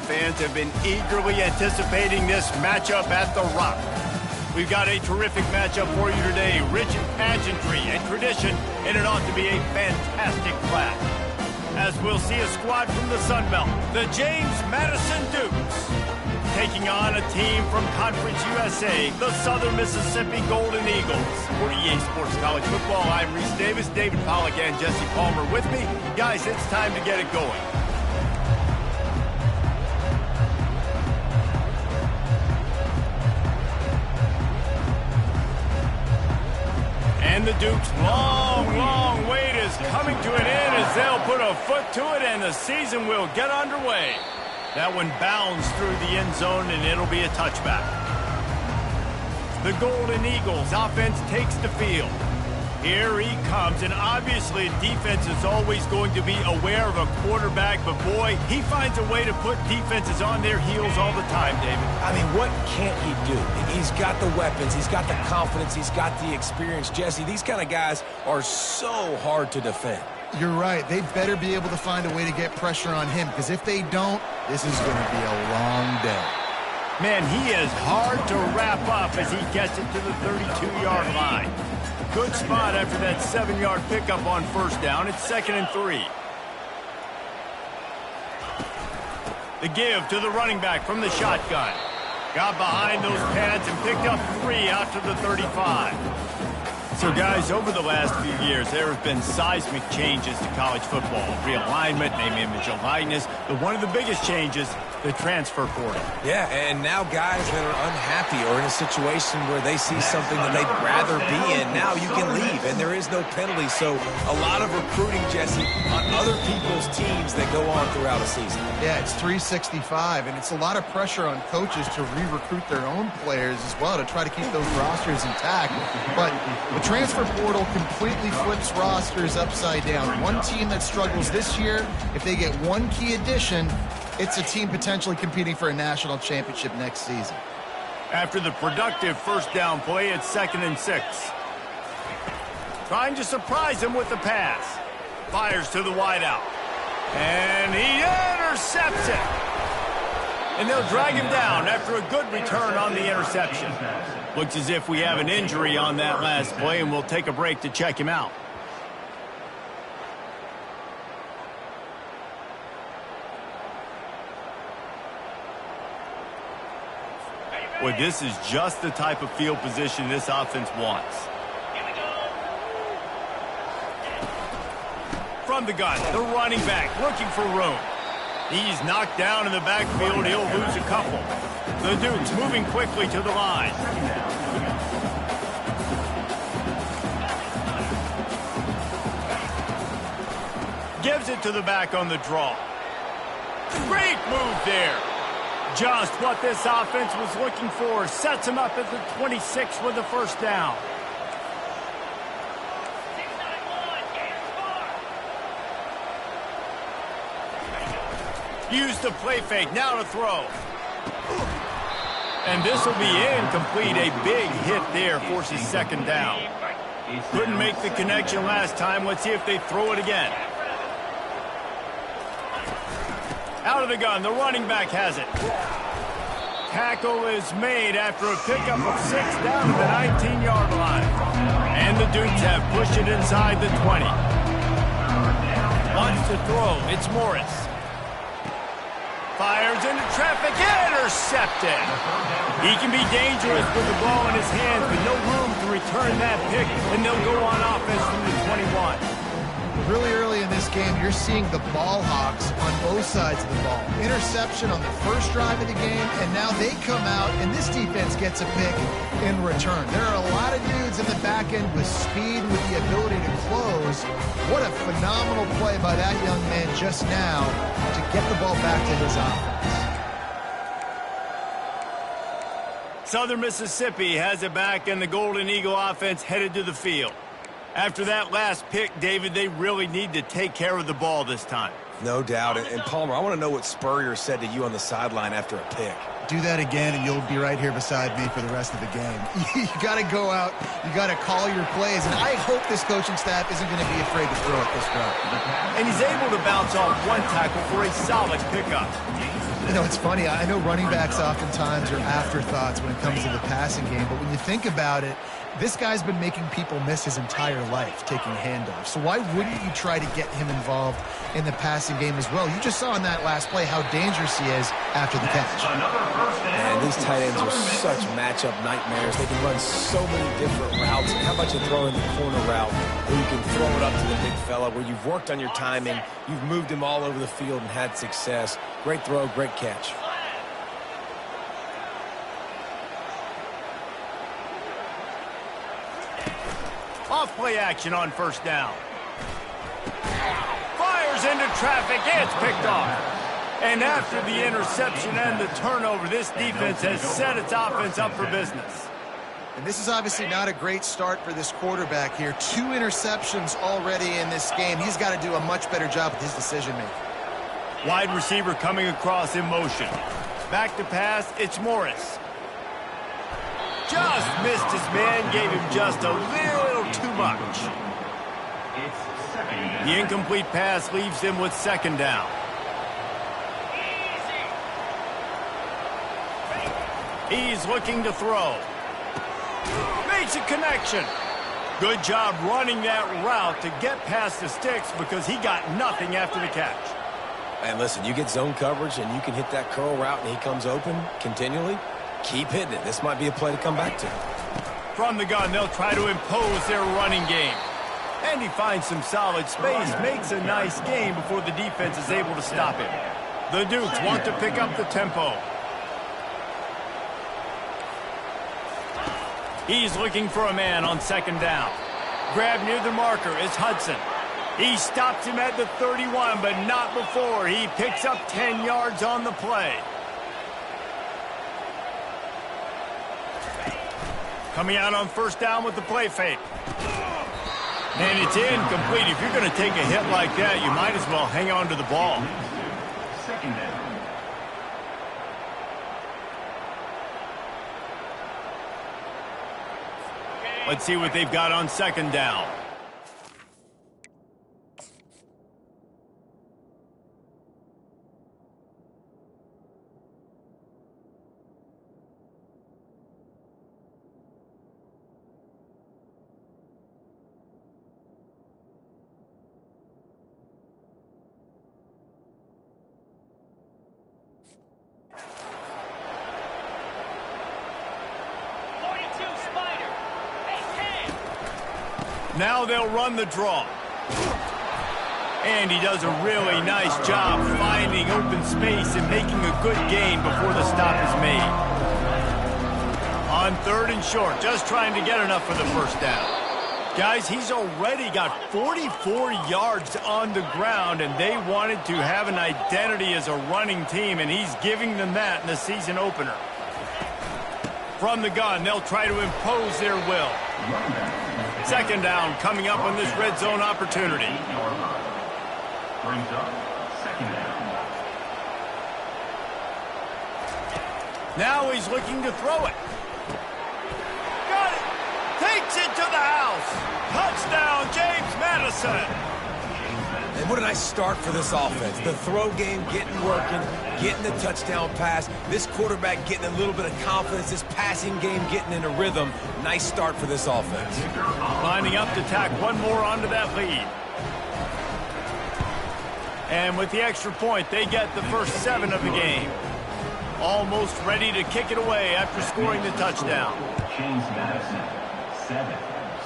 fans have been eagerly anticipating this matchup at The Rock. We've got a terrific matchup for you today, rich in pageantry and tradition, and it ought to be a fantastic clash. As we'll see a squad from the Sun Belt, the James Madison Dukes, taking on a team from Conference USA, the Southern Mississippi Golden Eagles. For EA Sports College Football, I'm Reese Davis, David Pollack, and Jesse Palmer with me. Guys, it's time to get it going. And the Dukes' long wait is coming to an end as they'll put a foot to it and the season will get underway. That one bounds through the end zone and it'll be a touchback. The Golden Eagles offense takes the field. Here he comes, and obviously defense is always going to be aware of a quarterback, but boy, he finds a way to put defenses on their heels all the time, David. I mean, what can't he do? He's got the weapons, he's got the confidence, he's got the experience. Jesse, these kind of guys are so hard to defend. You're right. They better be able to find a way to get pressure on him, because if they don't, this is going to be a long day. Man, he is hard to wrap up as he gets it to the 32-yard line. Good spot after that 7-yard pickup on first down. It's 2nd and 3. The give to the running back from the shotgun. Got behind those pads and picked up 3 out to the 35. So, guys, over the last few years, there have been seismic changes to college football. Realignment, name, image, and likeness. But one of the biggest changes, the transfer portal. Yeah, and now guys that are unhappy or in a situation where they see something that they'd rather be in, now you can leave, and there is no penalty. So a lot of recruiting, Jesse, on other people's teams that go on throughout a season. Yeah, it's 365, and it's a lot of pressure on coaches to re-recruit their own players as well to try to keep those rosters intact. But the transfer portal completely flips rosters upside down. One team that struggles this year, if they get one key addition, it's a team potentially competing for a national championship next season. After the productive first down play, it's 2nd and 6. Trying to surprise him with the pass. Fires to the wideout. And he intercepts it. And they'll drag him down after a good return on the interception. Looks as if we have an injury on that last play, and we'll take a break to check him out. Boy, this is just the type of field position this offense wants. From the gun, the running back looking for room. He's knocked down in the backfield. He'll lose a couple. The Dukes moving quickly to the line. Gives it to the back on the draw. Great move there. Just what this offense was looking for. Sets him up at the 26 with the first down. Use the play fake. Now to throw. And this will be incomplete. A big hit there forces 2nd down. Couldn't make the connection last time. Let's see if they throw it again. Out of the gun, the running back has it. Tackle is made after a pickup of 6 down to the 19-yard line. And the Dukes have pushed it inside the 20. Wants to throw. It's Morris. Fires into traffic. Intercepted. He can be dangerous with the ball in his hands, but no room to return that pick, and they'll go on offense from the 21. Really early in this game, you're seeing the ball hawks on both sides of the ball. Interception on the first drive of the game, and now they come out, and this defense gets a pick in return. There are a lot of dudes in the back end with speed, with the ability to close. What a phenomenal play by that young man just now to get the ball back to his offense. Southern Mississippi has it back, and the Golden Eagle offense headed to the field. After that last pick, David, they really need to take care of the ball this time. No doubt. And Palmer, I want to know what Spurrier said to you on the sideline after a pick. Do that again, and you'll be right here beside me for the rest of the game. You got to go out. You got to call your plays. And I hope this coaching staff isn't going to be afraid to throw it this route. And he's able to bounce off one tackle for a solid pickup. You know, it's funny. I know running backs oftentimes are afterthoughts when it comes to the passing game, but when you think about it, this guy's been making people miss his entire life taking handoffs. So why wouldn't you try to get him involved in the passing game as well? You just saw in that last play how dangerous he is after the catch. Man, these tight ends are such matchup nightmares. They can run so many different routes. And how about you throw in the corner route where you can throw it up to the big fella, where you've worked on your timing, you've moved him all over the field and had success. Great throw, great catch. Off play action on first down. Fires into traffic. It's picked off. And after the interception and the turnover, this defense has set its offense up for business. And this is obviously not a great start for this quarterback here. 2 interceptions already in this game. He's got to do a much better job with his decision-making. Wide receiver coming across in motion. Back to pass, it's Morris. Just missed his man, gave him just a little too much. The incomplete pass leaves him with second down. He's looking to throw. Makes a connection. Good job running that route to get past the sticks because he got nothing after the catch. And listen, you get zone coverage and you can hit that curl route and he comes open continually. Keep hitting it. This might be a play to come back to. From the gun, they'll try to impose their running game. And he finds some solid space, makes a nice game before the defense is able to stop him. The Dukes want to pick up the tempo. He's looking for a man on second down. Grab near the marker is Hudson. He stops him at the 31, but not before. He picks up 10 yards on the play. Coming out on first down with the play fake. And it's incomplete. If you're going to take a hit like that, you might as well hang on to the ball. Second down. Let's see what they've got on second down. Now they'll run the draw. And he does a really nice job finding open space and making a good gain before the stop is made. On third and short, just trying to get enough for the first down. Guys, he's already got 44 yards on the ground, and they wanted to have an identity as a running team, and he's giving them that in the season opener. From the gun, they'll try to impose their will. Second down coming up on this red zone opportunity. Brings up second down. Now he's looking to throw it. Got it. Takes it to the house. Touchdown, James Madison. And what a nice start for this offense. The throw game getting working, getting the touchdown pass. This quarterback getting a little bit of confidence. This passing game getting in a rhythm. Nice start for this offense. Lining up to tack one more onto that lead. And with the extra point, they get the first 7 of the game. Almost ready to kick it away after scoring the touchdown. James Madison, 7,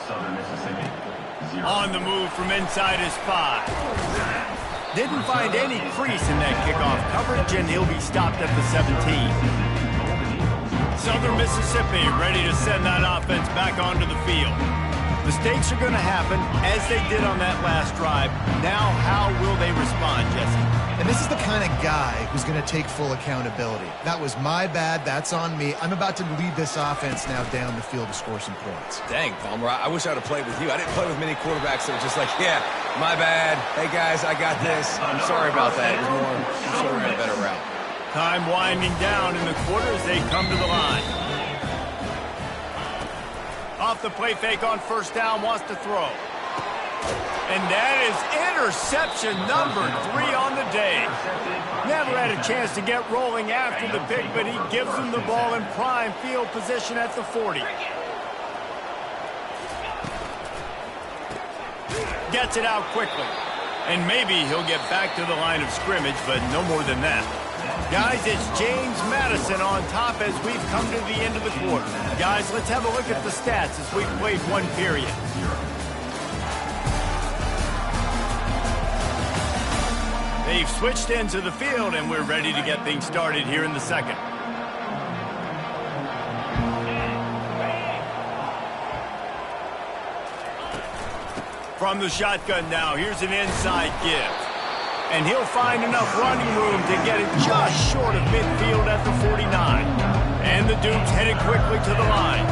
Southern Mississippi. 0. On the move from inside his 5. Didn't find any crease in that kickoff coverage, and he'll be stopped at the 17. Southern Mississippi ready to send that offense back onto the field. Mistakes are going to happen, as they did on that last drive. Now, how will they respond, Jesse? And this is the kind of guy who's going to take full accountability. That was my bad. That's on me. I'm about to lead this offense now down the field to score some points. Dang, Palmer, I wish I would have played with you. I didn't play with many quarterbacks that were just like, yeah, my bad. Hey, guys, I got this. I'm sorry about that. It was more, I'm sure we ran a better route. Time winding down in the quarter as they come to the line. Off the play fake on first down, wants to throw. And that is interception number 3 on the day. Never had a chance to get rolling after the pick, but he gives him the ball in prime field position at the 40. Gets it out quickly. And maybe he'll get back to the line of scrimmage, but no more than that. Guys, it's James Madison on top as we've come to the end of the quarter. Guys, let's have a look at the stats as we've played one period. They've switched into the field, and we're ready to get things started here in the second. From the shotgun now, here's an inside give. And he'll find enough running room to get it just short of midfield at the 49. And the Dukes headed quickly to the line.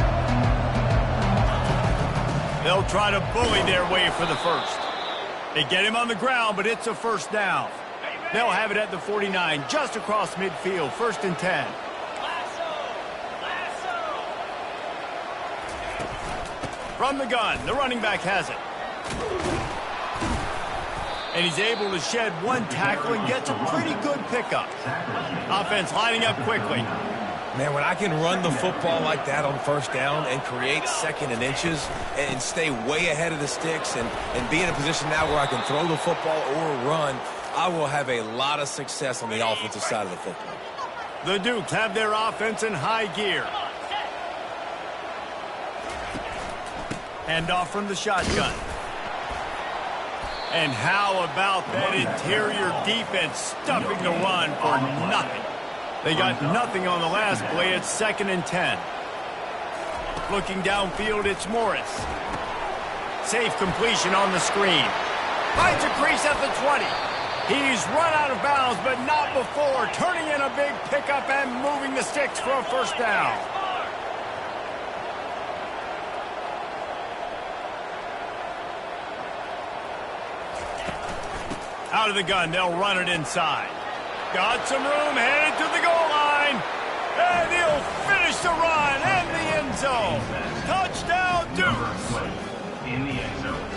They'll try to bully their way for the first. They get him on the ground, but it's a first down. They'll have it at the 49, just across midfield, 1st and 10. From the gun, the running back has it. And he's able to shed one tackle and gets a pretty good pickup. Offense lining up quickly. Man, when I can run the football like that on first down and create 2nd and inches and stay way ahead of the sticks and be in a position now where I can throw the football or run, I will have a lot of success on the offensive side of the football. The Dukes have their offense in high gear. Hand off from the shotgun. And how about that interior defense stuffing the run for nothing? They got nothing on the last play. It's 2nd and 10. Looking downfield, it's Morris. Safe completion on the screen. Finds a crease at the 20. He's run out of bounds, but not before. Turning in a big pickup and moving the sticks for a first down. Out of the gun, they'll run it inside. Got some room, headed to the goal line. And he'll finish the run and the end zone. Touchdown, Dukes.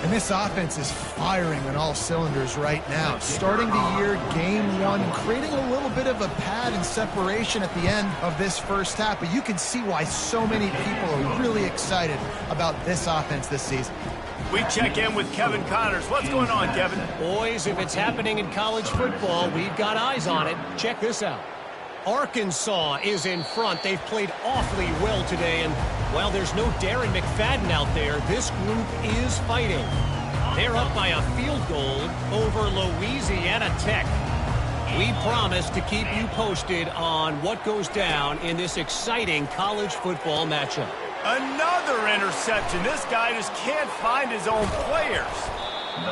And this offense is firing on all cylinders right now. Starting the year, game 1, and creating a little bit of a pad and separation at the end of this first half. But you can see why so many people are really excited about this offense this season. We check in with Kevin Connors. What's going on, Kevin? Boys, if it's happening in college football, we've got eyes on it. Check this out. Arkansas is in front. They've played awfully well today, and while there's no Darren McFadden out there, this group is fighting. They're up by a field goal over Louisiana Tech. We promise to keep you posted on what goes down in this exciting college football matchup. Another interception. This guy just can't find his own players.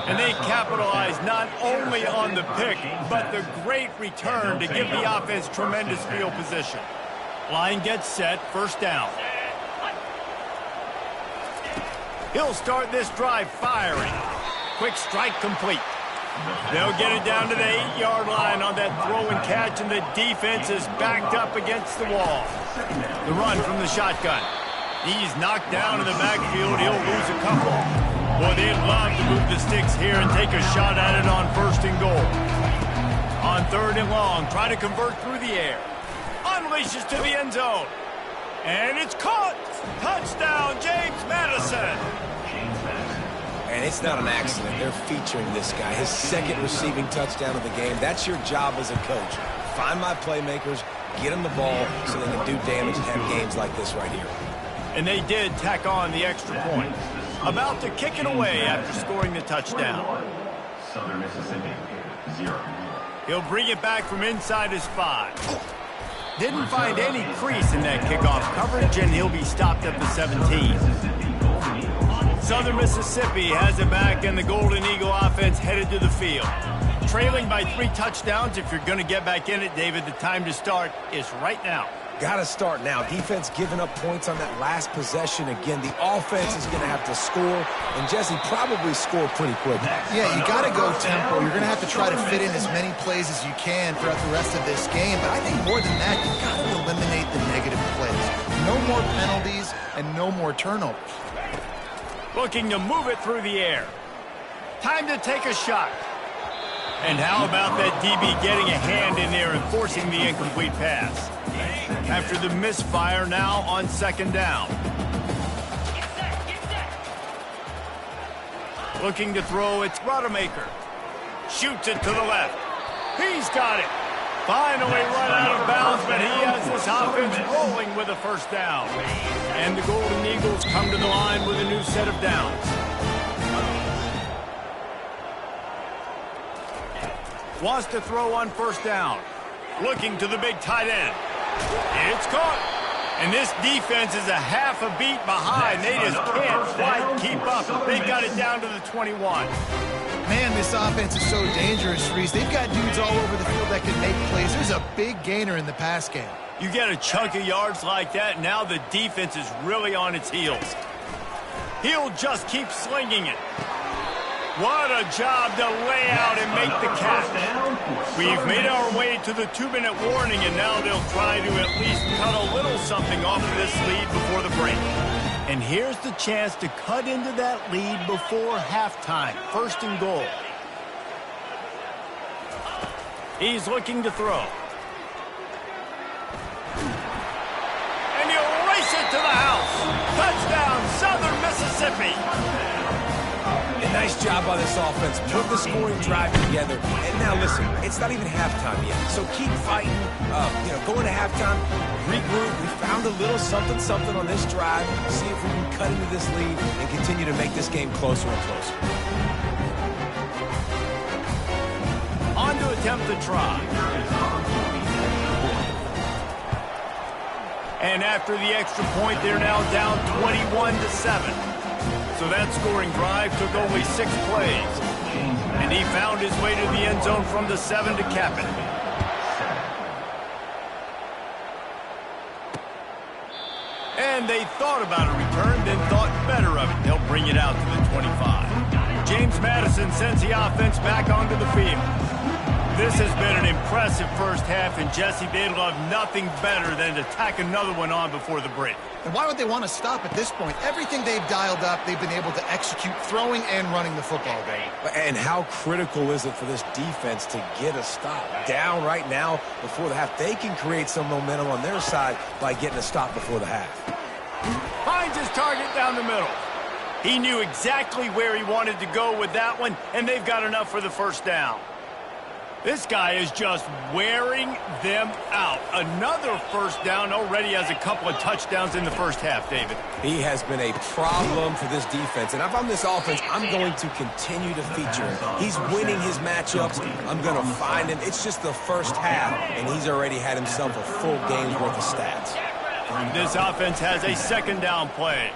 And they capitalize not only on the pick, but the great return to give the offense tremendous field position. Line gets set, first down. He'll start this drive firing. Quick strike complete. They'll get it down to the 8-yard line on that throw and catch, and the defense is backed up against the wall. The run from the shotgun. He's knocked down in the backfield. He'll lose a couple. Boy, they'd love to move the sticks here and take a shot at it on 1st and goal. On 3rd and long, try to convert through the air. Unleashes to the end zone. And it's caught. Touchdown, James Madison. And it's not an accident. They're featuring this guy. His 2nd receiving touchdown of the game. That's your job as a coach. Find my playmakers, get them the ball so they can do damage and have games like this right here. And they did tack on the extra point. About to kick it away after scoring the touchdown. Southern Mississippi, 0. He'll bring it back from inside his 5. Didn't find any crease in that kickoff coverage, and he'll be stopped at the 17. Southern Mississippi has it back, and the Golden Eagle offense headed to the field. Trailing by 3 touchdowns. If you're going to get back in it, David, the time to start is right now. Got to start now. Defense giving up points on that last possession. Again, the offense is going to have to score, and Jesse probably score pretty quick. Yeah, you got to go tempo. You're going to have to try to fit in as many plays as you can throughout the rest of this game. But I think more than that, you've got to eliminate the negative plays. No more penalties and no more turnovers. Looking to move it through the air. Time to take a shot. And how about that DB getting a hand in there and forcing the incomplete pass? After the misfire, now on second down. Looking to throw, it's Rodemaker. Shoots it to the left. He's got it. Finally run out of bounds, but he has this offense rolling with a first down. And the Golden Eagles come to the line with a new set of downs. Wants to throw on first down. Looking to the big tight end. It's caught. And this defense is a half a beat behind. They just can't quite keep up. They've got it down to the 21. Man, this offense is so dangerous, Reese. They've got dudes all over the field that can make plays. There's a big gainer in the pass game. You get a chunk of yards like that, now the defense is really on its heels. He'll just keep slinging it. What a job to lay out and make the catch. We've made our way to the 2-minute warning, and now they'll try to at least cut a little something off of this lead before the break. And here's the chance to cut into that lead before halftime. First and goal. He's looking to throw. And he'll race it to the house. Touchdown, Southern Mississippi. A nice job by this offense. Put the scoring drive together. And now listen, it's not even halftime yet. So keep fighting. Going to halftime, regroup. We found a little something on this drive. See if we can cut into this lead and continue to make this game closer and closer. On to attempt the try. And after the extra point, they're now down 21-7. So that scoring drive took only 6 plays. And he found his way to the end zone from the 7 to cap it. And they thought about a return, then thought better of it. They'll bring it out to the 25. James Madison sends the offense back onto the field. This has been an impressive first half, and Jesse, they'd love nothing better than to tack another one on before the break. And why would they want to stop at this point? Everything they've dialed up, they've been able to execute throwing and running the football game. And how critical is it for this defense to get a stop? Down right now before the half. They can create some momentum on their side by getting a stop before the half. Finds his target down the middle. He knew exactly where he wanted to go with that one, and they've got enough for the first down. This guy is just wearing them out. Another first down, already has a couple of touchdowns in the first half, David. He has been a problem for this defense. And if I'm this offense, I'm going to continue to feature him. He's winning his matchups. I'm going to find him. It's just the first half, and he's already had himself a full game's worth of stats. This offense has a second down play.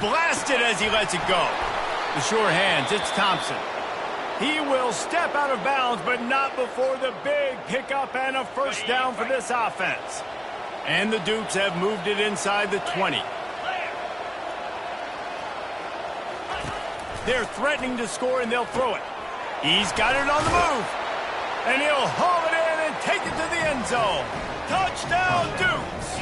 Blasted as he lets it go. The sure hands, it's Thompson. He will step out of bounds, but not before the big pickup and a first down for this offense. And the Dukes have moved it inside the 20. They're threatening to score, and they'll throw it. He's got it on the move. And he'll haul it in and take it to the end zone. Touchdown, Dukes.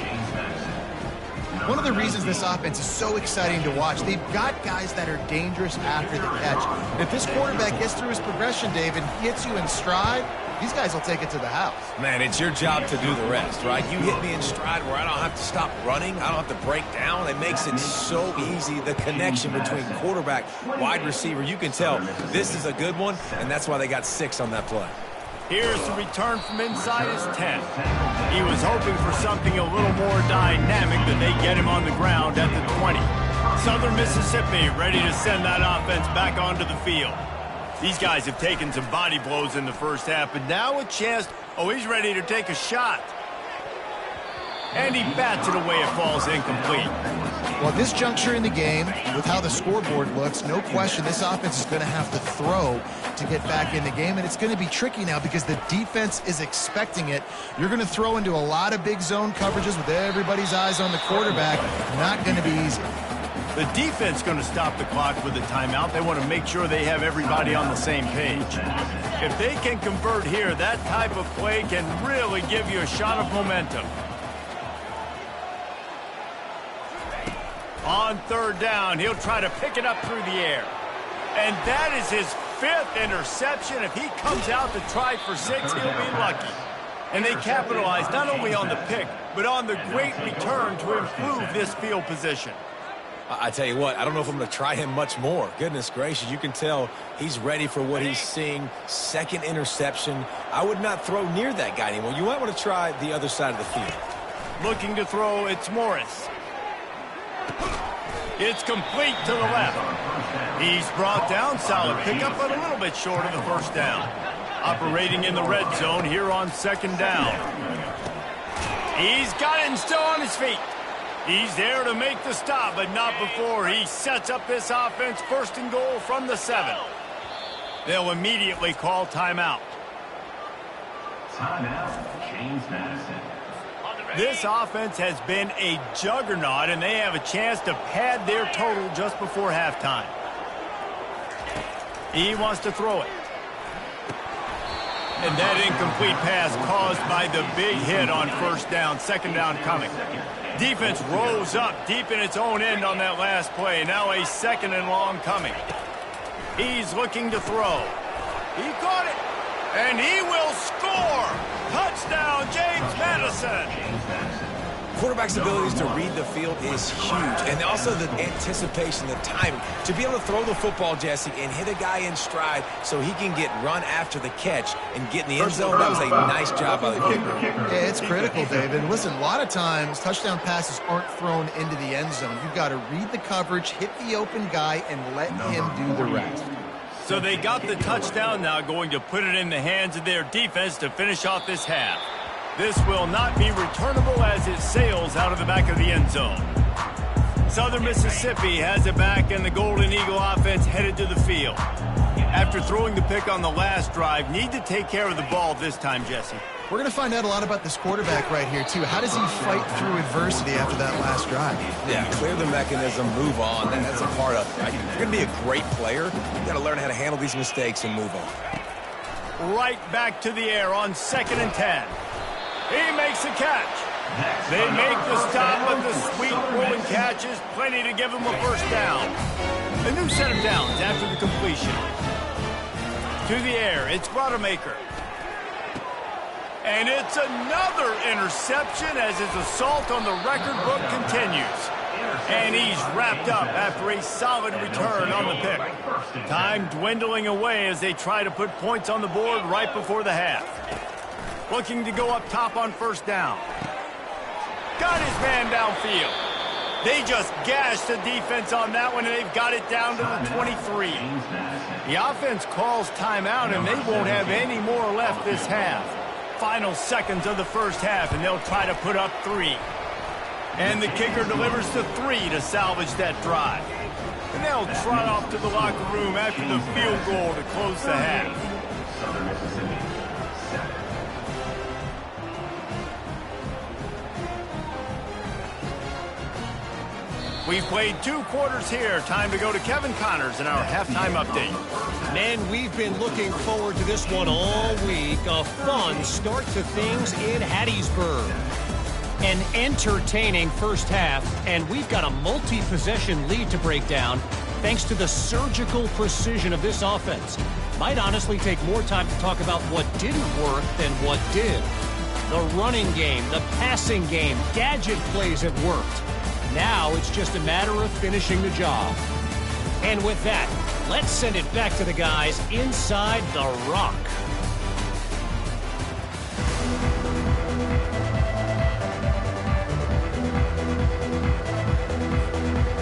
One of the reasons this offense is so exciting to watch, they've got guys that are dangerous after the catch. And if this quarterback gets through his progression, David, hits you in stride, these guys will take it to the house. Man, it's your job to do the rest, right? You hit me in stride where I don't have to stop running. I don't have to break down. It makes it so easy, the connection between quarterback, wide receiver. You can tell this is a good one, and that's why they got 6 on that play. Here's the return from inside his 10. He was hoping for something a little more dynamic, but they get him on the ground at the 20. Southern Mississippi ready to send that offense back onto the field. These guys have taken some body blows in the first half, but now a chance. Oh, he's ready to take a shot. And he bats it away. It falls incomplete. Well, this juncture in the game, with how the scoreboard looks, no question this offense is going to have to throw to get back in the game, and it's going to be tricky now because the defense is expecting it. You're going to throw into a lot of big zone coverages with everybody's eyes on the quarterback. Not going to be easy. The defense going to stop the clock with a timeout. They want to make sure they have everybody on the same page. If they can convert here, that type of play can really give you a shot of momentum. On third down, he'll try to pick it up through the air. And that is his 5th interception. If he comes out to try for 6, he'll be lucky. And they capitalize not only on the pick, but on the great return to improve this field position. I tell you what, I don't know if I'm going to try him much more. Goodness gracious, you can tell he's ready for what he's seeing. 2nd interception. I would not throw near that guy anymore. You might want to try the other side of the field. Looking to throw, it's Morris. It's complete to the left. He's brought down, solid pickup, but a little bit short of the first down. Operating in the red zone here on 2nd down. He's got it and still on his feet. He's there to make the stop, but not before he sets up this offense. 1st and goal from the 7. They'll immediately call timeout. Timeout, James Madison. This offense has been a juggernaut, and they have a chance to pad their total just before halftime. He wants to throw it. And that incomplete pass caused by the big hit on 1st down. 2nd down coming. Defense rose up deep in its own end on that last play. Now a 2nd and long coming. He's looking to throw. He caught it. And he will score. Touchdown, James Madison. Quarterback's abilities to read the field is huge. And also the anticipation, the timing. To be able to throw the football, Jesse, and hit a guy in stride so he can get run after the catch and get in the end zone, that was a nice job by the kicker. Yeah, it's critical, David. Listen, a lot of times touchdown passes aren't thrown into the end zone. You've got to read the coverage, hit the open guy, and let him do the rest. So they got the touchdown, now going to put it in the hands of their defense to finish off this half. This will not be returnable as it sails out of the back of the end zone. Southern Mississippi has it back, and the Golden Eagle offense headed to the field. After throwing the pick on the last drive, need to take care of the ball this time, Jesse. We're going to find out a lot about this quarterback right here, too. How does he fight through adversity after that last drive? Yeah, clear the mechanism, move on. That's a part of it. If you're going to be a great player, you've got to learn how to handle these mistakes and move on. Right back to the air on 2nd and 10. He makes a catch. They make the stop, but the sweet rolling catch is plenty to give him a 1st down. A new set of downs after the completion. To the air, it's Rodemaker. And it's another interception as his assault on the record book continues. And he's wrapped up after a solid return on the pick. Time dwindling away as they try to put points on the board right before the half. Looking to go up top on 1st down. Got his man downfield. They just gashed the defense on that one, and they've got it down to the 23. The offense calls timeout, and they won't have any more left this half. Final seconds of the 1st half, and they'll try to put up 3. And the kicker delivers the 3 to salvage that drive. And they'll trot off to the locker room after the field goal to close the half. Southern Mississippi, 7. We've played 2 quarters here. Time to go to Kevin Connors in our halftime update. Man, we've been looking forward to this one all week. A fun start to things in Hattiesburg. An entertaining 1st half, and we've got a multi-possession lead to break down thanks to the surgical precision of this offense. Might honestly take more time to talk about what didn't work than what did. The running game, the passing game, gadget plays have worked. Now it's just a matter of finishing the job. And with that, let's send it back to the guys inside the Rock.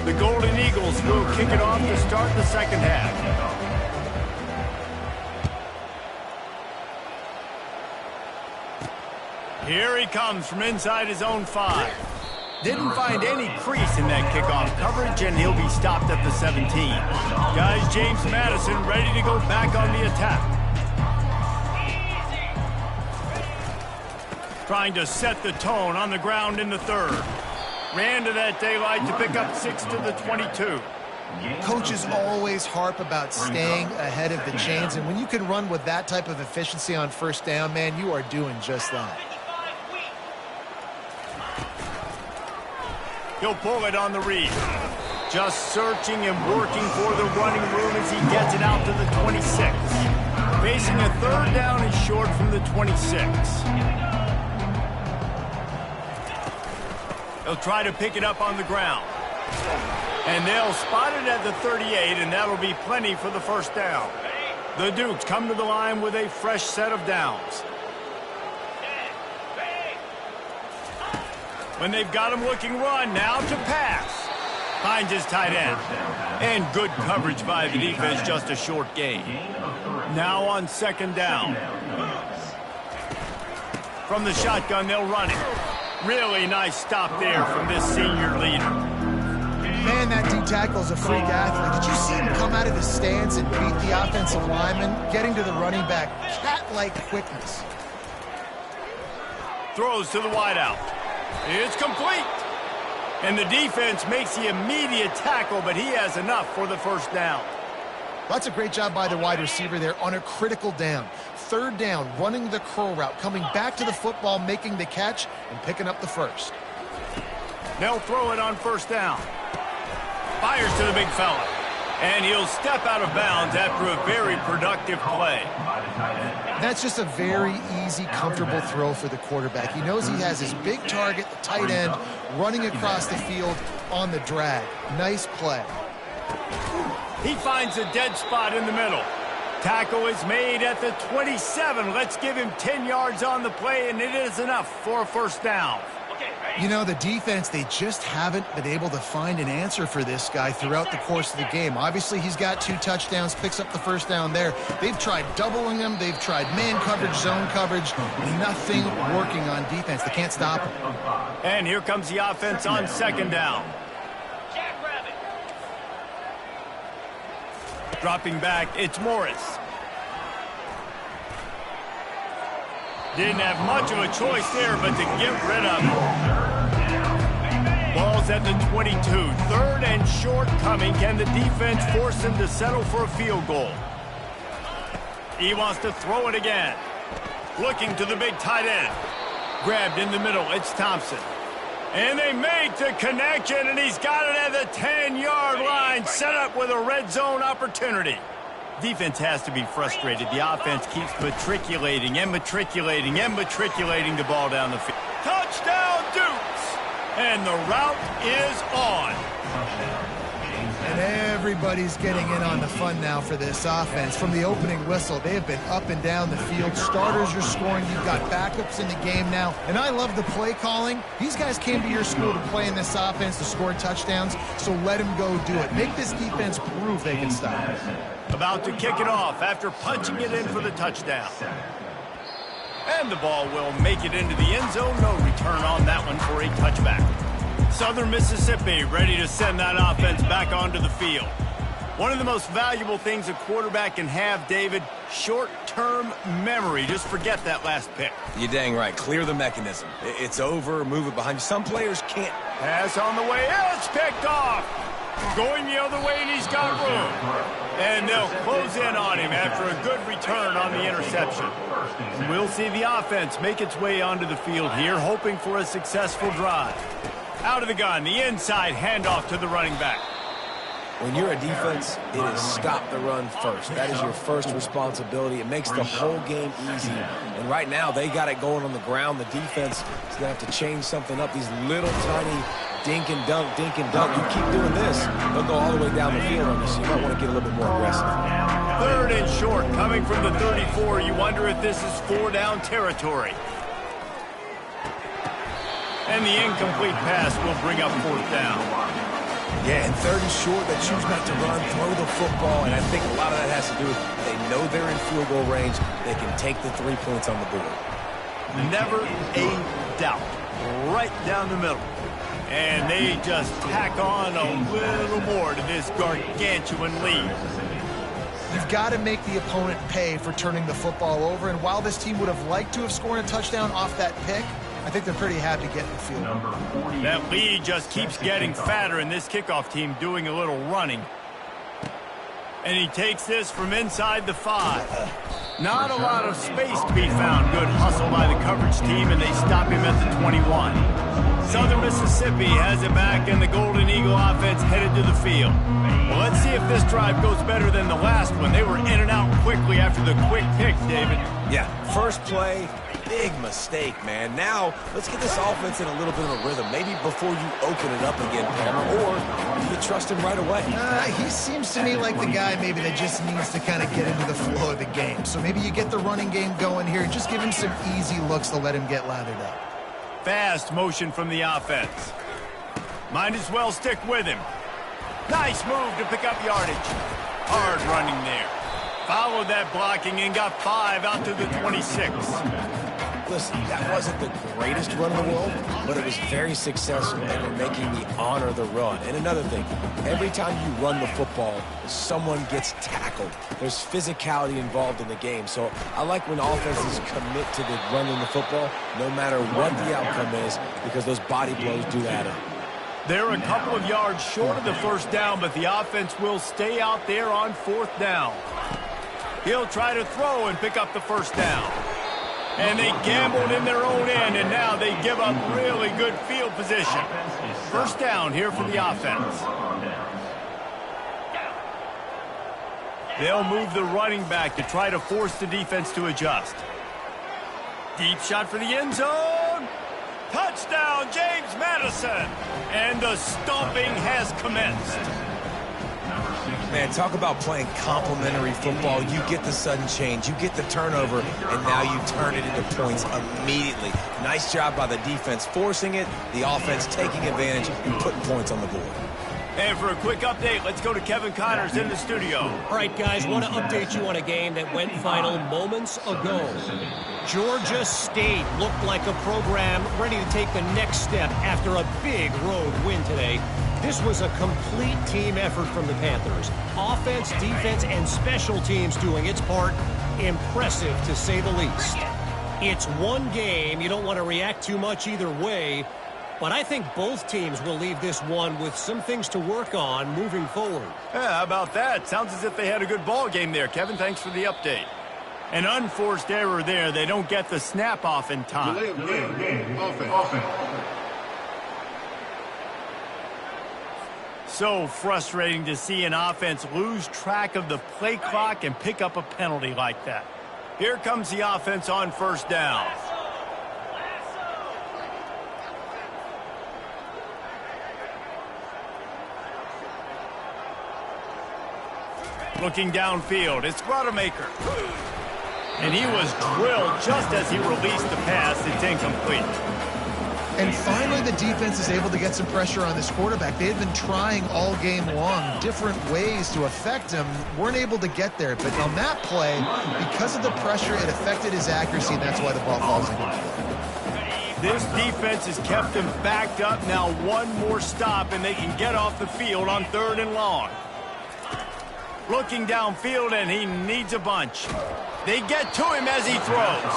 The Golden Eagles will kick it off to start the 2nd half. Here he comes from inside his own 5. Didn't find any crease in that kickoff coverage, and he'll be stopped at the 17. Guys, James Madison ready to go back on the attack. Trying to set the tone on the ground in the 3rd. Ran to that daylight to pick up 6 to the 22. Coaches always harp about staying ahead of the chains, and when you can run with that type of efficiency on 1st down, man, you are doing just that. He'll pull it on the read. Just searching and working for the running room as he gets it out to the 26. Facing a third down and short from the 26. They'll try to pick it up on the ground. And they'll spot it at the 38, and that'll be plenty for the first down. The Dukes come to the line with a fresh set of downs. When they've got him looking run, now to pass. Finds his tight end. And good coverage by the defense, just a short gain. Now on second down. From the shotgun, they'll run it. Really nice stop there from this senior leader. Man, that D-tackle's a freak athlete. Did you see him come out of the stance and beat the offensive lineman, getting to the running back? Cat-like quickness. Throws to the wideout. It's complete. And the defense makes the immediate tackle, but he has enough for the first down. That's a great job by the wide receiver there on a critical down. Third down, running the curl route, coming back to the football, making the catch, and picking up the first. They'll throw it on first down. Fires to the big fella. And he'll step out of bounds after a very productive play. That's just a very easy, comfortable throw for the quarterback. He knows he has his big target, the tight end, running across the field on the drag. Nice play. He finds a dead spot in the middle. Tackle is made at the 27. Let's give him 10 yards on the play, and it is enough for a first down. You know, the defense, they just haven't been able to find an answer for this guy throughout the course of the game. Obviously, he's got 2 touchdowns, picks up the first down there. They've tried doubling him. They've tried man coverage, zone coverage. Nothing working on defense. They can't stop him. And here comes the offense on second down. Dropping back, it's Morris. Didn't have much of a choice there, but to get rid of it. Ball's at the 22. Third and short coming. Can the defense force him to settle for a field goal? He wants to throw it again. Looking to the big tight end. Grabbed in the middle. It's Thompson. And they make the connection, and he's got it at the 10-yard line. Set up with a red zone opportunity. Defense has to be frustrated. The offense keeps matriculating and matriculating and matriculating the ball down the field. Touchdown, Dukes! And the route is on. And everybody's getting in on the fun now for this offense. From the opening whistle, they have been up and down the field. Starters are scoring. You've got backups in the game now. And I love the play calling. These guys came to your school to play in this offense to score touchdowns, so let them go do it. Make this defense prove they can stop it. About to kick it off after punching it in for the touchdown. And the ball will make it into the end zone. No return on that one for a touchback. Southern Mississippi ready to send that offense back onto the field. One of the most valuable things a quarterback can have, David, short-term memory. Just forget that last pick. You're dang right. Clear the mechanism. It's over. Move it behind you. Some players can't. Pass on the way. It's picked off. Going the other way, and he's got room. And they'll close in on him after a good return on the interception. We'll see the offense make its way onto the field here, hoping for a successful drive. Out of the gun, the inside handoff to the running back. When you're a defense, it is stop the run first. That is your first responsibility. It makes the whole game easy. And right now, they got it going on the ground. The defense is going to have to change something up. These little tiny dink and dunk, dink and dunk. You keep doing this, they'll go all the way down the field on you, so you might want to get a little bit more aggressive. Third and short, coming from the 34. You wonder if this is 4-down territory. And the incomplete pass will bring up fourth down. Yeah, and third and short, they choose not to run, throw the football, and I think a lot of that has to do with they know they're in field goal range. They can take the 3 points on the board. Never a doubt. Right down the middle. And they just tack on a little more to this gargantuan lead. You've got to make the opponent pay for turning the football over, and while this team would have liked to have scored a touchdown off that pick, I think they're pretty happy getting the field. That lead just keeps getting fatter, and this kickoff team doing a little running. And he takes this from inside the 5. Not a lot of space to be found. Good hustle by the coverage team, and they stop him at the 21. Southern Mississippi has it back, and the Golden Eagle offense headed to the field. Well, let's see if this drive goes better than the last one. They were in and out quickly after the quick pick, David. Yeah, first play, big mistake, man. Now, let's get this offense in a little bit of a rhythm. Maybe before you open it up again, Palmer, or do you trust him right away? He seems to me like the guy maybe that just needs to kind of get into the flow of the game. So maybe you get the running game going here. Just give him some easy looks to let him get lathered up. Fast motion from the offense. Might as well stick with him. Nice move to pick up yardage. Hard running there. Followed that blocking and got 5 out to the 26. Listen, that wasn't the greatest run in the world, but it was very successful, and they're making me honor the run. And another thing, every time you run the football, someone gets tackled. There's physicality involved in the game. So I like when offenses commit to the running the football, no matter what the outcome is, because those body blows do add up. They're a couple of yards short of the first down, but the offense will stay out there on 4th down. He'll try to throw and pick up the first down. And they gambled in their own end, and now they give up really good field position. First down here for the offense. They'll move the running back to try to force the defense to adjust. Deep shot for the end zone. Touchdown, James Madison. And the stomping has commenced. Man, talk about playing complementary football. You get the sudden change, you get the turnover, and now you turn it into points immediately. Nice job by the defense forcing it, the offense taking advantage and putting points on the board. And for a quick update, let's go to Kevin Connors in the studio. All right, guys, want to update you on a game that went final moments ago. Georgia State looked like a program ready to take the next step after a big road win today. This was a complete team effort from the Panthers. Offense, defense, and special teams doing its part. Impressive, to say the least. It's one game. You don't want to react too much either way. But I think both teams will leave this one with some things to work on moving forward. Yeah, how about that? Sounds as if they had a good ball game there. Kevin, thanks for the update. An unforced error there. They don't get the snap off in time. Delay of game. Offense. So frustrating to see an offense lose track of the play clock and pick up a penalty like that. Here comes the offense on first down. Looking downfield, it's Rodemaker. And he was drilled just as he released the pass. It's incomplete. And finally, the defense is able to get some pressure on this quarterback. They had been trying all game long different ways to affect him. Weren't able to get there. But on that play, because of the pressure, it affected his accuracy, and that's why the ball falls incomplete. This defense has kept him backed up. Now one more stop, and they can get off the field on 3rd and long. Looking downfield, and he needs a bunch. They get to him as he throws.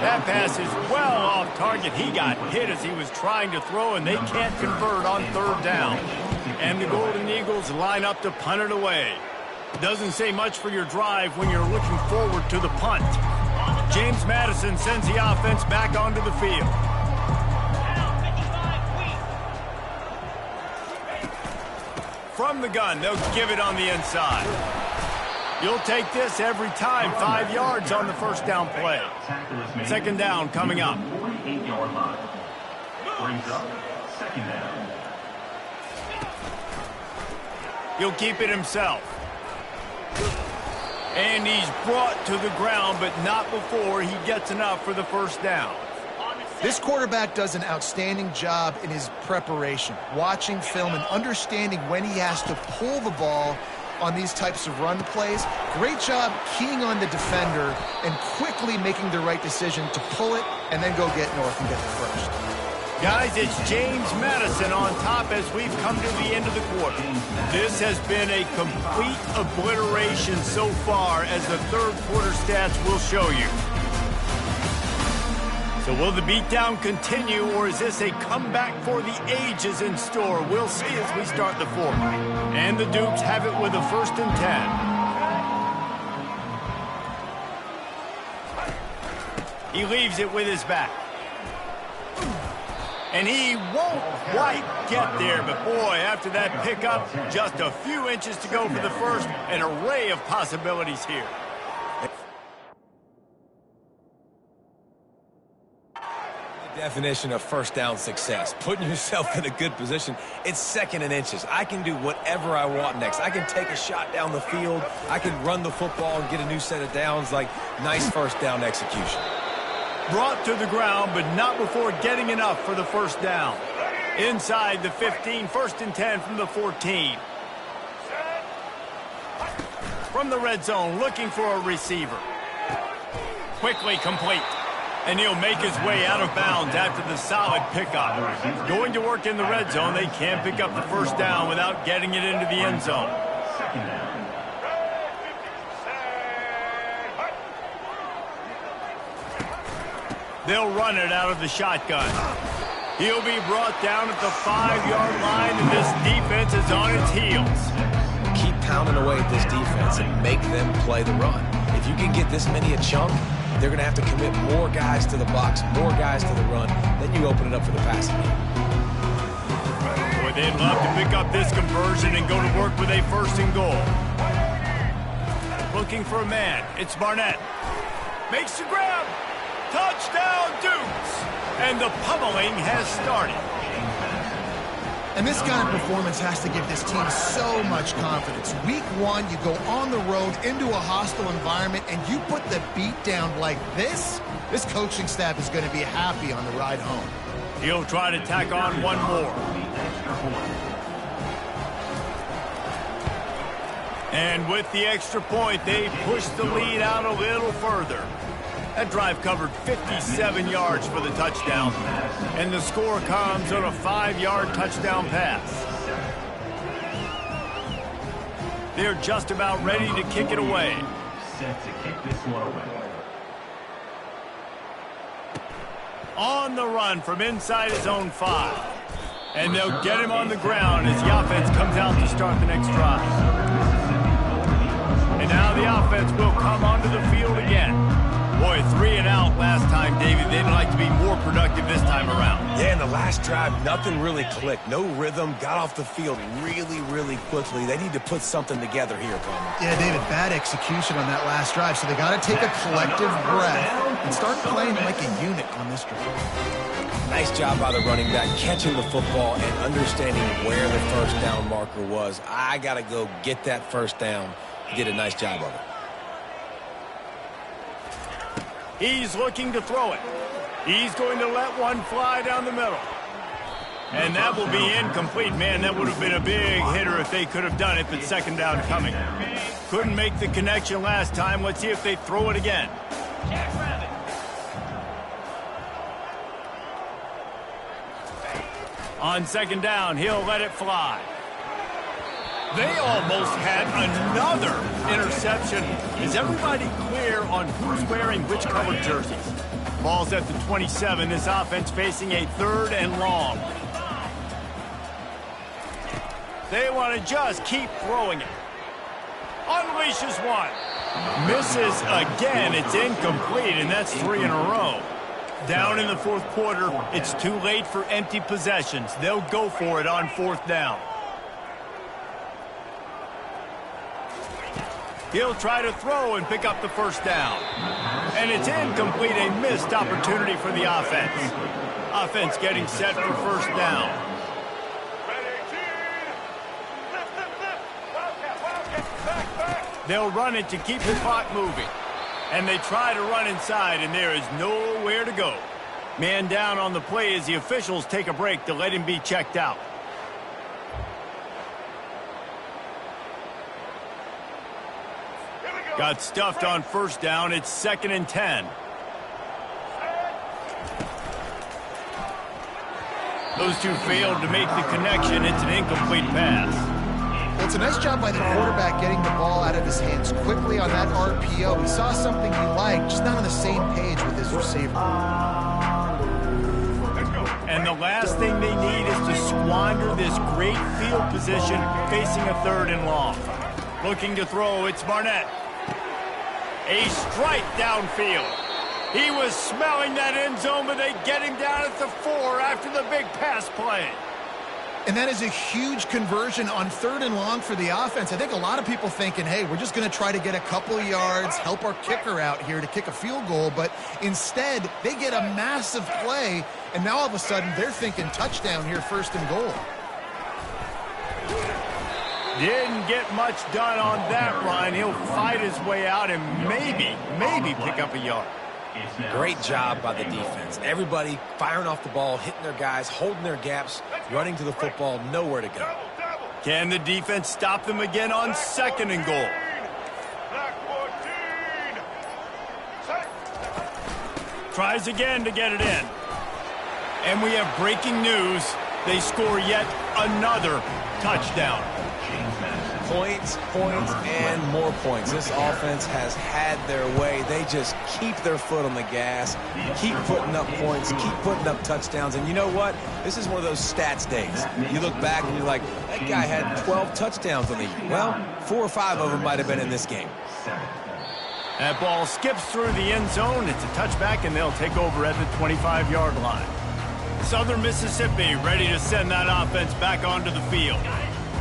That pass is well off target. He got hit as he was trying to throw, and they can't convert on 3rd down. And the Golden Eagles line up to punt it away. Doesn't say much for your drive when you're looking forward to the punt. James Madison sends the offense back onto the field. From the gun, they'll give it on the inside. You'll take this every time. 5 yards on the first down play. 2nd down coming up. 48-yard line. Brings up 2nd down. He'll keep it himself. And he's brought to the ground, but not before he gets enough for the first down. This quarterback does an outstanding job in his preparation, watching film and understanding when he has to pull the ball on these types of run plays. Great job keying on the defender and quickly making the right decision to pull it and then go get north and get the first. Guys, it's James Madison on top as we've come to the end of the quarter. This has been a complete obliteration so far, as the 3rd quarter stats will show you. So will the beatdown continue, or is this a comeback for the ages in store? We'll see as we start the 4th. And the Dukes have it with a 1st and 10. He leaves it with his back. And he won't quite get there, but boy, after that pickup, just a few inches to go for the first, an array of possibilities here. The definition of first down success, putting yourself in a good position. It's second and inches. I can do whatever I want next. I can take a shot down the field. I can run the football and get a new set of downs. Like, nice first down execution. Brought to the ground, but not before getting enough for the first down. Inside the 15, 1st and 10 from the 14. From the red zone, looking for a receiver. Quickly complete. And he'll make his way out of bounds after the solid pickup. Going to work in the red zone, they can't pick up the first down without getting it into the end zone. They'll run it out of the shotgun. He'll be brought down at the 5-yard line, and this defense is on its heels. Keep pounding away at this defense and make them play the run. If you can get this many a chunk, they're going to have to commit more guys to the box, more guys to the run. Then you open it up for the passing game. Boy, they'd love to pick up this conversion and go to work with a 1st and goal. Looking for a man. It's Barnett. Makes the grab. Touchdown, Dukes! And the pummeling has started. And this kind of performance has to give this team so much confidence. Week 1, you go on the road into a hostile environment, and you put the beat down like this coaching staff is going to be happy on the ride home. He'll try to tack on one more. And with the extra point, they push the lead out a little further. That drive covered 57 yards for the touchdown, and the score comes on a 5-yard touchdown pass. They're just about ready to kick it away. Set to kick this one away. On the run from inside his own 5. And they'll get him on the ground as the offense comes out to start the next drive. And now the offense will come onto the field again. Boy, 3 and out last time, David. They'd like to be more productive this time around. Yeah, in the last drive, nothing really clicked. No rhythm, got off the field really, really quickly. They need to put something together here, Palmer. Yeah, David, bad execution on that last drive, so they got to take a collective breath and start playing like a unit on this drive. Nice job by the running back, catching the football and understanding where the first down marker was. I got to go get that first down. He did a nice job of it. He's looking to throw it. He's going to let one fly down the middle. And that will be incomplete. Man, that would have been a big hitter if they could have done it, but 2nd down coming. Couldn't make the connection last time. Let's see if they throw it again. On 2nd down, he'll let it fly. They almost had another interception. Is everybody clear on who's wearing which colored jerseys? Ball's at the 27. This offense facing a 3rd and long. They want to just keep throwing it. Unleashes one. Misses again. It's incomplete, and that's 3 in a row. Down in the 4th quarter, it's too late for empty possessions. They'll go for it on 4th down. He'll try to throw and pick up the first down. And it's incomplete, a missed opportunity for the offense. Offense getting set for first down. They'll run it to keep the clock moving. And they try to run inside, and there is nowhere to go. Man down on the play as the officials take a break to let him be checked out. Got stuffed on first down. It's 2nd and 10. Those two failed to make the connection. It's an incomplete pass. Well, it's a nice job by the quarterback getting the ball out of his hands quickly on that RPO. He saw something he liked, just not on the same page with his receiver. And the last thing they need is to squander this great field position facing a 3rd and long. Looking to throw, it's Barnett. A strike downfield. He was smelling that end zone, but they get him down at the 4 after the big pass play. And that is a huge conversion on 3rd and long for the offense. I think a lot of people thinking, hey, we're just going to try to get a couple yards, help our kicker out here to kick a field goal. But instead, they get a massive play, and now all of a sudden they're thinking touchdown here, 1st and goal. Didn't get much done on that run. He'll fight his way out and maybe pick up a yard. Great job by the defense. Everybody firing off the ball, hitting their guys, holding their gaps, running to the football, nowhere to go. Can the defense stop them again on 2nd and goal? Tries again to get it in. And we have breaking news. They score yet another touchdown. Points, and more points. This offense has had their way. They just keep their foot on the gas, keep putting up points, keep putting up touchdowns. And you know what? This is one of those stats days. You look back and you're like, that guy had 12 touchdowns on the year. Well, 4 or 5 of them might have been in this game. That ball skips through the end zone. It's a touchback, and they'll take over at the 25-yard line. Southern Mississippi ready to send that offense back onto the field.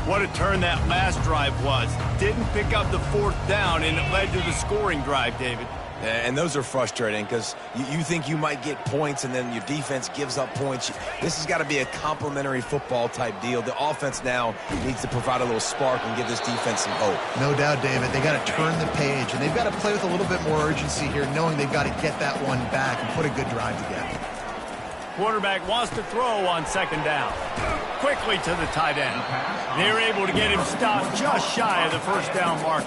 What a turn that last drive was. Didn't pick up the 4th down, and it led to the scoring drive, David. And those are frustrating because you think you might get points and then your defense gives up points. This has got to be a complimentary football type deal. The offense now needs to provide a little spark and give this defense some hope. No doubt, David. They got to turn the page, and they've got to play with a little bit more urgency here, knowing they've got to get that one back and put a good drive together. Quarterback wants to throw on 2nd down. Quickly to the tight end. They're able to get him stopped just shy of the 1st down marker.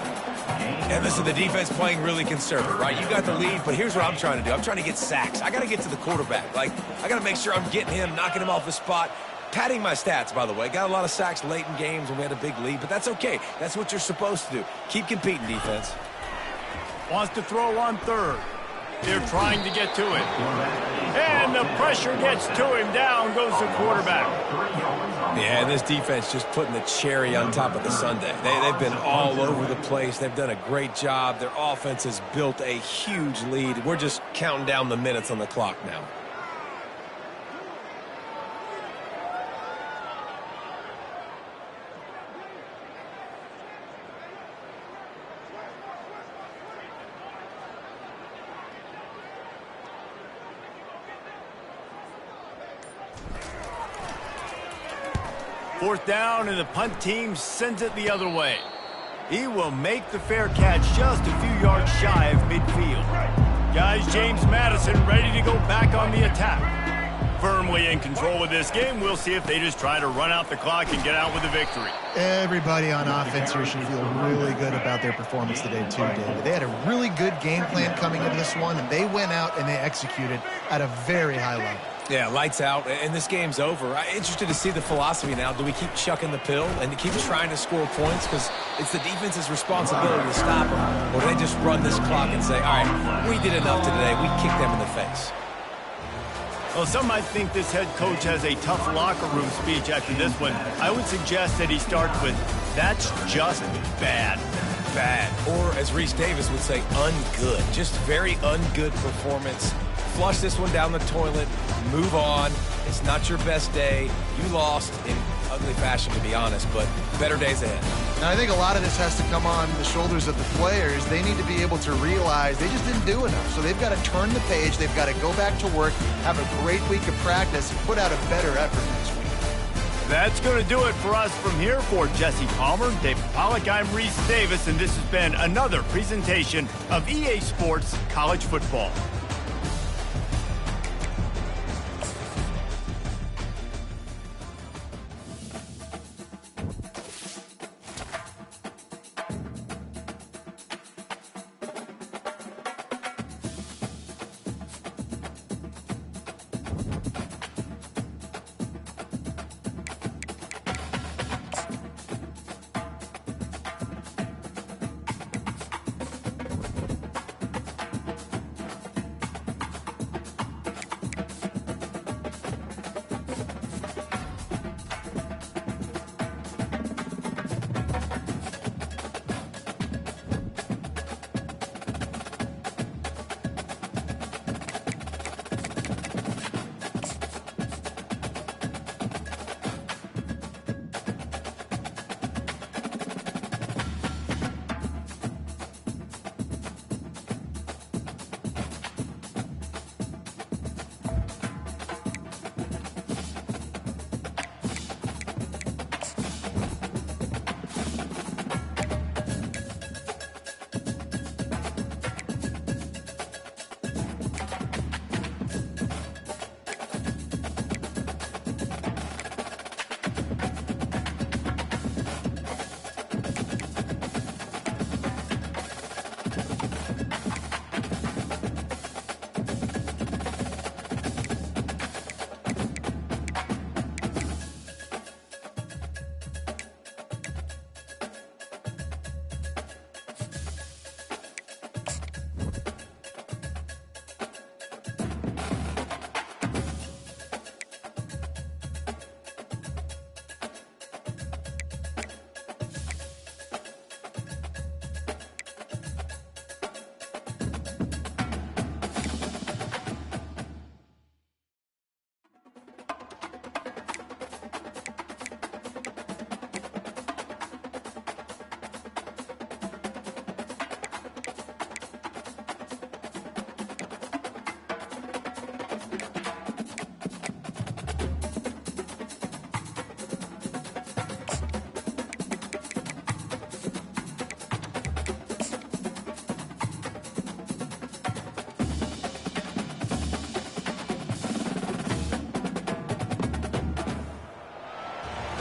And listen, the defense playing really conservative, right? You got the lead, but here's what I'm trying to do. I'm trying to get sacks. I got to get to the quarterback. I got to make sure I'm getting him, knocking him off the spot. Padding my stats, by the way. Got a lot of sacks late in games when we had a big lead, but that's okay. That's what you're supposed to do. Keep competing, defense. Wants to throw on 3rd. They're trying to get to it. And the pressure gets to him. Down goes the quarterback. Yeah, and this defense just putting the cherry on top of the sundae. They've been all over the place. They've done a great job. Their offense has built a huge lead. We're just counting down the minutes on the clock now. Fourth down, and the punt team sends it the other way. He will make the fair catch just a few yards shy of midfield. Guys, James Madison ready to go back on the attack. Firmly in control of this game. We'll see if they just try to run out the clock and get out with a victory. Everybody on offense here should feel really good about their performance today too, David. They had a really good game plan coming into this one, and they went out and they executed at a very high level. Yeah, lights out, and this game's over. I'm interested to see the philosophy now. Do we keep chucking the pill and to keep trying to score points because it's the defense's responsibility to stop them? Or do they just run this clock and say, all right, we did enough today. We kicked them in the face. Well, some might think this head coach has a tough locker room speech after this one. I would suggest that he starts with, that's just bad. Bad. Or, as Reese Davis would say, ungood. Just very ungood performance. Flush this one down the toilet. Move on. It's not your best day. You lost in ugly fashion, to be honest, but better days ahead. Now, I think a lot of this has to come on the shoulders of the players. They need to be able to realize they just didn't do enough. So they've got to turn the page. They've got to go back to work, have a great week of practice, and put out a better effort next week. That's going to do it for us from here. For Jesse Palmer, David Pollack, I'm Reese Davis, and this has been another presentation of EA Sports College Football.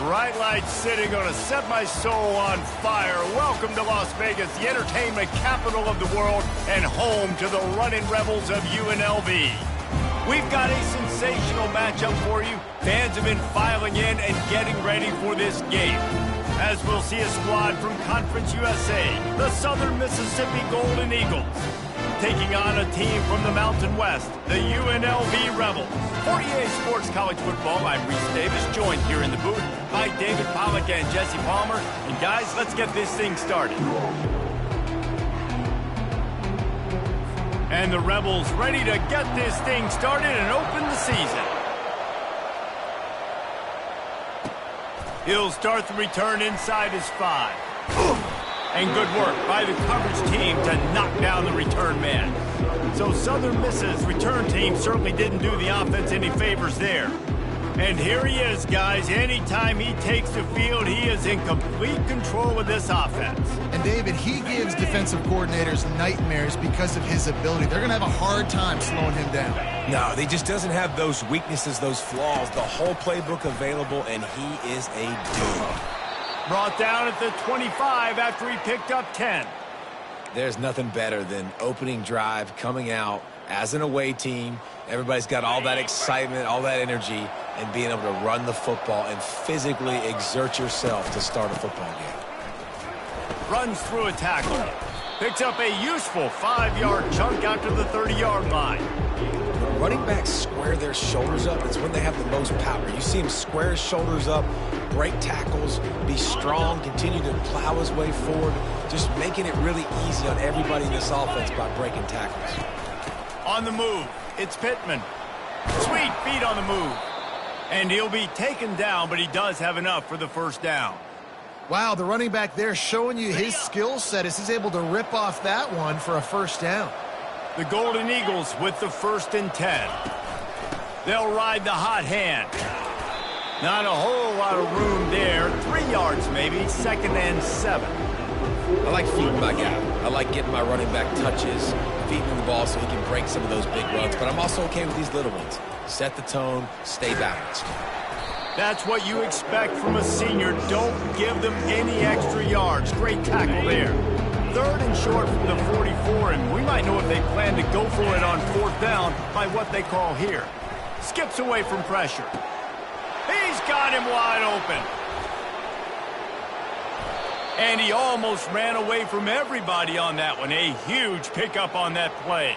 Bright lights city, gonna set my soul on fire. Welcome to Las Vegas, the entertainment capital of the world and home to the running rebels of UNLV. We've got a sensational matchup for you. Fans have been filing in and getting ready for this game, as we'll see a squad from Conference USA, the Southern Mississippi Golden Eagles, taking on a team from the Mountain West, the UNLV Rebels. For EA Sports College Football, I'm Reese Davis, joined here in the booth by David Pollack and Jesse Palmer. And guys, let's get this thing started. And the Rebels ready to get this thing started and open the season. He'll start the return inside his 5. And good work by the coverage team to knock down the return man. So Southern Miss's return team certainly didn't do the offense any favors there. And here he is, guys. Anytime he takes the field, he is in complete control of this offense. And David, he gives defensive coordinators nightmares because of his ability. They're going to have a hard time slowing him down. No, he just doesn't have those weaknesses, those flaws, the whole playbook available, and he is a dude. Brought down at the 25 after he picked up 10. There's nothing better than opening drive, coming out as an away team. Everybody's got all that excitement, all that energy, and being able to run the football and physically exert yourself to start a football game. Runs through a tackle. Picks up a useful 5-yard chunk out to the 30-yard line. When running backs square their shoulders up, it's when they have the most power. You see him square his shoulders up, break tackles, be strong, continue to plow his way forward, just making it really easy on everybody in this offense by breaking tackles. On the move, it's Pittman. Sweet feet on the move. And he'll be taken down, but he does have enough for the first down. Wow, the running back there showing you his skill set as he's able to rip off that one for a first down. The Golden Eagles with the 1st and 10. They'll ride the hot hand. Not a whole lot of room there. 3 yards maybe, 2nd and 7. I like feeding my guy. I like getting my running back touches, feeding him the ball so he can break some of those big runs. But I'm also okay with these little ones. Set the tone, stay balanced. That's what you expect from a senior. Don't give them any extra yards. Great tackle there. 3rd and short from the 44, and we might know if they plan to go for it on 4th down by what they call here. Skips away from pressure. He's got him wide open. And he almost ran away from everybody on that one. A huge pickup on that play.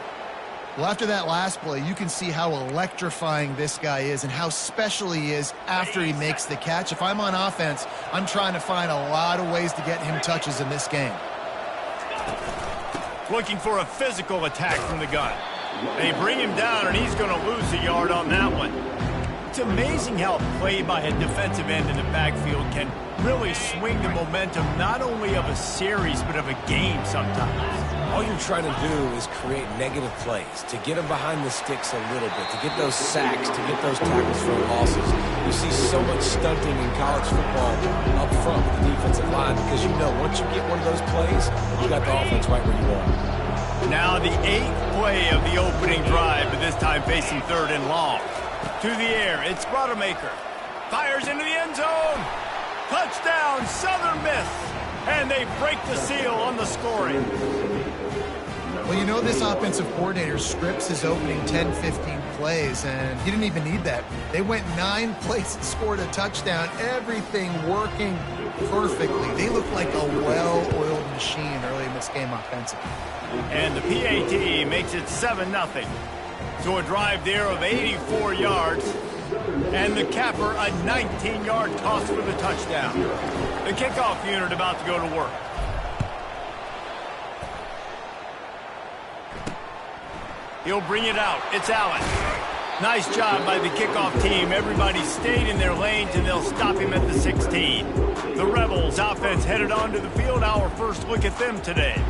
Well, after that last play, you can see how electrifying this guy is and how special he is after he makes the catch. If I'm on offense, I'm trying to find a lot of ways to get him touches in this game. Looking for a physical attack from the gun. They bring him down, and he's going to lose a yard on that one. It's amazing how a play by a defensive end in the backfield can really swing the momentum not only of a series but of a game sometimes. All you're trying to do is create negative plays, to get them behind the sticks a little bit, to get those sacks, to get those tackles for losses. You see so much stunting in college football up front with the defensive line because you know once you get one of those plays, you got the offense right where you are. Now the 8th play of the opening drive, but this time facing 3rd and long. To the air, it's Rodemaker. Fires into the end zone. Touchdown, Southern Miss. And they break the seal on the scoring. Well, you know this offensive coordinator scripts his opening 10, 15 plays, and he didn't even need that. They went 9 plays and scored a touchdown, everything working perfectly. They look like a well-oiled machine early in this game offensively. And the PAT makes it 7-0. So a drive there of 84 yards, and the capper a 19-yard toss for the touchdown. The kickoff unit about to go to work. He'll bring it out. It's Allen. Nice job by the kickoff team. Everybody stayed in their lanes, and they'll stop him at the 16. The Rebels offense headed onto the field. Our first look at them today.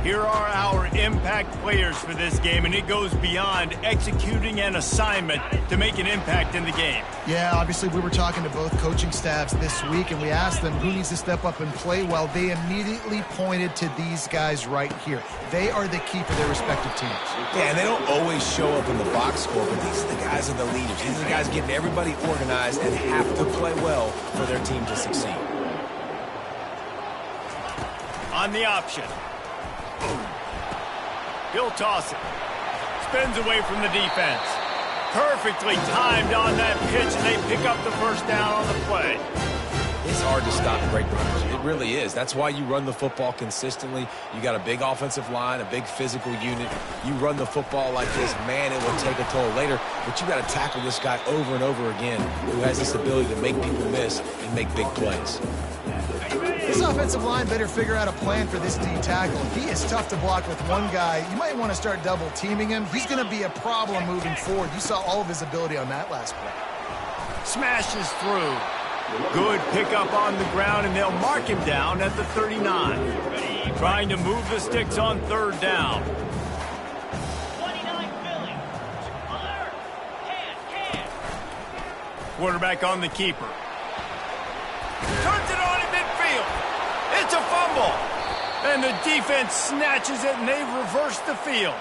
Here are our impact players for this game, and it goes beyond executing an assignment to make an impact in the game. Yeah, obviously we were talking to both coaching staffs this week, and we asked them who needs to step up and play well. They immediately pointed to these guys right here. They are the key for their respective teams. Yeah, and they don't always show up in the box score, but these are the guys that are the leaders. These are the guys getting everybody organized and have to play well for their team to succeed. On the option. He'll toss it. Spins away from the defense. Perfectly timed on that pitch, and they pick up the first down on the play. It's hard to stop great runners. It really is. That's why you run the football consistently. You got a big offensive line, a big physical unit. You run the football like this, man, it will take a toll later. But you got to tackle this guy over and over again who has this ability to make people miss and make big plays. This offensive line better figure out a plan for this D tackle. He is tough to block with one guy. You might want to start double teaming him. He's going to be a problem moving forward. You saw all of his ability on that last play. Smashes through. Good pickup on the ground, and they'll mark him down at the 39. Trying to move the sticks on third down. 29 Philly. Quarterback on the keeper. Turns it on in midfield. It's a fumble. And the defense snatches it, and they've reversed the field.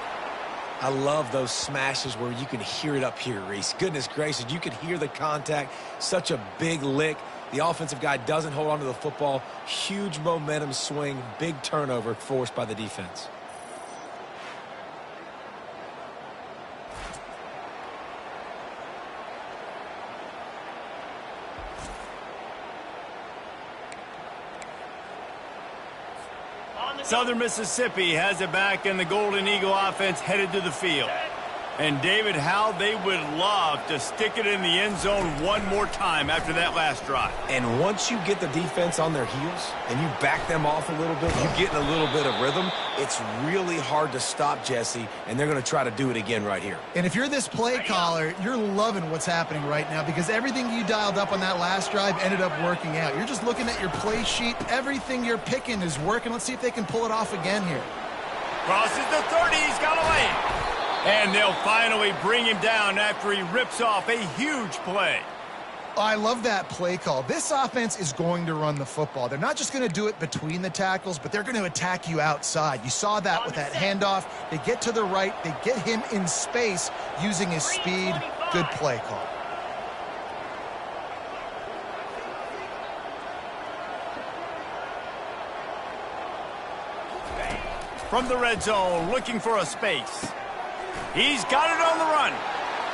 I love those smashes where you can hear it up here, Reese. Goodness gracious, you can hear the contact. Such a big lick. The offensive guy doesn't hold on to the football. Huge momentum swing, big turnover forced by the defense. Southern Mississippi has it back, and the Golden Eagle offense headed to the field. And, David, how they would love to stick it in the end zone one more time after that last drive. And once you get the defense on their heels and you back them off a little bit, you get in a little bit of rhythm, it's really hard to stop, Jesse, and they're going to try to do it again right here. And if you're this play caller, you're loving what's happening right now because everything you dialed up on that last drive ended up working out. You're just looking at your play sheet. Everything you're picking is working. Let's see if they can pull it off again here. Crosses the 30. He's got a lane. And they'll finally bring him down after he rips off a huge play. I love that play call. This offense is going to run the football. They're not just going to do it between the tackles, but they're going to attack you outside. You saw that with that handoff. They get to the right. They get him in space using his speed. Good play call. From the red zone, looking for a space. He's got it on the run.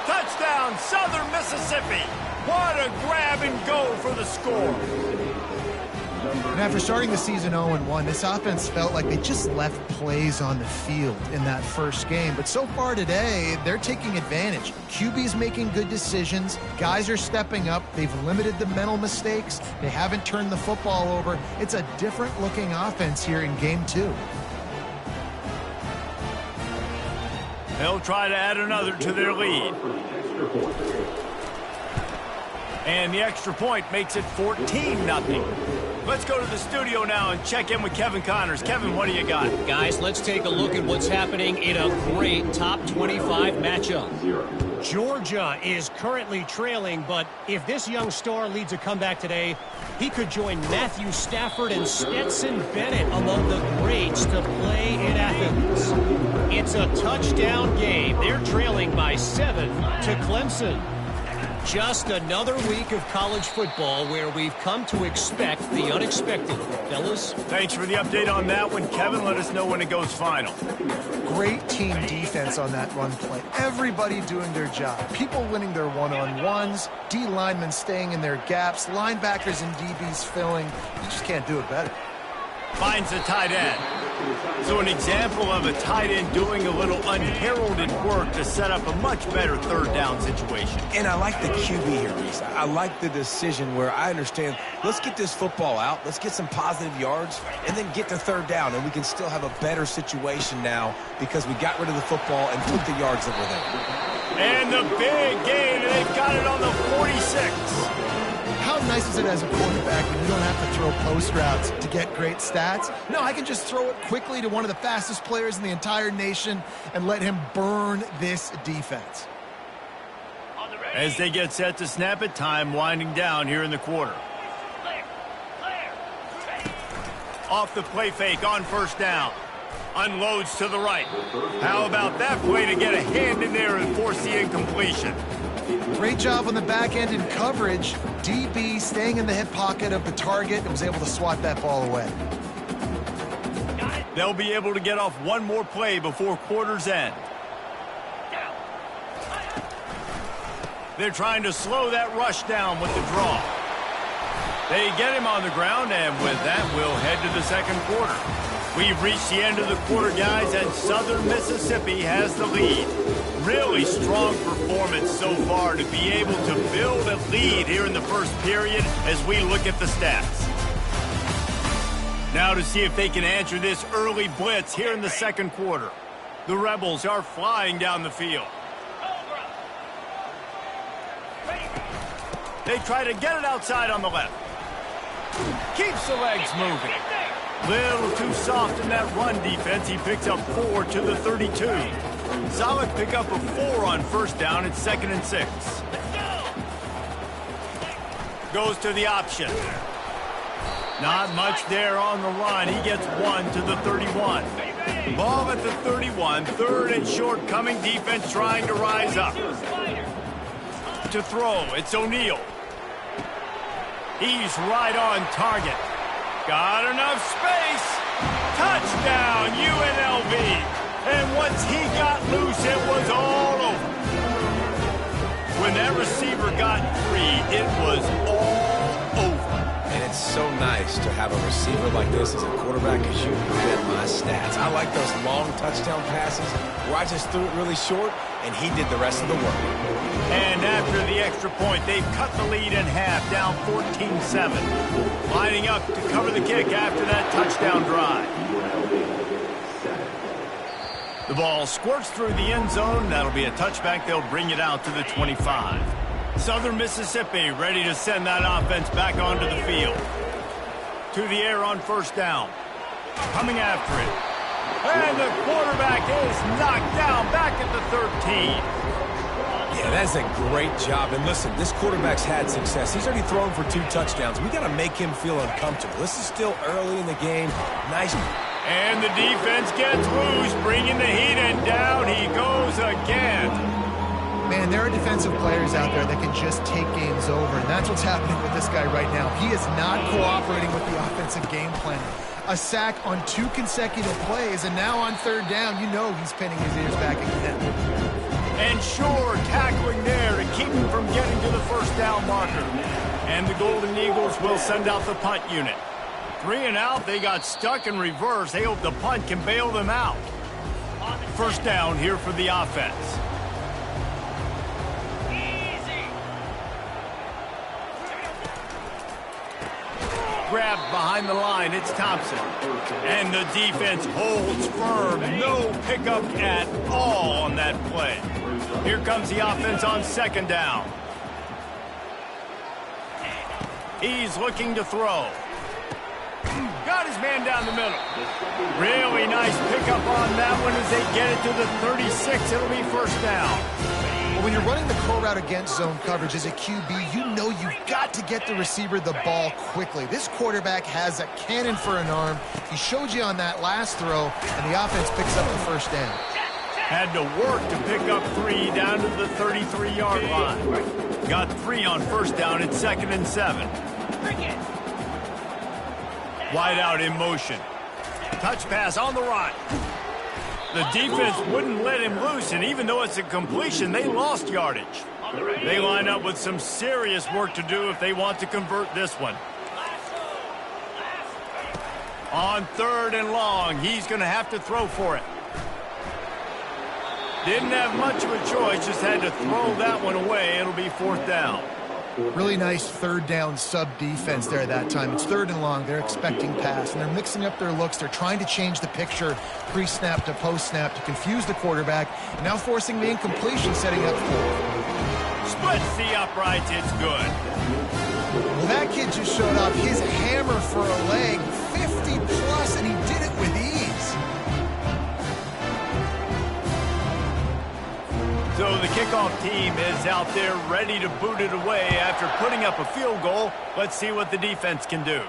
Touchdown, Southern Mississippi. What a grab and go for the score. And after starting the season 0-1, this offense felt like they just left plays on the field in that first game. But so far today, they're taking advantage. QB's making good decisions. Guys are stepping up. They've limited the mental mistakes. They haven't turned the football over. It's a different-looking offense here in Game 2. They'll try to add another to their lead. And the extra point makes it 14-0. Let's go to the studio now and check in with Kevin Connors. Kevin, what do you got? Guys, let's take a look at what's happening in a great top 25 matchup. Georgia is currently trailing, but if this young star leads a comeback today, he could join Matthew Stafford and Stetson Bennett among the greats to play in Athens. It's a touchdown game. They're trailing by 7 to Clemson. Just another week of college football where we've come to expect the unexpected. Fellas? Thanks for the update on that one, Kevin. Let us know when it goes final. Great team defense on that run play. Everybody doing their job. People winning their one-on-ones, D linemen staying in their gaps, linebackers and DBs filling. You just can't do it better. Finds a tight end. So an example of a tight end doing a little unheralded work to set up a much better third down situation. And I like the QB here, Reese. I like the decision where I understand, let's get this football out, let's get some positive yards, and then get to third down, and we can still have a better situation now because we got rid of the football and took the yards that were there. And the big gain, and they've got it on the 46. How nice nice is it as a quarterback when you don't have to throw post routes to get great stats? No, I can just throw it quickly to one of the fastest players in the entire nation and let him burn this defense. As they get set to snap it, time winding down here in the quarter. Off the play fake on first down. Unloads to the right. How about that play to get a hand in there and force the incompletion? Great job on the back end in coverage. DB staying in the hip pocket of the target and was able to swat that ball away. They'll be able to get off one more play before quarter's end. They're trying to slow that rush down with the draw. They get him on the ground, and with that, we'll head to the second quarter. We've reached the end of the quarter, guys, and Southern Mississippi has the lead. Really strong performance so far to be able to build a lead here in the first period as we look at the stats. Now to see if they can answer this early blitz here in the second quarter. The Rebels are flying down the field. They try to get it outside on the left. Keeps the legs moving. Little too soft in that run defense. He picks up 4 to the 32. Solid pickup of 4 on first down. It's 2nd and 6. Goes to the option. Not much there on the run. He gets 1 to the 31. Ball at the 31. 3rd and short coming. Defense trying to rise up. To throw, it's O'Neal. He's right on target. Got enough space. Touchdown, UNLV. And once he got loose, it was all over. When that receiver got free, it was all over. And it's so nice to have a receiver like this as a quarterback because you read my stats. I like those long touchdown passes where I just threw it really short and he did the rest of the work. And after the extra point, they've cut the lead in half, down 14-7. Lining up to cover the kick after that touchdown drive. The ball squirts through the end zone. That'll be a touchback. They'll bring it out to the 25. Southern Mississippi ready to send that offense back onto the field. To the air on first down. Coming after it. And the quarterback is knocked down back at the 13. Yeah, that's a great job. And listen, this quarterback's had success. He's already thrown for 2 touchdowns. We got to make him feel uncomfortable. This is still early in the game. Nice. And the defense gets loose, bringing the heat, and down he goes again. Man, there are defensive players out there that can just take games over, and that's what's happening with this guy right now. He is not cooperating with the offensive game plan. A sack on 2 consecutive plays, and now on 3rd down, you know he's pinning his ears back again. And sure, tackling there to keep him from getting to the first down marker. And the Golden Eagles will send out the punt unit. 3 and out, they got stuck in reverse. They hope the punt can bail them out. First down here for the offense. Grabbed behind the line, it's Thompson. And the defense holds firm. No pickup at all on that play. Here comes the offense on 2nd down. He's looking to throw. Got his man down the middle. Really nice pickup on that one as they get it to the 36. It'll be first down. Well, when you're running the curl route against zone coverage as a QB, you know you've got to get the receiver the ball quickly. This quarterback has a cannon for an arm. He showed you on that last throw, and the offense picks up the first down. Had to work to pick up 3 down to the 33-yard line. Got 3 on first down at 2nd and 7. Wide out in motion. Touch pass on the right. The defense wouldn't let him loose, and even though it's a completion, they lost yardage. They line up with some serious work to do if they want to convert this one. On 3rd and long, he's going to have to throw for it. Didn't have much of a choice, just had to throw that one away. It'll be 4th down. Really nice 3rd down sub-defense there that time. It's 3rd and long. They're expecting pass, and they're mixing up their looks. They're trying to change the picture pre-snap to post-snap to confuse the quarterback, and now forcing the incompletion, setting up 4th. Splits the uprights. It's good. Well, That kid just showed off his hammer for a leg, 50 plus, and he did it with ease. So the kickoff team is out there ready to boot it away after putting up a field goal. Let's see what the defense can do.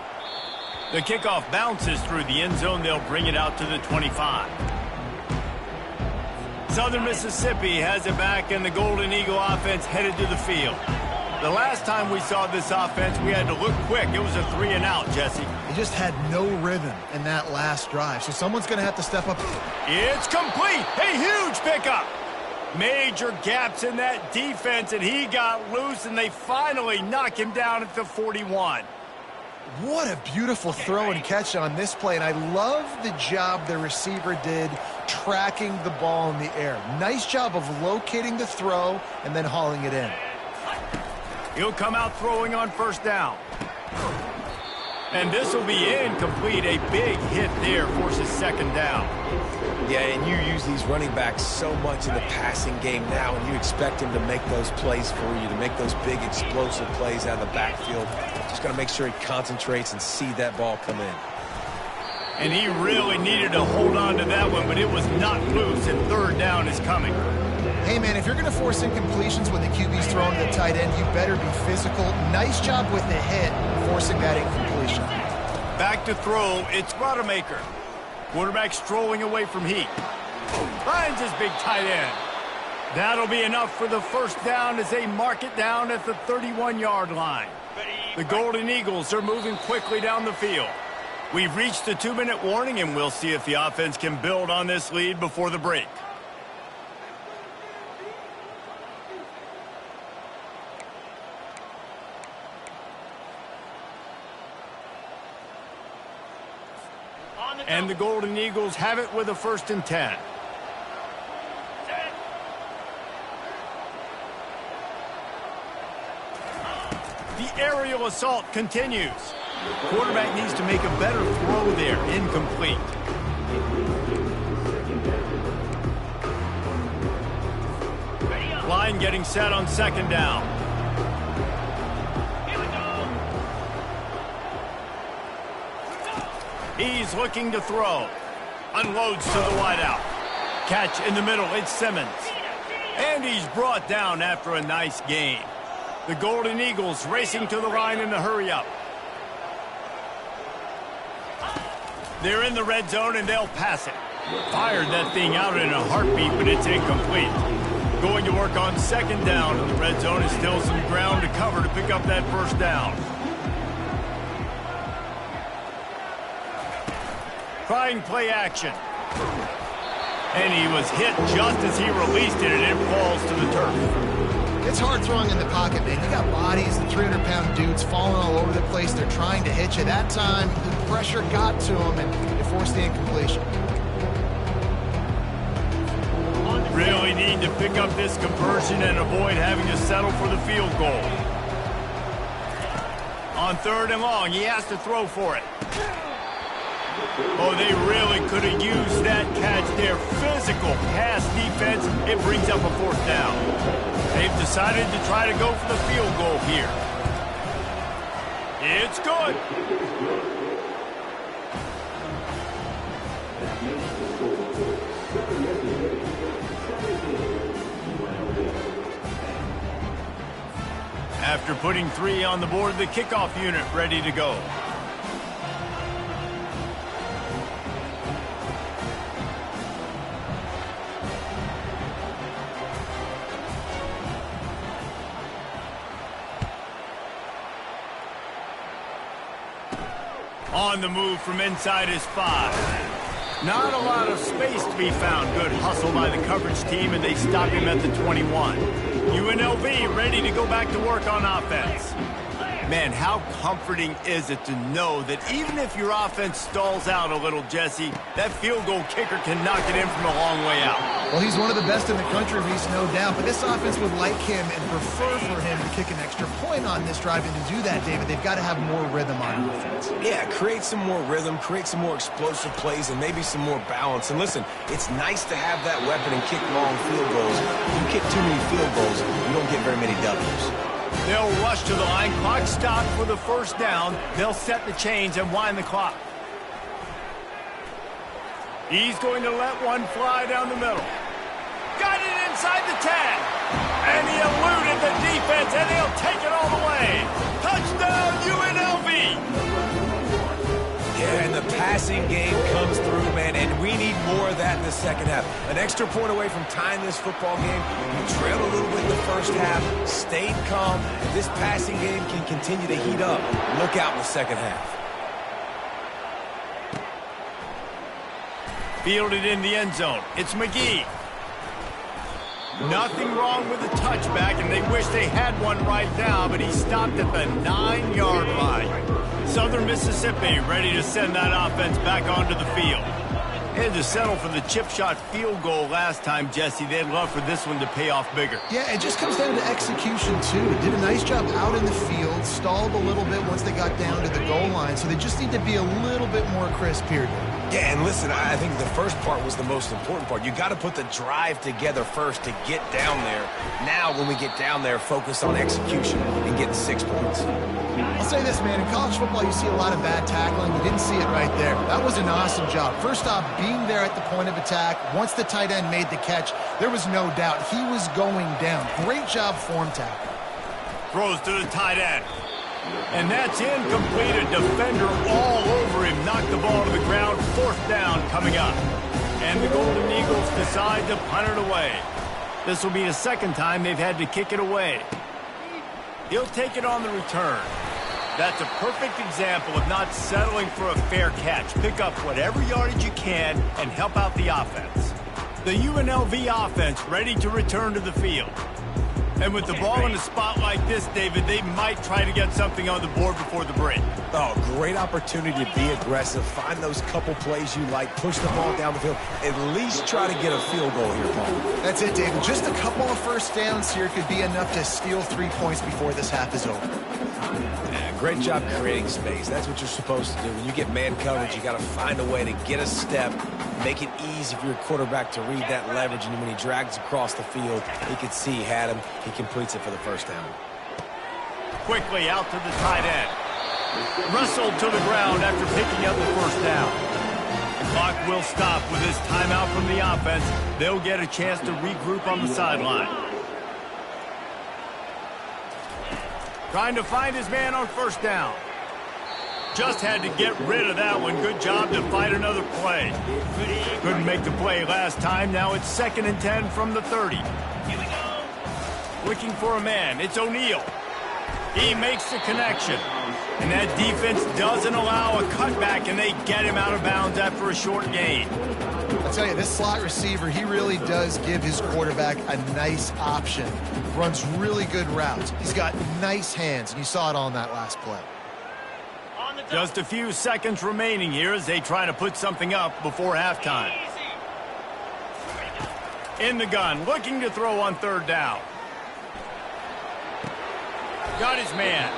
The kickoff bounces through the end zone. They'll bring it out to the 25. Southern Mississippi has it back, and the Golden Eagle offense headed to the field. The last time we saw this offense, we had to look quick. It was a 3-and-out, Jesse. They just had no rhythm in that last drive, so someone's going to have to step up. It's complete. A huge pickup. Major gaps in that defense, and he got loose, and they finally knock him down at the 41. What a beautiful throw and catch on this play, and I love the job the receiver did tracking the ball in the air. Nice job of locating the throw and then hauling it in. He'll come out throwing on first down. And this will be incomplete. A big hit there forces second down. Yeah, and you use these running backs so much in the passing game now, and you expect him to make those plays for you, to make those big explosive plays out of the backfield. Just got to make sure he concentrates and see that ball come in. And he really needed to hold on to that one, but it was not loose, and third down is coming. Hey, man, if you're going to force incompletions when the QB's throwing to the tight end, you better be physical. Nice job with the hit, forcing that incompletion. Back to throw, it's Rodemaker. Quarterback strolling away from Heat. Finds his big tight end. That'll be enough for the first down as they mark it down at the 31-yard line. The Golden Eagles are moving quickly down the field. We've reached the 2-minute warning, and we'll see if the offense can build on this lead before the break. And the Golden Eagles have it with a 1st and 10. The aerial assault continues. Quarterback needs to make a better throw there. Incomplete. Line getting set on second down. He's looking to throw. Unloads to the wideout. Catch in the middle. It's Simmons. And he's brought down after a nice gain. The Golden Eagles racing to the line in a hurry-up. They're in the red zone, and they'll pass it. Fired that thing out in a heartbeat, but it's incomplete. Going to work on second down, and the red zone is still some ground to cover to pick up that first down. Trying play action. And he was hit just as he released it, and it falls to the turf. It's hard throwing in the pocket, man. You got bodies and 300-pound dudes falling all over the place. They're trying to hit you. That time, the pressure got to him, and it forced the incompletion. Really need to pick up this conversion and avoid having to settle for the field goal. On 3rd and long, he has to throw for it. Oh, they really could have used that catch there. Physical pass defense. It brings up a 4th down. They've decided to try to go for the field goal here. It's good. After putting 3 on the board, the kickoff unit ready to go. On the move from inside his 5. Not a lot of space to be found. Good hustle by the coverage team, and they stop him at the 21. UNLV ready to go back to work on offense. Man, how comforting is it to know that even if your offense stalls out a little, Jesse, that field goal kicker can knock it in from a long way out. Well, he's one of the best in the country, Reese, no doubt. But this offense would like him and prefer for him to kick an extra point on this drive. And to do that, David, they've got to have more rhythm on offense. Yeah, create some more rhythm, create some more explosive plays, and maybe some more balance. And listen, it's nice to have that weapon and kick long field goals. If you kick too many field goals, you don't get very many W's. They'll rush to the line. Clock stopped for the first down. They'll set the chains and wind the clock. He's going to let one fly down the middle. Got it inside the 10. And he eluded the defense, and they'll take it all the way. Touchdown, UNLV! Yeah, and the passing game comes through, man, and we need more of that in the second half. An extra point away from tying this football game. We trailed a little bit in the first half, stayed calm. If this passing game can continue to heat up, look out in the second half. Fielded in the end zone. It's McGee. Nothing wrong with the touchback, and they wish they had one right now, but he stopped at the 9-yard line. Southern Mississippi ready to send that offense back onto the field. They had to settle for the chip shot field goal last time, Jesse. They'd love for this one to pay off bigger. Yeah, it just comes down to execution, too. Did a nice job out in the field, stalled a little bit once they got down to the goal line, so they just need to be a little bit more crisp here. Yeah, and listen, I think the first part was the most important part. You got to put the drive together first to get down there. Now, when we get down there, focus on execution and getting 6 points. I'll say this, man. In college football, you see a lot of bad tackling. You didn't see it right there. That was an awesome job. First off, being there at the point of attack. Once the tight end made the catch, there was no doubt he was going down. Great job form tackle. Throws to the tight end. And that's incomplete. A defender all over him. Knocked the ball to the ground. 4th down coming up. And the Golden Eagles decide to punt it away. This will be the second time they've had to kick it away. He'll take it on the return. That's a perfect example of not settling for a fair catch. Pick up whatever yardage you can and help out the offense. The UNLV offense ready to return to the field. And with the ball in a spot like this, David, they might try to get something on the board before the break. Oh, great opportunity to be aggressive. Find those couple plays you like. Push the ball down the field. At least try to get a field goal here, Paul. That's it, David. Just a couple of first downs here could be enough to steal 3 points before this half is over. Yeah, great job creating space. That's what you're supposed to do. When you get man coverage, you got to find a way to get a step, make it easy for your quarterback to read that leverage, and when he drags across the field, he could see he had him. He completes it for the first down. Quickly out to the tight end. Wrestled to the ground after picking up the first down. The clock will stop with this timeout from the offense. They'll get a chance to regroup on the sideline. Trying to find his man on first down. Just had to get rid of that one. Good job to find another play. Couldn't make the play last time. Now it's 2nd and 10 from the 30. Here we go. Looking for a man. It's O'Neal. He makes the connection. And that defense doesn't allow a cutback, and they get him out of bounds after a short gain. I'll tell you, this slot receiver, he really does give his quarterback a nice option. Runs really good routes. He's got nice hands, and you saw it on that last play. Just a few seconds remaining here as they try to put something up before halftime. In the gun, looking to throw on 3rd down. Got his man.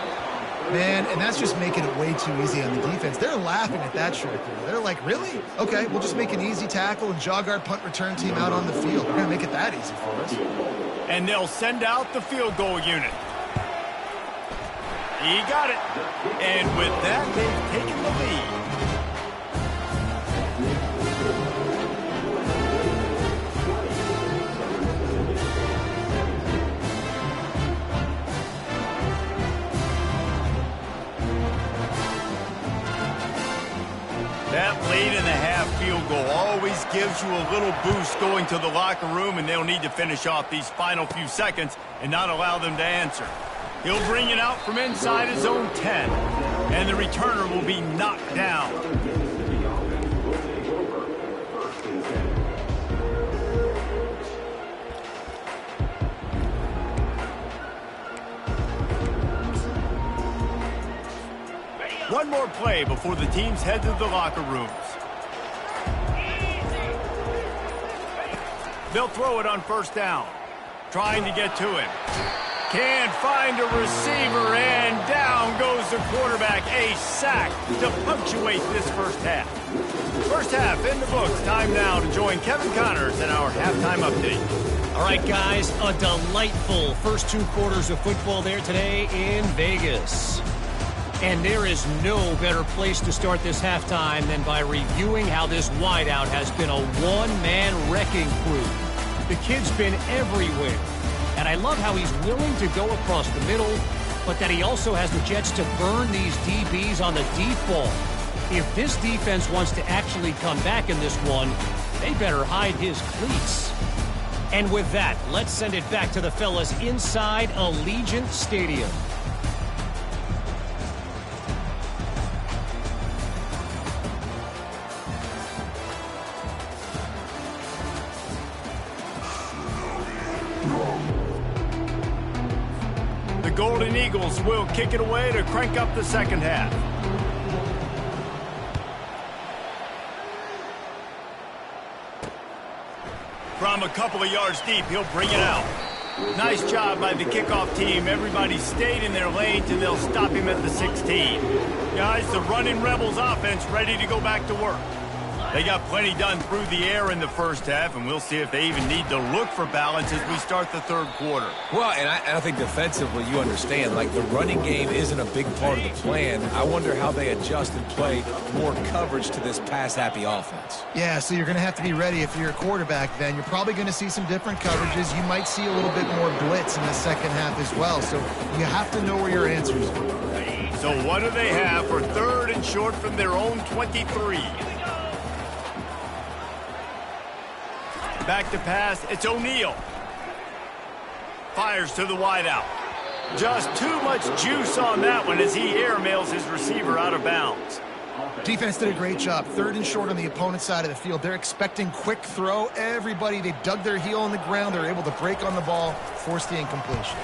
Man, and that's just making it way too easy on the defense. They're laughing at that short throw. They're like, really? Okay, we'll just make an easy tackle and jog our punt return team out on the field. We're going to make it that easy for us. And they'll send out the field goal unit. He got it. And with that, they've taken the lead. That late-in-the-half field goal always gives you a little boost going to the locker room, and they'll need to finish off these final few seconds and not allow them to answer. He'll bring it out from inside his own 10, and the returner will be knocked down. One more play before the teams head to the locker rooms. They'll throw it on 1st down. Trying to get to him. Can't find a receiver, and down goes throws the quarterback a sack to punctuate this first half. First half in the books. Time now to join Kevin Connors in our halftime update. All right, guys, a delightful first 2 quarters of football there today in Vegas. And there is no better place to start this halftime than by reviewing how this wideout has been a one-man wrecking crew. The kid's been everywhere. And I love how he's willing to go across the middle, but that he also has the Jets to burn these DBs on the deep ball. If this defense wants to actually come back in this one, they better hide his cleats. And with that, let's send it back to the fellas inside Allegiant Stadium. The Golden Eagles will kick it away to crank up the second half. From a couple of yards deep, he'll bring it out. Nice job by the kickoff team. Everybody stayed in their lanes, and they'll stop him at the 16. Guys, the running Rebels offense ready to go back to work. They got plenty done through the air in the first half, and we'll see if they even need to look for balance as we start the third quarter. Well, and I think defensively, you understand, like the running game isn't a big part of the plan. I wonder how they adjust and play more coverage to this pass-happy offense. Yeah, so you're going to have to be ready if you're a quarterback then. You're probably going to see some different coverages. You might see a little bit more blitz in the second half as well, so you have to know where your answers are. So what do they have for third and short from their own 23? Back to pass, it's O'Neal. Fires to the wideout. Just too much juice on that one as he airmails his receiver out of bounds. Defense did a great job. Third and short on the opponent's side of the field. They're expecting quick throw. Everybody, they dug their heel on the ground. They're able to break on the ball, force the incompletion.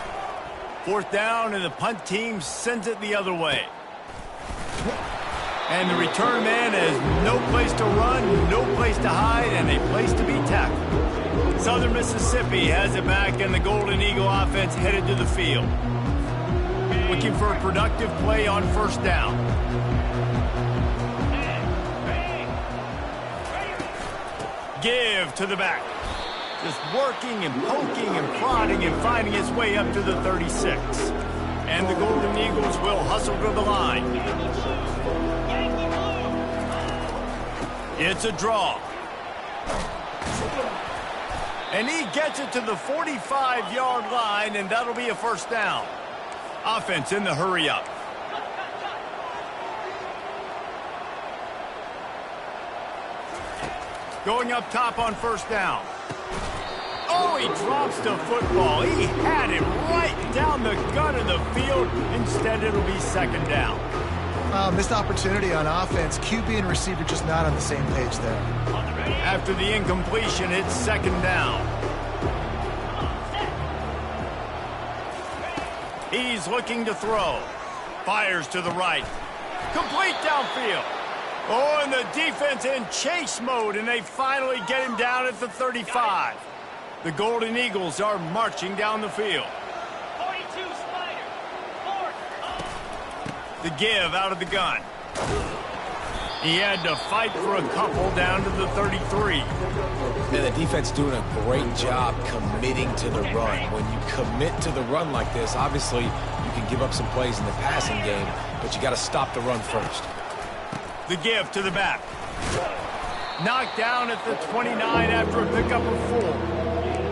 Fourth down, and the punt team sends it the other way. And the return man has no place to run, no place to hide, and a place to be tackled. Southern Mississippi has it back, and the Golden Eagle offense headed to the field. Looking for a productive play on first down. Give to the back. Just working and poking and prodding and finding his way up to the 36. And the Golden Eagles will hustle to the line. It's a draw. And he gets it to the 45-yard line, and that'll be a first down. Offense in the hurry up. Going up top on first down. Oh, he drops the football. He had it right down the gut of the field. Instead, it'll be second down. Missed opportunity on offense. QB and receiver just not on the same page there. After the incompletion, it's second down. He's looking to throw. Fires to the right. Complete downfield. Oh, and the defense in chase mode, and they finally get him down at the 35. The Golden Eagles are marching down the field. 42 Spider. The give out of the gun. He had to fight for a couple down to the 33. And the defense doing a great job committing to the run. When you commit to the run like this, obviously you can give up some plays in the passing game, but you got to stop the run first. The give to the back. Knocked down at the 29 after a pickup of 4.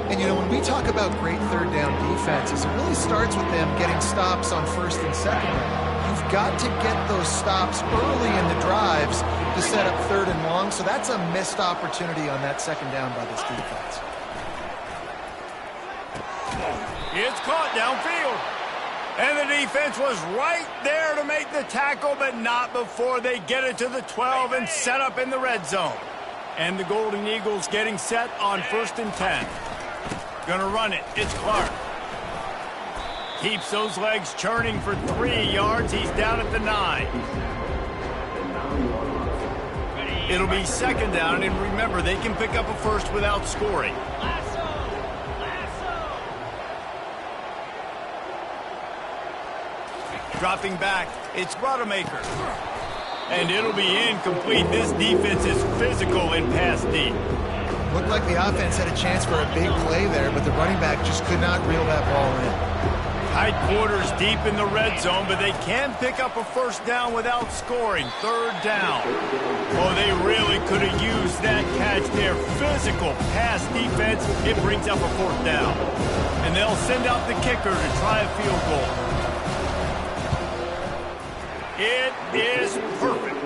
And, you know, when we talk about great third down defenses, it really starts with them getting stops on first and second down. You've got to get those stops early in the drives to set up third and long, so that's a missed opportunity on that second down by this defense. It's caught downfield. And the defense was right there to make the tackle, but not before they get it to the 12 and set up in the red zone. And the Golden Eagles getting set on first and 10. Gonna run it. It's Clark. Keeps those legs churning for 3 yards. He's down at the 9. It'll be second down, and remember, they can pick up a first without scoring. Dropping back, it's Rodemaker. And it'll be incomplete. This defense is physical in pass deep. Looked like the offense had a chance for a big play there, but the running back just could not reel that ball in. Tight quarters deep in the red zone, but they can pick up a first down without scoring. Third down. Oh, they really could have used that catch there. Physical pass defense. It brings up a fourth down. And they'll send out the kicker to try a field goal. It is perfect.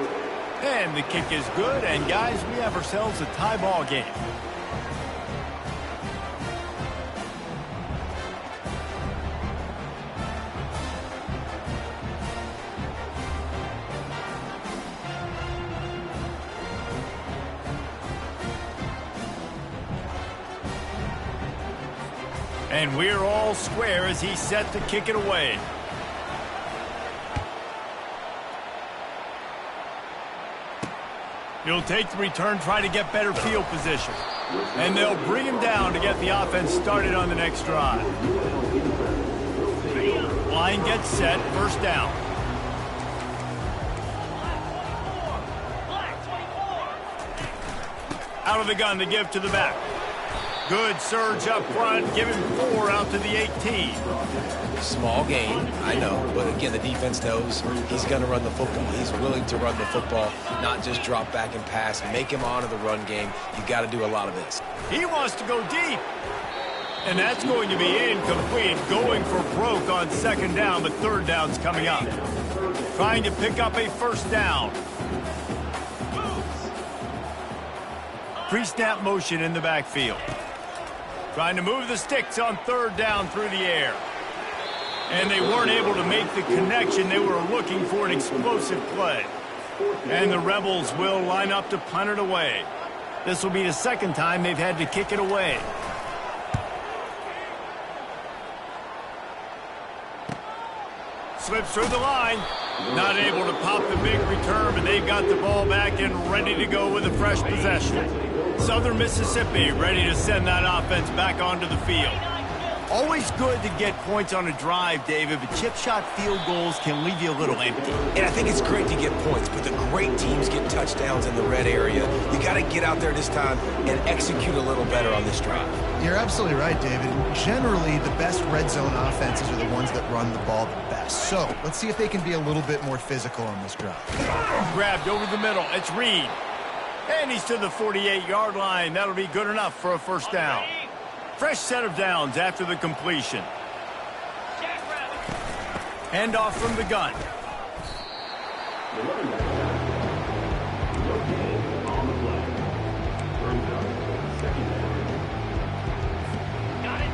And the kick is good. And, guys, we have ourselves a tie ball game. And we're all square as he's set to kick it away. He'll take the return, try to get better field position. And they'll bring him down to get the offense started on the next drive. Line gets set, first down. Out of the gun to give to the back. Good surge up front, give him 4 out to the 18. Small gain, I know, but again, the defense knows he's going to run the football. He's willing to run the football, not just drop back and pass. Make him honor the run game. You got to do a lot of this. He wants to go deep. And that's going to be incomplete. Going for broke on second down, but third down's coming up. Trying to pick up a first down. Pre-snap motion in the backfield. Trying to move the sticks on third down through the air. And they weren't able to make the connection. They were looking for an explosive play. And the Rebels will line up to punt it away. This will be the second time they've had to kick it away. Slips through the line. Not able to pop the big return, but they've got the ball back and ready to go with a fresh possession. Southern Mississippi ready to send that offense back onto the field. Always good to get points on a drive, David, but chip shot field goals can leave you a little empty. And I think it's great to get points, but the great teams get touchdowns in the red area. You got to get out there this time and execute a little better on this drive. You're absolutely right, David. Generally, the best red zone offenses are the ones that run the ball the best. So let's see if they can be a little bit more physical on this drive. Grabbed over the middle. It's Reed. And he's to the 48-yard line. That'll be good enough for a first down. Fresh set of downs after the completion. Hand off from the gun.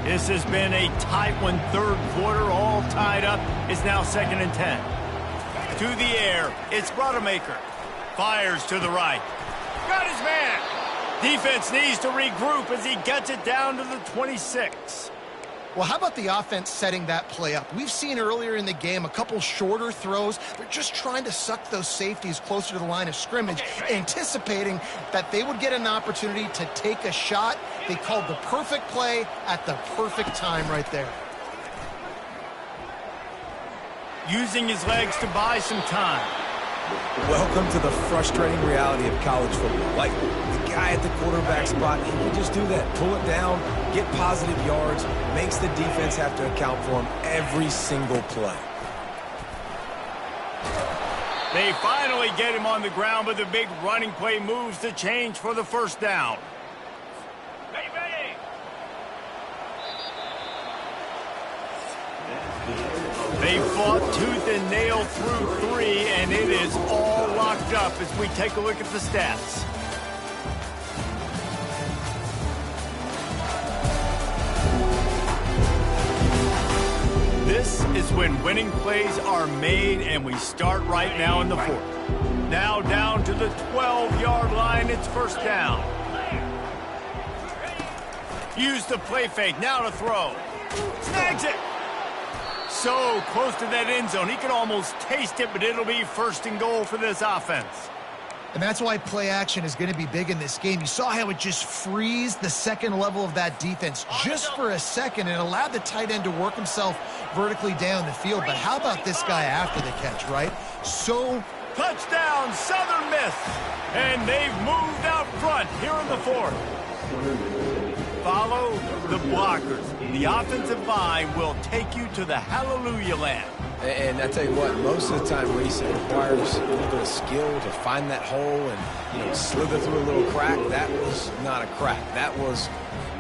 This has been a tight one. Third quarter, all tied up. It's now 2nd and 10. To the air, it's Rodemaker. Fires to the right. Got his man. Defense needs to regroup as he gets it down to the 26. Well, how about the offense setting that play up? We've seen earlier in the game a couple shorter throws. They're just trying to suck those safeties closer to the line of scrimmage, anticipating that they would get an opportunity to take a shot. They called the perfect play at the perfect time right there. Using his legs to buy some time. Welcome to the frustrating reality of college football. Like, the guy at the quarterback spot, he can just do that. Pull it down, get positive yards, makes the defense have to account for him every single play. They finally get him on the ground, but the big running play moves the change for the first down. They fought tooth and nail through 3, and it is all locked up as we take a look at the stats. This is when winning plays are made, and we start right now in the 4th. Now down to the 12-yard line, it's first down. Use the play fake, now to throw. Snags it! So close to that end zone, he can almost taste it, but it'll be 1st and goal for this offense. And that's why play action is going to be big in this game. You saw how it just frees the second level of that defense just for a second and allowed the tight end to work himself vertically down the field. But how about this guy after the catch, right? So touchdown, Southern Miss. And they've moved out front here in the fourth. Follow the blockers. The offensive line will take you to the hallelujah land. And I tell you what, most of the time, Reese, it requires a little bit of skill to find that hole and, slither through a little crack. That was not a crack. That was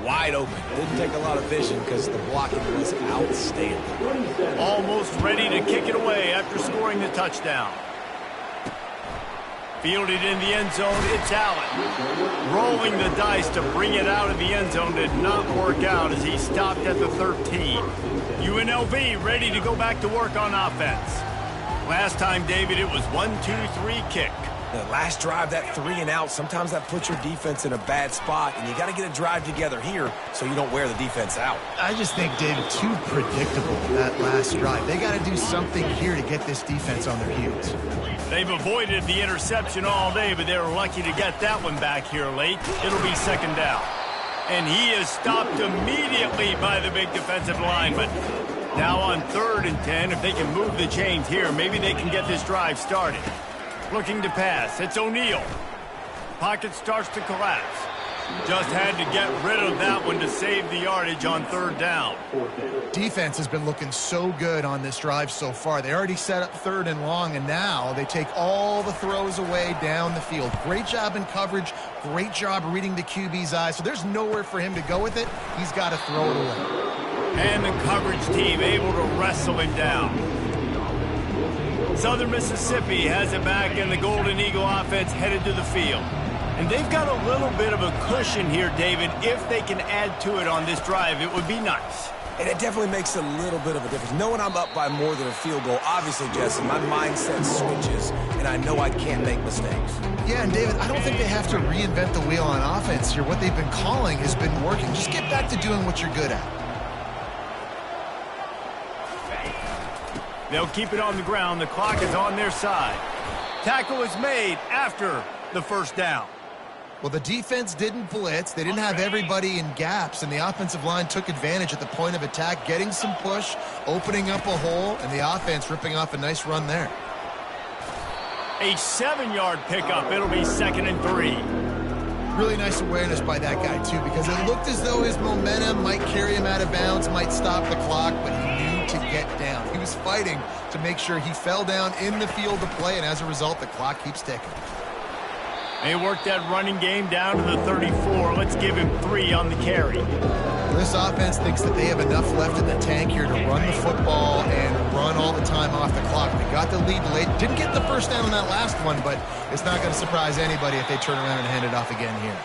wide open. Didn't take a lot of vision because the blocking was outstanding. Almost ready to kick it away after scoring the touchdown. Fielded in the end zone, it's Allen. Rolling the dice to bring it out of the end zone did not work out as he stopped at the 13. UNLV ready to go back to work on offense. Last time, David, it was 1-2-3 kick. The last drive, that 3 and out, sometimes that puts your defense in a bad spot, and you got to get a drive together here so you don't wear the defense out. I just think, David, too predictable, that last drive. They got to do something here to get this defense on their heels. They've avoided the interception all day, but they were lucky to get that one back here late. It'll be second down. And he is stopped immediately by the big defensive lineman. Now on 3rd and 10, if they can move the chains here, maybe they can get this drive started. Looking to pass, it's O'Neal. Pocket starts to collapse. Just had to get rid of that one to save the yardage on 3rd down. Defense has been looking so good on this drive so far. They already set up 3rd and long, and now they take all the throws away down the field. Great job in coverage, great job reading the QB's eyes. So there's nowhere for him to go with it. He's got to throw it away. And the coverage team able to wrestle him down. Southern Mississippi has it back, and the Golden Eagle offense headed to the field. And they've got a little bit of a cushion here, David. If they can add to it on this drive, it would be nice. And it definitely makes a little bit of a difference. Knowing I'm up by more than a field goal, obviously, Jesse, my mindset switches, and I know I can't make mistakes. Yeah, and David, I don't think they have to reinvent the wheel on offense here. What they've been calling has been working. Just get back to doing what you're good at. They'll keep it on the ground. The clock is on their side. Tackle is made after the first down. Well, the defense didn't blitz. They didn't have everybody in gaps, and the offensive line took advantage at the point of attack, getting some push, opening up a hole, and the offense ripping off a nice run there. A 7-yard pickup. It'll be 2nd and 3. Really nice awareness by that guy, too, because it looked as though his momentum might carry him out of bounds, might stop the clock, but he knew to get down. He was fighting to make sure he fell down in the field to play, and as a result, the clock keeps ticking. They worked that running game down to the 34. Let's give him 3 on the carry. This offense thinks that they have enough left in the tank here to run the football and run all the time off the clock. They got the lead late. Didn't get the first down on that last one, but it's not going to surprise anybody if they turn around and hand it off again here.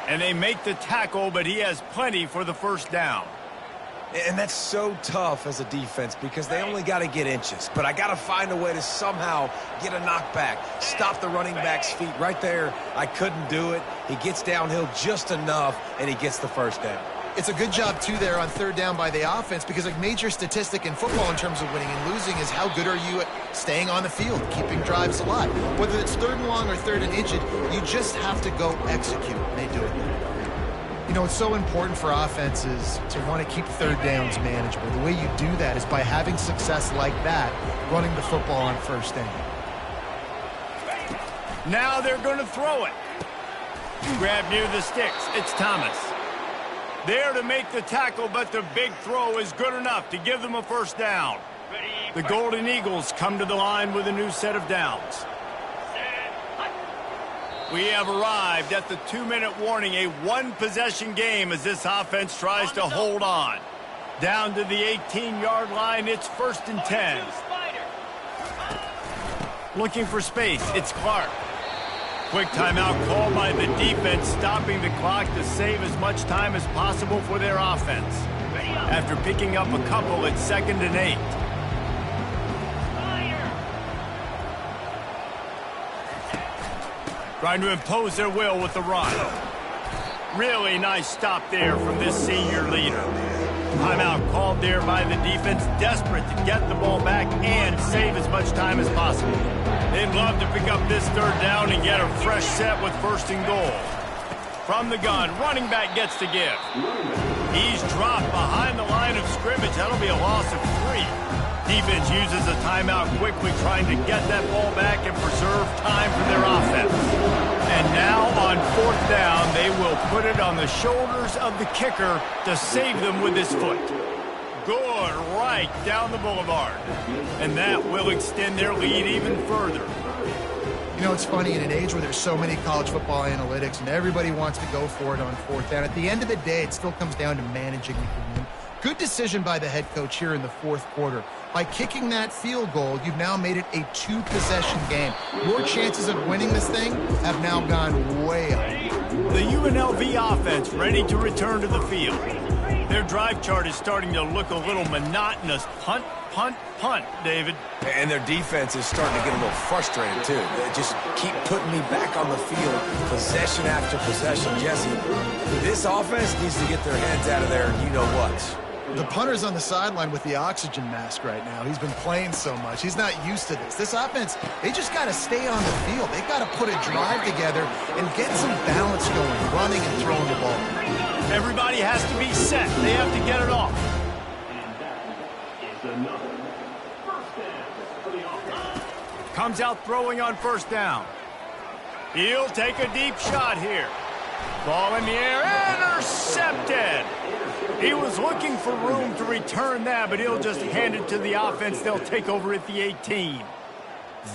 And they make the tackle, but he has plenty for the first down. And that's so tough as a defense because they only got to get inches. But I got to find a way to somehow get a knockback, stop the running back's feet. Right there, I couldn't do it. He gets downhill just enough, and he gets the first down. It's a good job, too, there on 3rd down by the offense because a major statistic in football in terms of winning and losing is how good are you at staying on the field, keeping drives alive. Whether it's 3rd and long or 3rd and inches, you just have to go execute, and they do it. You know, it's so important for offenses to want to keep 3rd downs manageable. The way you do that is by having success like that, running the football on 1st down. Now they're going to throw it. Grab near the sticks. It's Thomas. There to make the tackle, but the big throw is good enough to give them a first down. The Golden Eagles come to the line with a new set of downs. We have arrived at the 2-minute warning, a 1-possession game as this offense tries to hold on. Down to the 18-yard line, it's 1st and 10. Looking for space, it's Clark. Quick timeout called by the defense, stopping the clock to save as much time as possible for their offense. After picking up a couple, it's 2nd and 8. Trying to impose their will with the run. Really nice stop there from this senior leader. Timeout called there by the defense, desperate to get the ball back and save as much time as possible. They'd love to pick up this third down and get a fresh set with first and goal. From the gun, running back gets to give. He's dropped behind the line of scrimmage. That'll be a loss of 3. Defense uses a timeout quickly, trying to get that ball back and preserve time for their offense. And now on fourth down, they will put it on the shoulders of the kicker to save them with his foot. Good, right down the boulevard. And that will extend their lead even further. You know, it's funny, in an age where there's so many college football analytics and everybody wants to go for it on fourth down, at the end of the day, it still comes down to managing the game. Good decision by the head coach here in the fourth quarter. By kicking that field goal, you've now made it a 2-possession game. Your chances of winning this thing have now gone way up. The UNLV offense ready to return to the field. Their drive chart is starting to look a little monotonous. Punt, punt, punt, David. And their defense is starting to get a little frustrated, too. They just keep putting me back on the field, possession after possession. Jesse, this offense needs to get their heads out of there, you-know-what. The punter's on the sideline with the oxygen mask right now. He's been playing so much. He's not used to this. This offense, they just got to stay on the field. They've got to put a drive together and get some balance going, running and throwing the ball. Everybody has to be set. They have to get it off. And that is another first down for the offense. Comes out throwing on first down. He'll take a deep shot here. Ball in the air, intercepted. He was looking for room to return that, but he'll just hand it to the offense. They'll take over at the 18.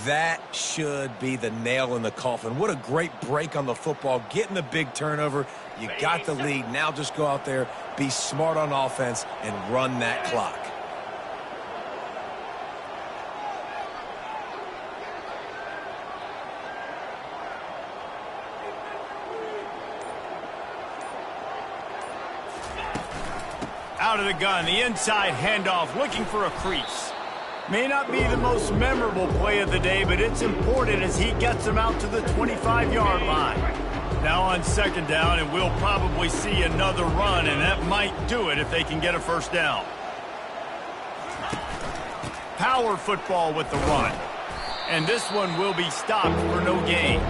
That should be the nail in the coffin. What a great break on the football. Getting the big turnover. You got the lead. Now just go out there, be smart on offense, and run that clock. Out of the gun, the inside handoff, looking for a crease. May not be the most memorable play of the day, but it's important as he gets them out to the 25-yard line. Now on second down, and we'll probably see another run, and that might do it if they can get a first down. Power football with the run. And this one will be stopped for no gain.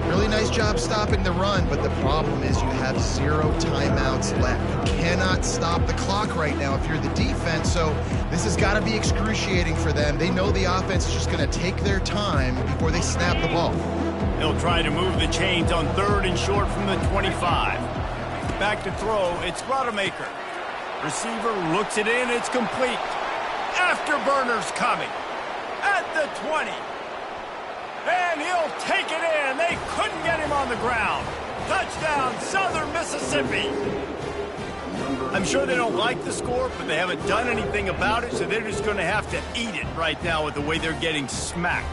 Really nice job stopping the run, but the problem is you have 0 timeouts left. You cannot stop the clock right now if you're the defense, so this has got to be excruciating for them. They know the offense is just going to take their time before they snap the ball. He'll try to move the chains on third and short from the 25. Back to throw, it's Rodemaker. Receiver looks it in, it's complete. Afterburner's coming. At the 20. And he'll take it in. They couldn't get him on the ground. Touchdown, Southern Mississippi. I'm sure they don't like the score, but they haven't done anything about it, so they're just going to have to eat it right now with the way they're getting smacked.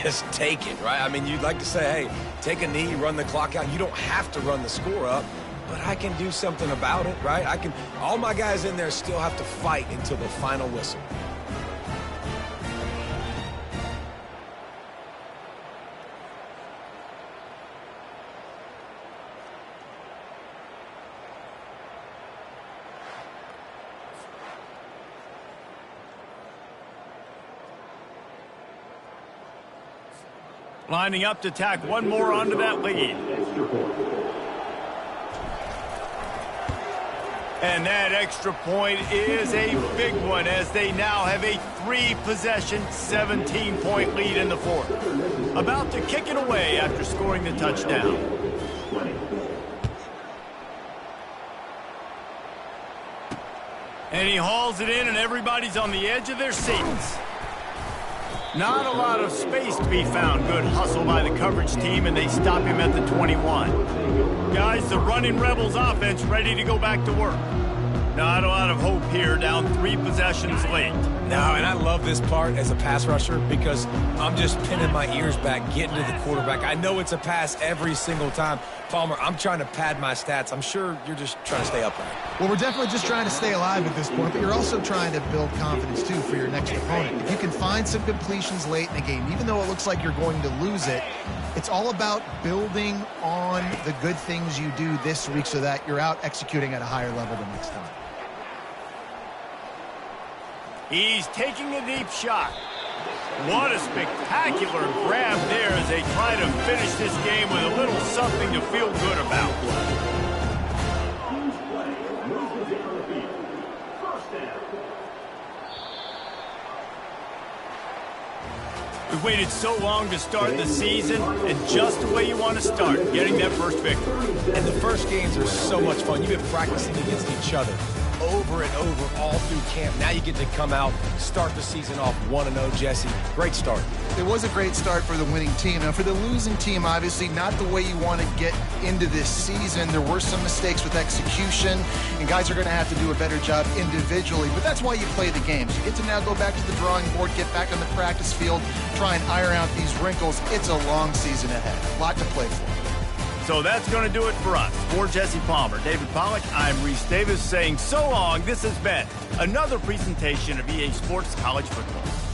Just take it, right? I mean, you'd like to say, hey, take a knee, run the clock out. You don't have to run the score up, but I can do something about it, right? All my guys in there still have to fight until the final whistle. Lining up to tack one more onto that lead. And that extra point is a big one as they now have a 3-possession, 17-point lead in the fourth. About to kick it away after scoring the touchdown. And he hauls it in, and everybody's on the edge of their seats. Not a lot of space to be found. Good hustle by the coverage team, and they stop him at the 21. Guys, the running Rebels offense ready to go back to work. Not a lot of hope here, down 3 possessions late. No, and I love this part as a pass rusher because I'm just pinning my ears back, getting to the quarterback. I know it's a pass every single time. Palmer, I'm trying to pad my stats. I'm sure you're just trying to stay upright. Well, we're definitely just trying to stay alive at this point, but you're also trying to build confidence, too, for your next opponent. If you can find some completions late in the game, even though it looks like you're going to lose it, it's all about building on the good things you do this week so that you're out executing at a higher level the next time. He's taking a deep shot. What a spectacular grab there as they try to finish this game with a little something to feel good about. We've waited so long to start the season, and just the way you want to start, getting that first victory. And the first games are so much fun. You've been practicing against each other over and over all through camp. Now you get to come out, start the season off 1-0, Jesse. Great start. It was a great start for the winning team. Now, for the losing team, obviously not the way you want to get into this season. There were some mistakes with execution, and guys are going to have to do a better job individually. But that's why you play the games. You get to now go back to the drawing board, get back on the practice field, try and iron out these wrinkles. It's a long season ahead. A lot to play for. So that's going to do it for us. For Jesse Palmer, David Pollack, I'm Reese Davis saying so long. This has been another presentation of EA Sports College Football.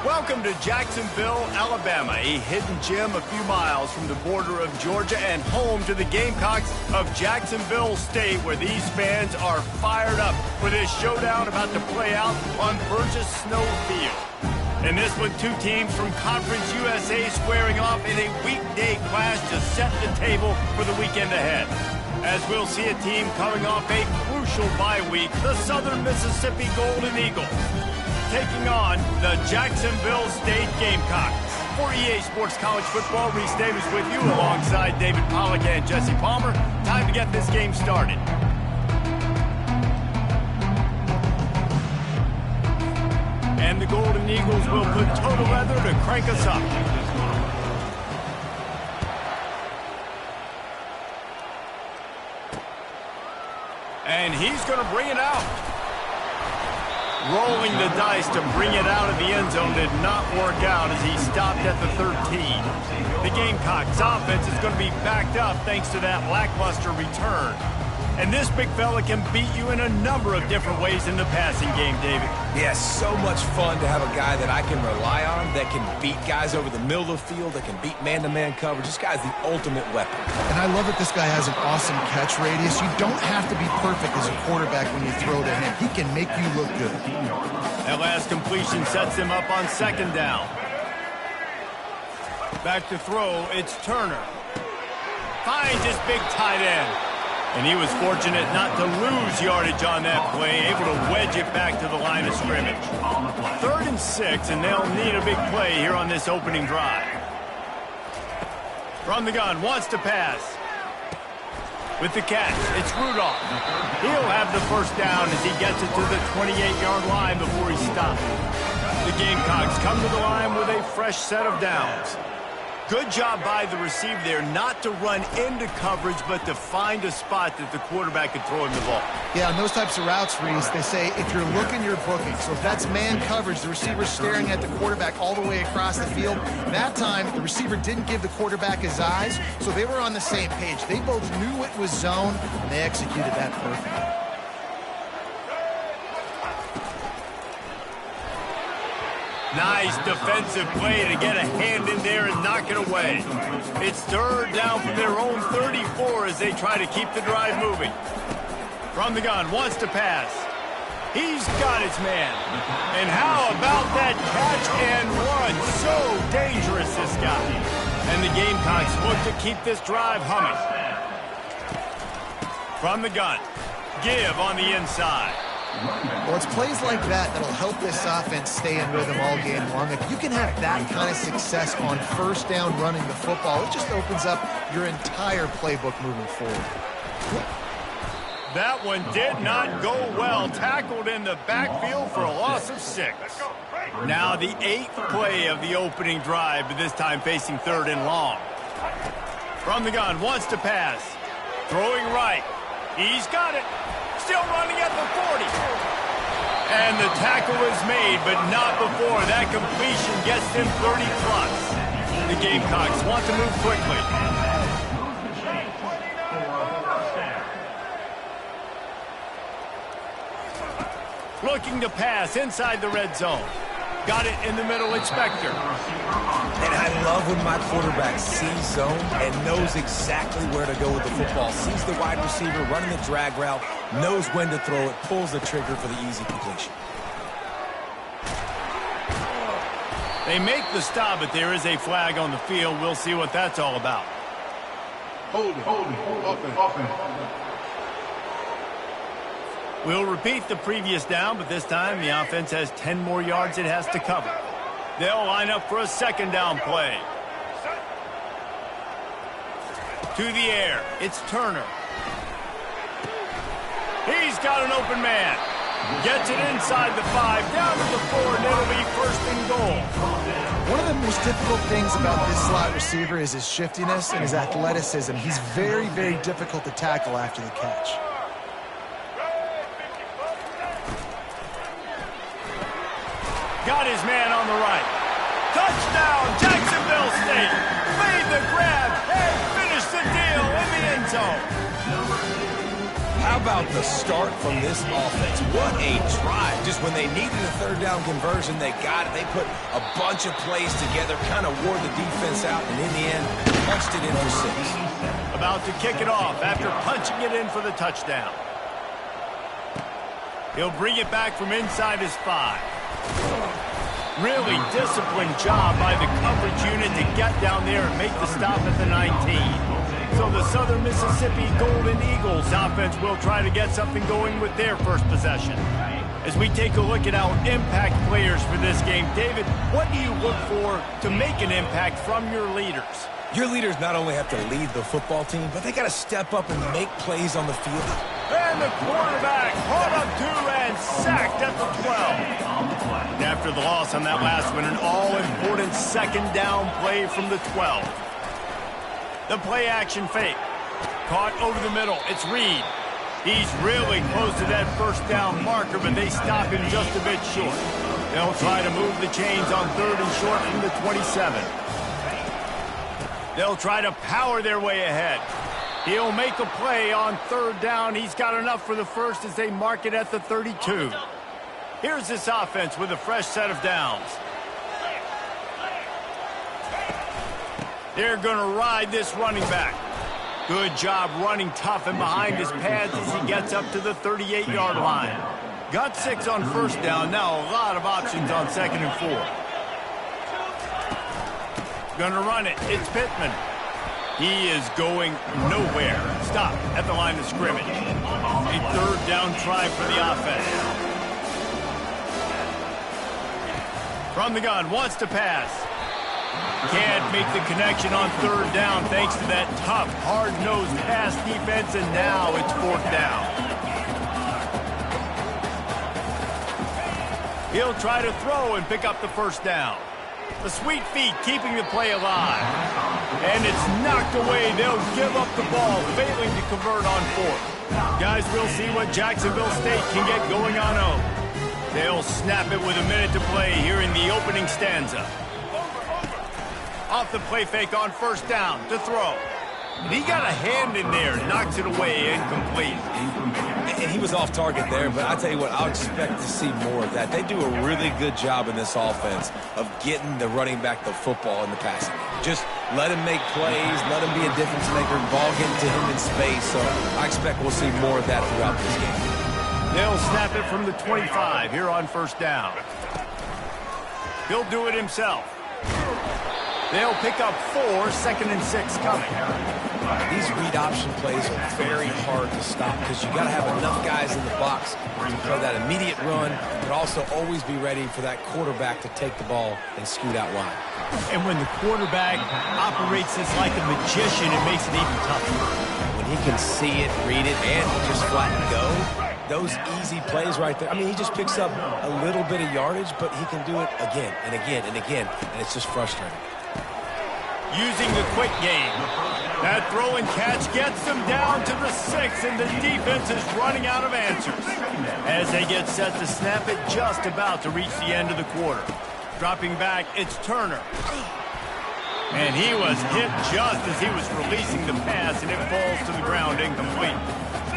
Welcome to Jacksonville, Alabama, a hidden gem a few miles from the border of Georgia and home to the Gamecocks of Jacksonville State, where these fans are fired up for this showdown about to play out on Burgess Snow Field. And this with two teams from Conference USA squaring off in a weekday clash to set the table for the weekend ahead. As we'll see a team coming off a crucial bye week, the Southern Mississippi Golden Eagles, taking on the Jacksonville State Gamecocks. For EA Sports College Football, Reese Davis with you alongside David Pollack and Jesse Palmer. Time to get this game started. And the Golden Eagles will put total leather to crank us up. And he's going to bring it out. Rolling the dice to bring it out of the end zone did not work out as he stopped at the 13. The Gamecocks offense is going to be backed up thanks to that lackluster return. And this big fella can beat you in a number of different ways in the passing game, David. Yeah, so much fun to have a guy that I can rely on, that can beat guys over the middle of the field, that can beat man-to-man coverage. This guy's the ultimate weapon. And I love that this guy has an awesome catch radius. You don't have to be perfect as a quarterback when you throw to him. He can make you look good. That last completion sets him up on second down. Back to throw, it's Turner. Finds his big tight end. And he was fortunate not to lose yardage on that play, able to wedge it back to the line of scrimmage. 3rd and 6, and they'll need a big play here on this opening drive. From the gun, wants to pass. With the catch, it's Rudolph. He'll have the first down as he gets it to the 28-yard line before he stops. The Gamecocks come to the line with a fresh set of downs. Good job by the receiver there not to run into coverage, but to find a spot that the quarterback could throw him the ball. Yeah, on those types of routes, Reese, they say if you're looking, you're booking. So if that's man coverage, the receiver's staring at the quarterback all the way across the field. That time, the receiver didn't give the quarterback his eyes, so they were on the same page. They both knew it was zone, and they executed that perfectly. Nice defensive play to get a hand in there and knock it away. It's 3rd down from their own 34 as they try to keep the drive moving. From the gun, wants to pass. He's got his man. And how about that catch and run? So dangerous, this guy. And the Gamecocks look to keep this drive humming. From the gun, give on the inside. Well, it's plays like that that'll help this offense stay in rhythm all game long. If you can have that kind of success on first down running the football, it just opens up your entire playbook moving forward. That one did not go well. Tackled in the backfield for a loss of 6. Now the 8th play of the opening drive, but this time facing 3rd and long. From the gun, wants to pass. Throwing right. He's got it. Still running at the 40. And the tackle is made, but not before that completion gets them 30-plus. The Gamecocks want to move quickly. Looking to pass inside the red zone. Got it in the middle, it's Spector. And I love when my quarterback sees zone and knows exactly where to go with the football. Sees the wide receiver running the drag route, knows when to throw it, pulls the trigger for the easy completion. They make the stop, but there is a flag on the field. We'll see what that's all about. Holding, offense. We'll repeat the previous down, but this time the offense has 10 more yards it has to cover. They'll line up for a 2nd down play. To the air, it's Turner. He's got an open man. Gets it inside the 5, down to the 4, and it'll be 1st and goal. One of the most difficult things about this slot receiver is his shiftiness and his athleticism. He's very, very difficult to tackle after the catch. Got his man on the right. Touchdown, Jacksonville State. Made the grab and finished the deal in the end zone. How about the start from this offense? What a drive. Just when they needed a third down conversion, they got it. They put a bunch of plays together, kind of wore the defense out, and in the end, punched it in for 6. About to kick it off after punching it in for the touchdown. He'll bring it back from inside his 5. Really disciplined job by the coverage unit to get down there and make the stop at the 19. So the Southern Mississippi Golden Eagles offense will try to get something going with their first possession. As we take a look at our impact players for this game, David, what do you look for to make an impact from your leaders? Your leaders not only have to lead the football team, but they got to step up and make plays on the field. And the quarterback caught up to and sacked at the 12. And after the loss on that last one, an all-important second down play from the 12. The play-action fake. Caught over the middle. It's Reed. He's really close to that first down marker, but they stop him just a bit short. They'll try to move the chains on 3rd and short from the 27. They'll try to power their way ahead. He'll make a play on 3rd down. He's got enough for the first as they mark it at the 32. Here's this offense with a fresh set of downs. They're going to ride this running back. Good job running tough and behind his pads as he gets up to the 38-yard line. Got 6 on 1st down. Now a lot of options on 2nd and 4. Going to run it. It's Pittman. He is going nowhere. Stop at the line of scrimmage. A 3rd down try for the offense. From the gun, wants to pass. Can't make the connection on 3rd down thanks to that tough, hard-nosed pass defense, and now it's 4th down. He'll try to throw and pick up the 1st down. The sweet feet keeping the play alive. And it's knocked away. They'll give up the ball, failing to convert on 4th. Guys, we'll see what Jacksonville State can get going on 0. They'll snap it with a minute to play here in the opening stanza. Off the play fake on 1st down to throw. And he got a hand in there, knocks it away, incomplete. And he was off target there, but I'll tell you what, I'll expect to see more of that. They do a really good job in this offense of getting the running back the football in the passing game. Just let him make plays, let him be a difference maker, ball get to him in space. So I expect we'll see more of that throughout this game. They'll snap it from the 25 here on 1st down. He'll do it himself. They'll pick up 4, 2nd and 6 coming. These read option plays are very hard to stop because you got to have enough guys in the box to throw that immediate run, but also always be ready for that quarterback to take the ball and scoot out wide. And when the quarterback operates this like a magician, it makes it even tougher. When he can see it, read it, and just flat go, those easy plays right there. I mean, he just picks up a little bit of yardage, but he can do it again and again and again, and it's just frustrating. Using the quick game. That throw and catch gets them down to the 6, and the defense is running out of answers. As they get set to snap it, just about to reach the end of the quarter. Dropping back, it's Turner. And he was hit just as he was releasing the pass, and it falls to the ground incomplete.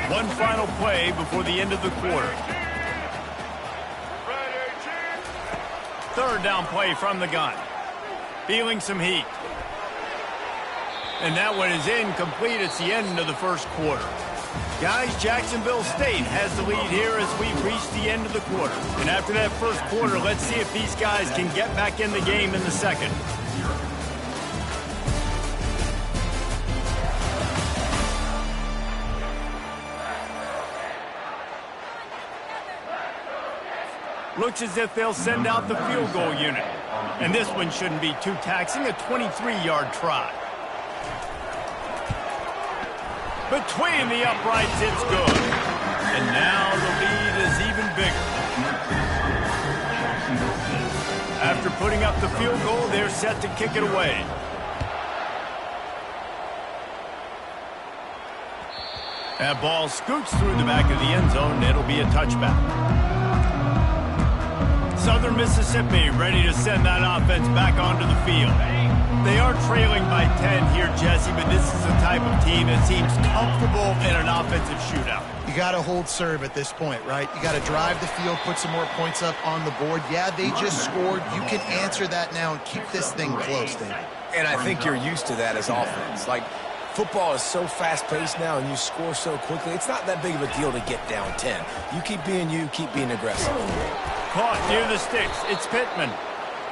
One final play before the end of the quarter. 3rd down play from the gun. Feeling some heat. And that one is incomplete. It's the end of the 1st quarter. Guys, Jacksonville State has the lead here as we've reached the end of the quarter. And after that 1st quarter, let's see if these guys can get back in the game in the 2nd. Looks as if they'll send out the field goal unit. And this one shouldn't be too taxing, a 23-yard try. Between the uprights, it's good. And now the lead is even bigger. After putting up the field goal, they're set to kick it away. That ball scoots through the back of the end zone. It'll be a touchback. Southern Mississippi ready to send that offense back onto the field. They are trailing by 10 here, Jesse, but this is the type of team that seems comfortable in an offensive shootout. You got to hold serve at this point, right? You got to drive the field, put some more points up on the board. Yeah, they just scored. You can answer that now and keep this thing close, Dave. And I think you're used to that as offense. Like, football is so fast-paced now and you score so quickly, it's not that big of a deal to get down 10. You keep being aggressive. Caught near the sticks. It's Pittman.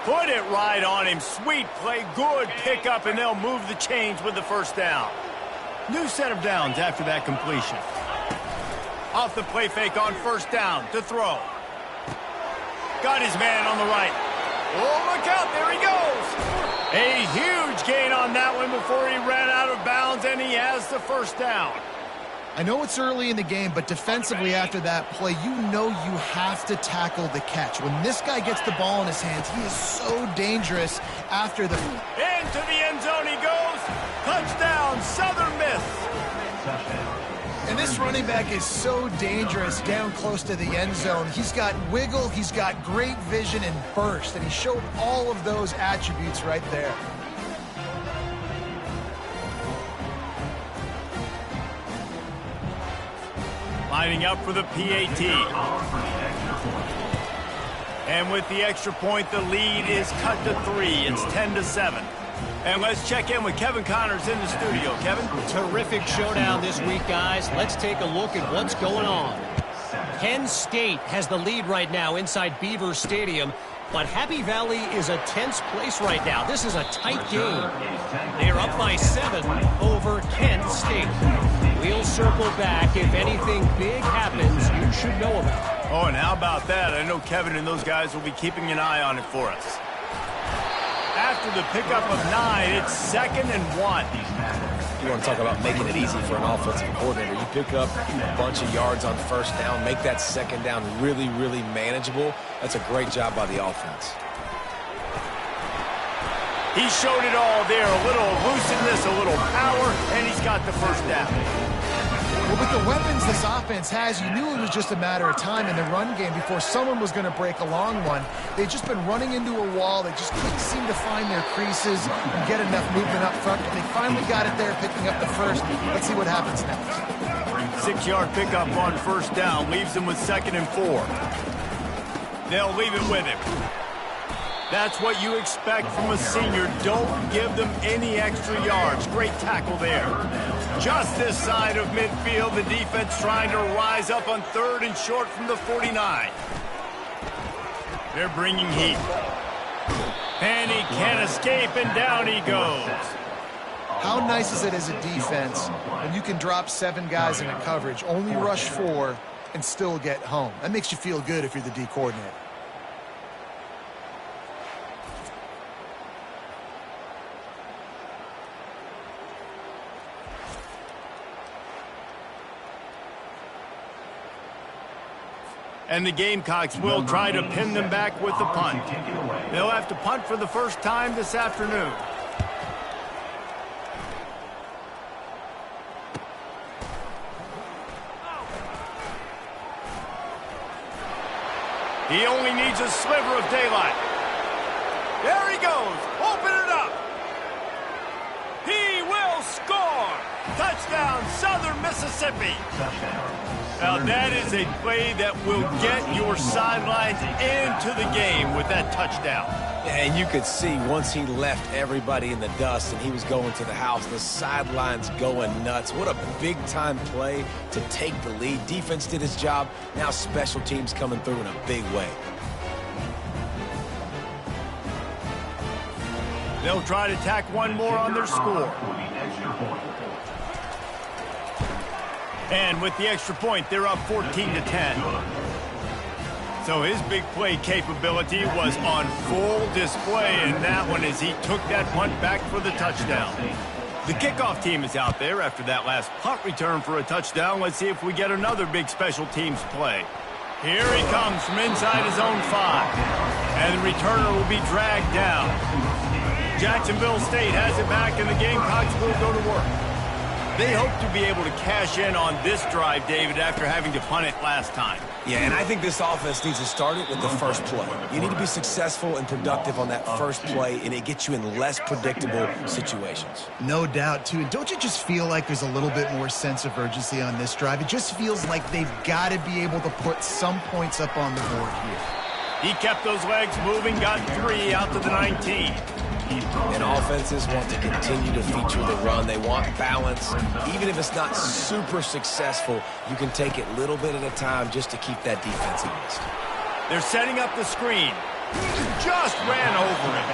Put it right on him. Sweet play. Good pickup, and they'll move the chains with the first down. New set of downs after that completion. Off the play fake on first down to throw. Got his man on the right. Oh, look out. There he goes. A huge gain on that one before he ran out of bounds, and he has the first down. I know it's early in the game, but defensively after that play, you know you have to tackle the catch. When this guy gets the ball in his hands, he is so dangerous after the... Into the end zone he goes. Touchdown, Southern Miss. And this running back is so dangerous down close to the end zone. He's got wiggle, he's got great vision and burst, and he showed all of those attributes right there. Lining up for the PAT. And with the extra point, the lead is cut to 3. It's 10-7. And let's check in with Kevin Connors in the studio. Kevin? Terrific showdown this week, guys. Let's take a look at what's going on. Penn State has the lead right now inside Beaver Stadium, but Happy Valley is a tense place right now. This is a tight game. They're up by 7 over Kent State. We'll circle back. If anything big happens, you should know about it. Oh, and how about that? I know Kevin and those guys will be keeping an eye on it for us. After the pickup of 9, it's 2nd and 1. You want to talk about making it easy for an offensive coordinator. You pick up a bunch of yards on first down, make that second down really, really manageable. That's a great job by the offense. He showed it all there. A little elusiveness, a little power, and he's got the first down. Well, with the weapons this offense has, you knew it was just a matter of time in the run game before someone was going to break a long one. They've just been running into a wall. They just couldn't seem to find their creases and get enough movement up front. But they finally got it there, picking up the first. Let's see what happens next. 6-yard pickup on first down. Leaves them with 2nd and 4. They'll leave it with him. That's what you expect from a senior. Don't give them any extra yards. Great tackle there. Just this side of midfield, the defense trying to rise up on 3rd and short from the 49. They're bringing heat. And he can't escape, and down he goes. How nice is it as a defense when you can drop 7 guys in a coverage, only rush 4, and still get home? That makes you feel good if you're the D coordinator. And the Gamecocks will try to pin them back with the punt. They'll have to punt for the first time this afternoon. He only needs a sliver of daylight. There he goes. Open it up. He will score. Touchdown, Southern Mississippi. Now, that is a play that will get your sidelines into the game with that touchdown. And you could see once he left everybody in the dust and he was going to the house, the sidelines going nuts. What a big-time play to take the lead. Defense did his job. Now special teams coming through in a big way. They'll try to tack one more on their score. And with the extra point, they're up 14-10. So his big play capability was on full display in that one as he took that punt back for the touchdown. The kickoff team is out there after that last punt return for a touchdown. Let's see if we get another big special teams play. Here he comes from inside his own 5. And the returner will be dragged down. Jacksonville State has it back, and the Gamecocks will go to work. They hope to be able to cash in on this drive, David, after having to punt it last time. Yeah, and I think this offense needs to start it with the first play. You need to be successful and productive on that first play, and it gets you in less predictable situations. No doubt, too. And don't you just feel like there's a little bit more sense of urgency on this drive? It just feels like they've got to be able to put some points up on the board here. He kept those legs moving, got 3 out to the 19. And offenses want to continue to feature the run. They want balance. Even if it's not super successful, you can take it little bit at a time just to keep that defense honest. They're setting up the screen. Just ran over it.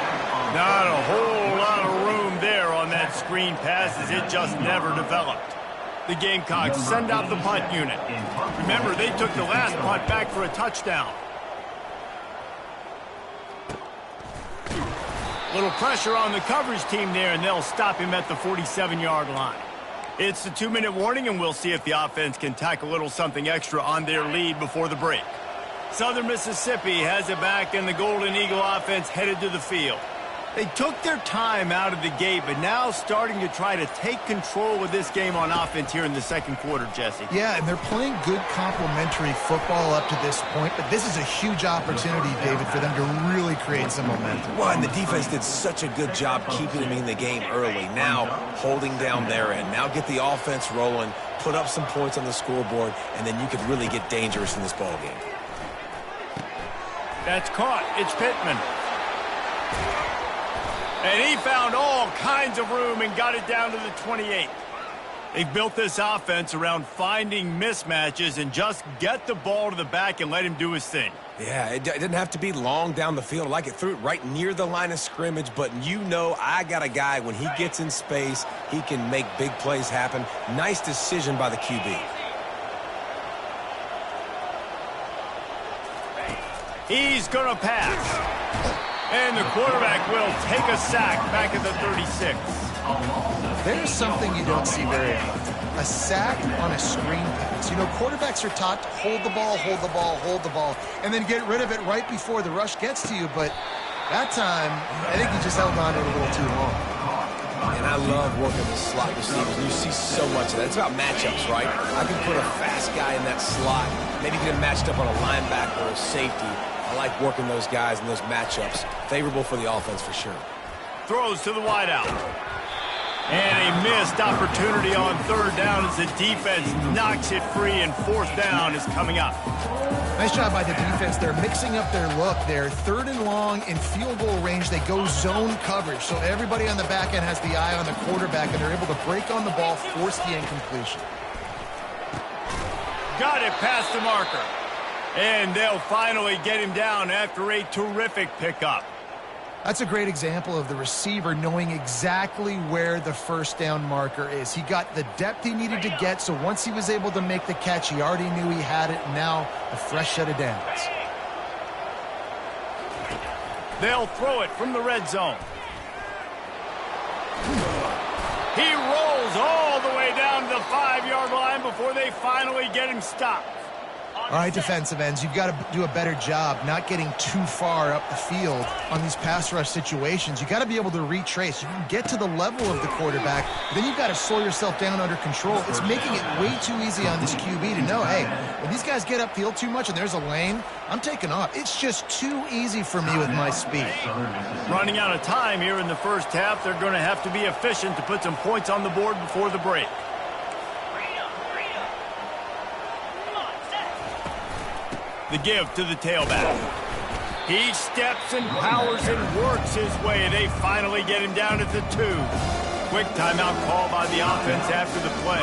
Not a whole lot of room there on that screen pass as it just never developed. The Gamecocks send out the punt unit. Remember, they took the last punt back for a touchdown. Little pressure on the coverage team there, and they'll stop him at the 47-yard line. It's the 2-minute warning, and we'll see if the offense can tack a little something extra on their lead before the break. Southern Mississippi has it back, and the Golden Eagle offense headed to the field. They took their time out of the gate, but now starting to try to take control of this game on offense here in the second quarter, Jesse. Yeah, and they're playing good complementary football up to this point, but this is a huge opportunity, David, for them to really create some momentum. Well, and the defense did such a good job keeping them in the game early. Now, holding down their end. Now get the offense rolling, put up some points on the scoreboard, and then you could really get dangerous in this ball game. That's caught. It's Pittman. And he found all kinds of room and got it down to the 28. They've built this offense around finding mismatches and just get the ball to the back and let him do his thing. Yeah, it didn't have to be long down the field. I like it, threw it right near the line of scrimmage, but you know I got a guy, when he gets in space, he can make big plays happen. Nice decision by the QB. He's going to pass. And the quarterback will take a sack back at the 36. There's something you don't see very often. A sack on a screen pass. You know, quarterbacks are taught to hold the ball, hold the ball, hold the ball, and then get rid of it right before the rush gets to you. But that time, I think he just held on to it a little too long. And I love working the slot receivers. You see so much of that. It's about matchups, right? I can put a fast guy in that slot, maybe get him matched up on a linebacker or a safety. I like working those guys in those matchups. Favorable for the offense for sure. Throws to the wideout. And a missed opportunity on third down as the defense knocks it free, and fourth down is coming up. Nice job by the defense. They're mixing up their look there. Third and long in field goal range. They go zone coverage. So everybody on the back end has the eye on the quarterback, and they're able to break on the ball, force the incompletion. Got it past the marker. And they'll finally get him down after a terrific pickup. That's a great example of the receiver knowing exactly where the first down marker is. He got the depth he needed to get, so once he was able to make the catch, he already knew he had it. Now, a fresh set of downs. They'll throw it from the red zone. He rolls all the way down to the 5-yard line before they finally get him stopped. All right, defensive ends, you've got to do a better job not getting too far up the field on these pass rush situations. You've got to be able to retrace. You can get to the level of the quarterback, but then you've got to slow yourself down under control. It's making it way too easy on this QB to know, hey, when these guys get upfield too much and there's a lane, I'm taking off. It's just too easy for me with my speed. Running out of time here in the first half, they're going to have to be efficient to put some points on the board before the break. The give to the tailback. He steps and powers and works his way. They finally get him down at the 2. Quick timeout call by the offense after the play.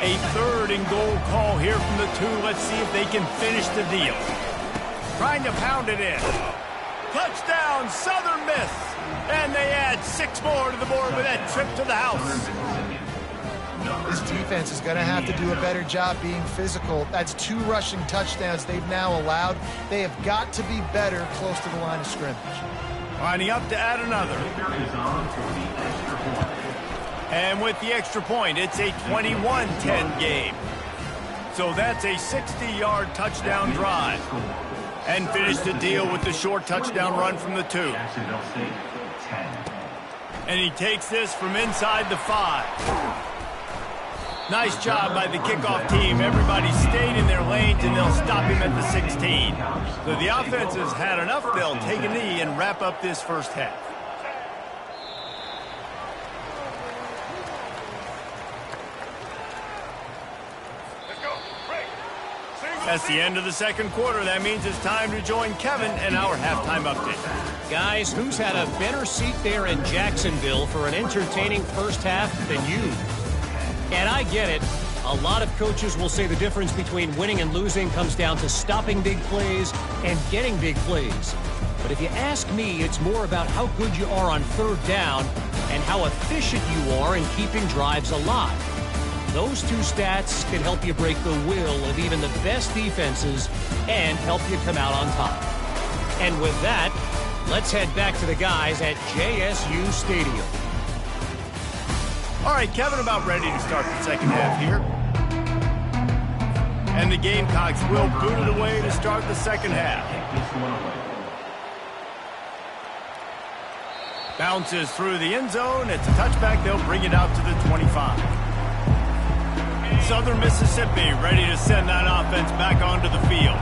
A third and goal call here from the 2. Let's see if they can finish the deal. Trying to pound it in. Touchdown, Southern Miss. And they add 6 more to the board with that trip to the house. This defense is going to have to do a better job being physical. That's 2 rushing touchdowns they've now allowed. They have got to be better close to the line of scrimmage. Lining up to add another. And with the extra point, it's a 21-10 game. So that's a 60-yard touchdown drive. And finish the deal with the short touchdown run from the 2. And he takes this from inside the 5. Nice job by the kickoff team. Everybody stayed in their lanes, and they'll stop him at the 16. So the offense has had enough. They'll take a knee and wrap up this first half. That's the end of the second quarter. That means it's time to join Kevin and our halftime update. Guys, who's had a better seat there in Jacksonville for an entertaining first half than you? And I get it. A lot of coaches will say the difference between winning and losing comes down to stopping big plays and getting big plays. But if you ask me, it's more about how good you are on third down and how efficient you are in keeping drives alive. Those two stats can help you break the will of even the best defenses and help you come out on top. And with that, let's head back to the guys at JSU Stadium. All right, Kevin, about ready to start the second half here. And the Gamecocks will boot it away to start the second half. Bounces through the end zone. It's a touchback. They'll bring it out to the 25. Southern Mississippi ready to send that offense back onto the field.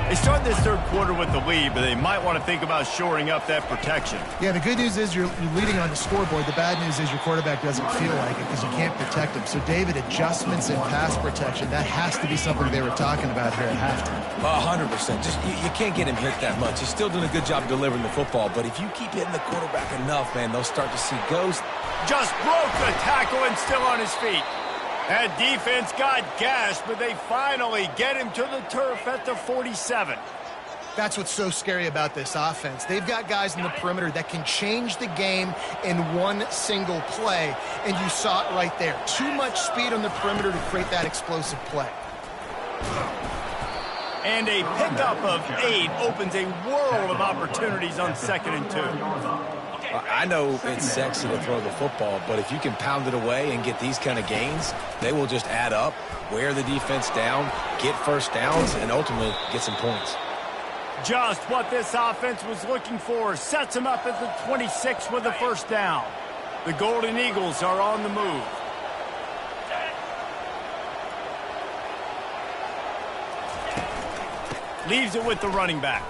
They start this third quarter with the lead, but they might want to think about shoring up that protection. Yeah, the good news is you're leading on the scoreboard. The bad news is your quarterback doesn't feel like it because you can't protect him. So, David, adjustments in pass protection, that has to be something they were talking about here at halftime. 100%. Just you can't get him hit that much. He's still doing a good job delivering the football, but if you keep hitting the quarterback enough, man, they'll start to see ghosts. Just broke the tackle and still on his feet. That defense got gashed, but they finally get him to the turf at the 47. That's what's so scary about this offense. They've got guys in the perimeter that can change the game in one single play, and you saw it right there. Too much speed on the perimeter to create that explosive play. And a pickup of 8 opens a world of opportunities on 2nd and 2. I know it's sexy to throw the football, but if you can pound it away and get these kind of gains, they will just add up, wear the defense down, get first downs, and ultimately get some points. Just what this offense was looking for. Sets them up at the 26 with a first down. The Golden Eagles are on the move. Leaves it with the running back.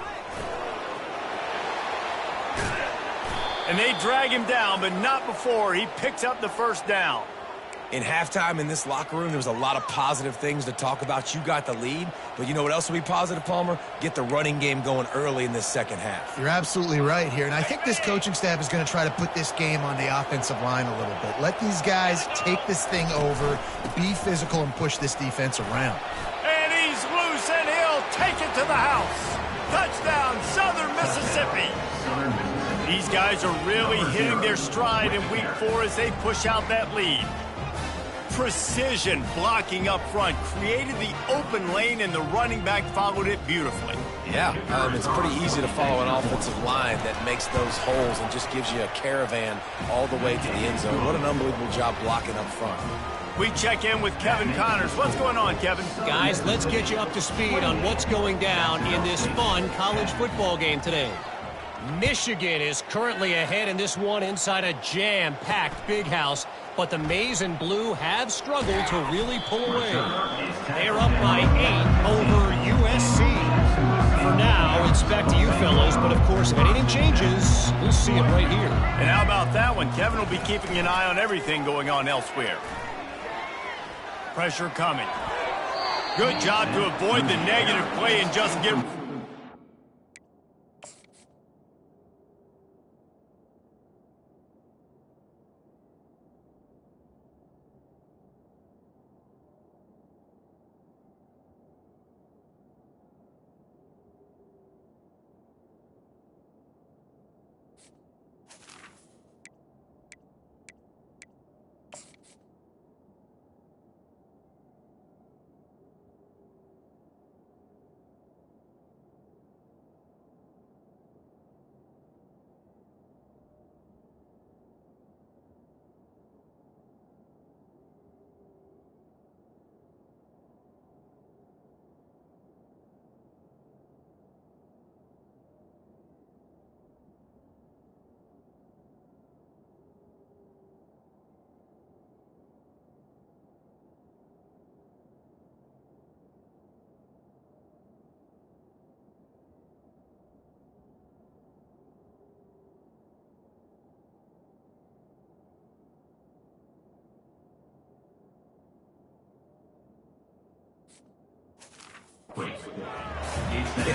And they drag him down, but not before he picks up the first down. In halftime in this locker room, there was a lot of positive things to talk about. You got the lead, but you know what else will be positive, Palmer? Get the running game going early in this second half. You're absolutely right here, and I think this coaching staff is going to try to put this game on the offensive line a little bit. Let these guys take this thing over, be physical, and push this defense around. And he's loose, and he'll take it to the house. Touchdown, Southern Mississippi. These guys are really hitting their stride in week 4 as they push out that lead. Precision blocking up front created the open lane, and the running back followed it beautifully. Yeah, it's pretty easy to follow an offensive line that makes those holes and just gives you a caravan all the way to the end zone. What an unbelievable job blocking up front. We check in with Kevin Connors. What's going on, Kevin? Guys, let's get you up to speed on what's going down in this fun college football game today. Michigan is currently ahead in this one inside a jam-packed Big House, but the Maize and Blue have struggled to really pull away. They're up by 8 over USC. For now, it's back to you fellas, but of course, if anything changes, we'll see it right here. And how about that one? Kevin will be keeping an eye on everything going on elsewhere. Pressure coming. Good job to avoid the negative play and just get...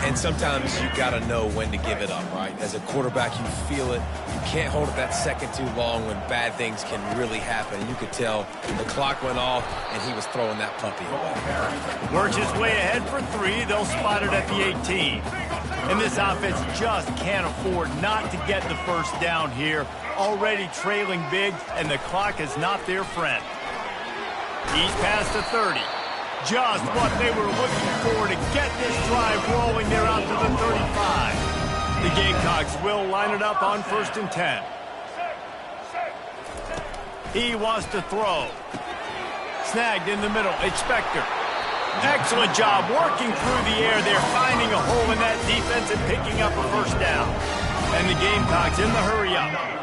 And sometimes you got to know when to give it up, right? As a quarterback, you feel it. You can't hold it that second too long when bad things can really happen. You could tell the clock went off, and he was throwing that puppy away. Works his way ahead for 3. They'll spot it at the 18. And this offense just can't afford not to get the first down here. Already trailing big, and the clock is not their friend. He's past the 30. Just what they were looking for to get this drive rolling. They're out to the 35. The Gamecocks will line it up on 1st and 10. He wants to throw. Snagged in the middle. It's Spector. Excellent job working through the air there, finding a hole in that defense and picking up a first down. And the Gamecocks in the hurry-up.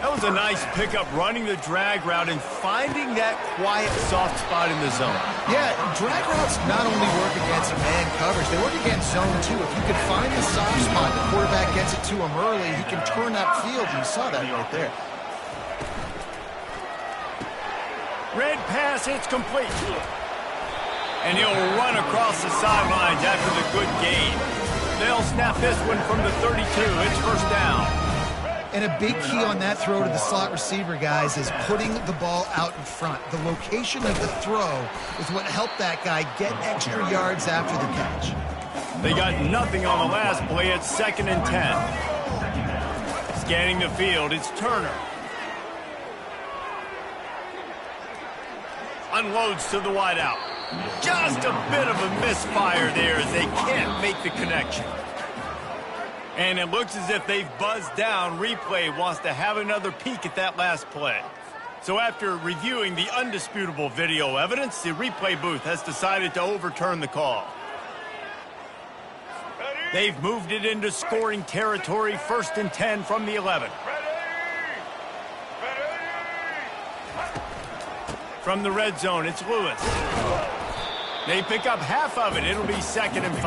That was a nice pickup, running the drag route and finding that quiet, soft spot in the zone. Yeah, drag routes not only work against man coverage, they work against zone too. If you can find the soft spot, the quarterback gets it to him early, he can turn that field, and you saw that right there. Red pass, it's complete. And he'll run across the sidelines after the good gain. They'll snap this one from the 32. It's first down. And a big key on that throw to the slot receiver, guys, is putting the ball out in front. The location of the throw is what helped that guy get extra yards after the catch. They got nothing on the last play. It's 2nd and 10. Scanning the field, it's Turner. Unloads to the wideout. Just a bit of a misfire there as they can't make the connection. And it looks as if they've buzzed down. Replay wants to have another peek at that last play. So after reviewing the undisputable video evidence, the replay booth has decided to overturn the call. They've moved it into scoring territory, 1st and 10 from the 11. From the red zone, it's Lewis. They pick up half of it. It'll be 2nd and 5.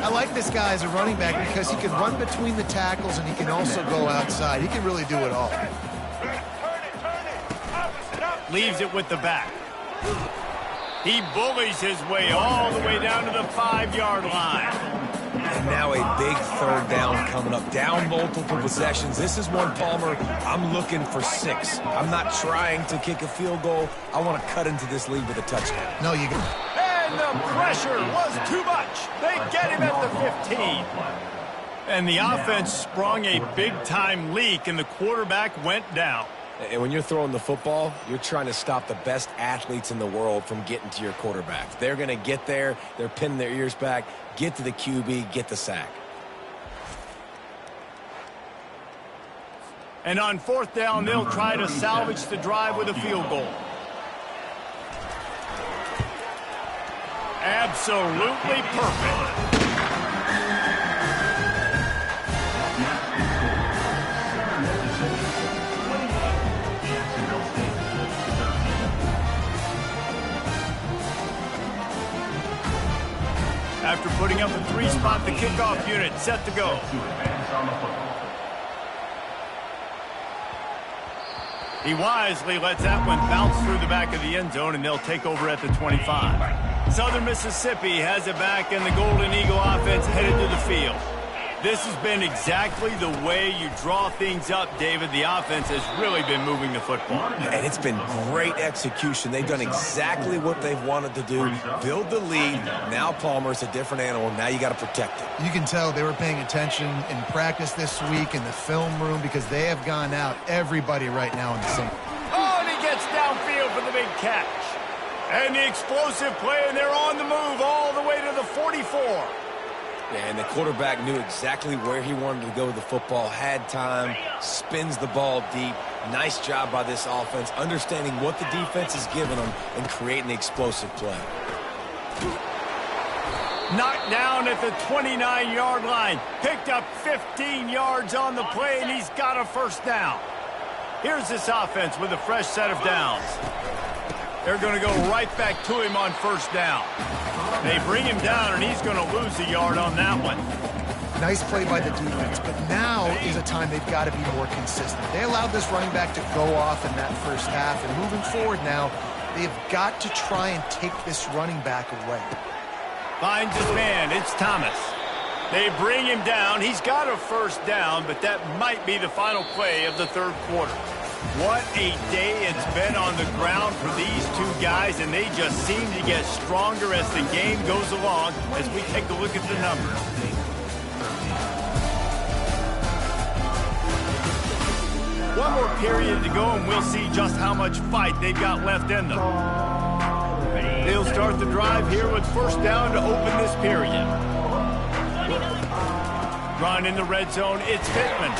I like this guy as a running back because he can run between the tackles and he can also go outside. He can really do it all. Leaves it with the back. He bullies his way all the way down to the 5-yard line. And now a big 3rd down coming up. Down multiple possessions. This is one, Palmer, I'm looking for 6. I'm not trying to kick a field goal. I want to cut into this lead with a touchdown. No, you can. And the pressure was too much. They get him at the 15. And the offense sprung a big-time leak, and the quarterback went down. And when you're throwing the football, you're trying to stop the best athletes in the world from getting to your quarterback. They're going to get there. They're pinning their ears back, get to the QB, get the sack. And on 4th down, they'll try to salvage the drive with a field goal. Absolutely perfect. After putting up a 3-spot, the kickoff unit set to go. He wisely lets that one bounce through the back of the end zone, and they'll take over at the 25. Southern Mississippi has it back, and the Golden Eagle offense headed to the field. This has been exactly the way you draw things up, David. The offense has really been moving the football. And it's been great execution. They've done exactly what they've wanted to do. Build the lead. Now Palmer's a different animal. Now you got to protect it. You can tell they were paying attention in practice this week in the film room because they have gone out everybody right now in the same. Oh, and he gets downfield for the big catch. And the explosive play, and they're on the move all the way to the 44. And the quarterback knew exactly where he wanted to go with the football, had time, spins the ball deep. Nice job by this offense, understanding what the defense is giving them and creating the explosive play. Knocked down at the 29-yard line. Picked up 15 yards on the play, and he's got a first down. Here's this offense with a fresh set of downs. They're going to go right back to him on first down. They bring him down, and he's going to lose a yard on that one. Nice play by the defense, but now is a time they've got to be more consistent. They allowed this running back to go off in that first half, and moving forward now, they've got to try and take this running back away. Finds his man. It's Thomas. They bring him down. He's got a first down, but that might be the final play of the third quarter. What a day it's been on the ground for these two guys, and they just seem to get stronger as the game goes along as we take a look at the numbers. One more period to go, and we'll see just how much fight they've got left in them. They'll start the drive here with first down to open this period. Run in the red zone, it's Pittman.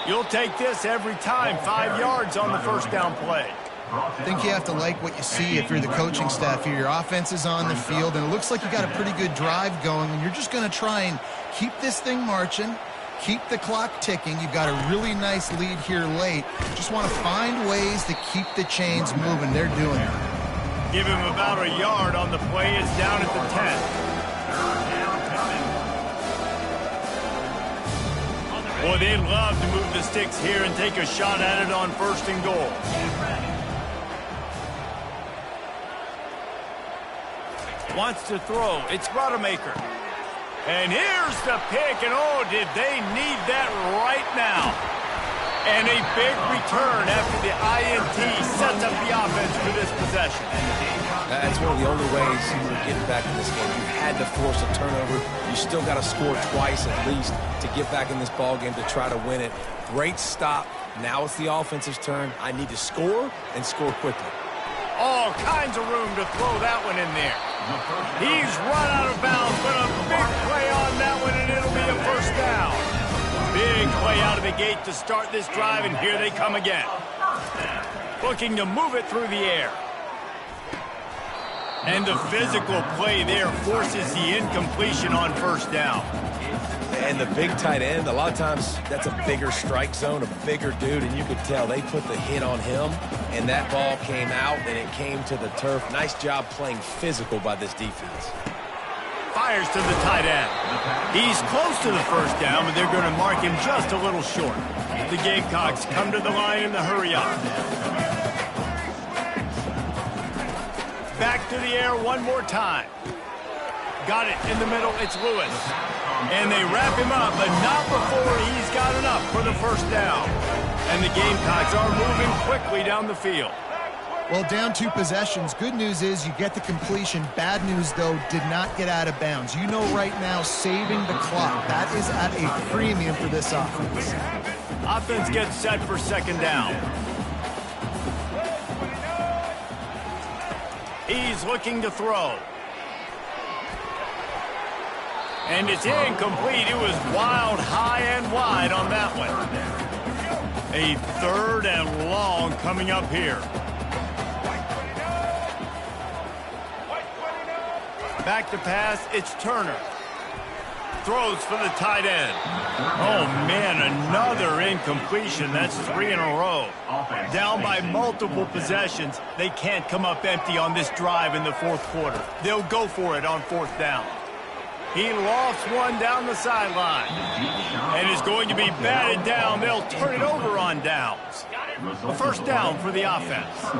You'll take this every time, 5 yards on the first down play. I think you have to like what you see if you're the coaching staff here. Your offense is on the field, and it looks like you got a pretty good drive going, and you're just going to try and keep this thing marching, keep the clock ticking. You've got a really nice lead here late. Just want to find ways to keep the chains moving. They're doing it. Give him about a yard on the play. It's down at the 10. Boy, they'd love to move the sticks here and take a shot at it on first and goal. Wants to throw. It's Rodemaker. And here's the pick, and oh, did they need that right now. And a big return after the INT sets up the offense for this possession. That's one of the only ways you were getting back in this game. You had to force a turnover. You still got to score twice at least to get back in this ball game to try to win it. Great stop. Now it's the offense's turn. I need to score and score quickly. All kinds of room to throw that one in there. He's run out of bounds, but a big play on that one, and it'll be a first down. Big play out of the gate to start this drive, and here they come again. Looking to move it through the air. And the physical play there forces the incompletion on first down. And the big tight end, a lot of times that's a bigger strike zone, a bigger dude, and you could tell they put the hit on him, and that ball came out, and it came to the turf. Nice job playing physical by this defense. Fires to the tight end. He's close to the first down, but they're going to mark him just a little short. The Gamecocks come to the line in the hurry-up. Back to the air one more time. Got it in the middle. It's Lewis. And they wrap him up, but not before he's got enough for the first down. And the Gamecocks are moving quickly down the field. Well, down 2 possessions. Good news is you get the completion. Bad news, though, did not get out of bounds. You know right now, saving the clock. That is at a premium for this offense. Offense gets set for second down. He's looking to throw. And it's incomplete. It was wild, high and wide on that one. A third and long coming up here. Back to pass, it's Turner. Throws for the tight end. Oh, man, another incompletion. That's 3 in a row. Down by multiple possessions. They can't come up empty on this drive in the fourth quarter. They'll go for it on fourth down. He lofts one down the sideline. And is going to be batted down. They'll turn it over on downs. A first down for the offense.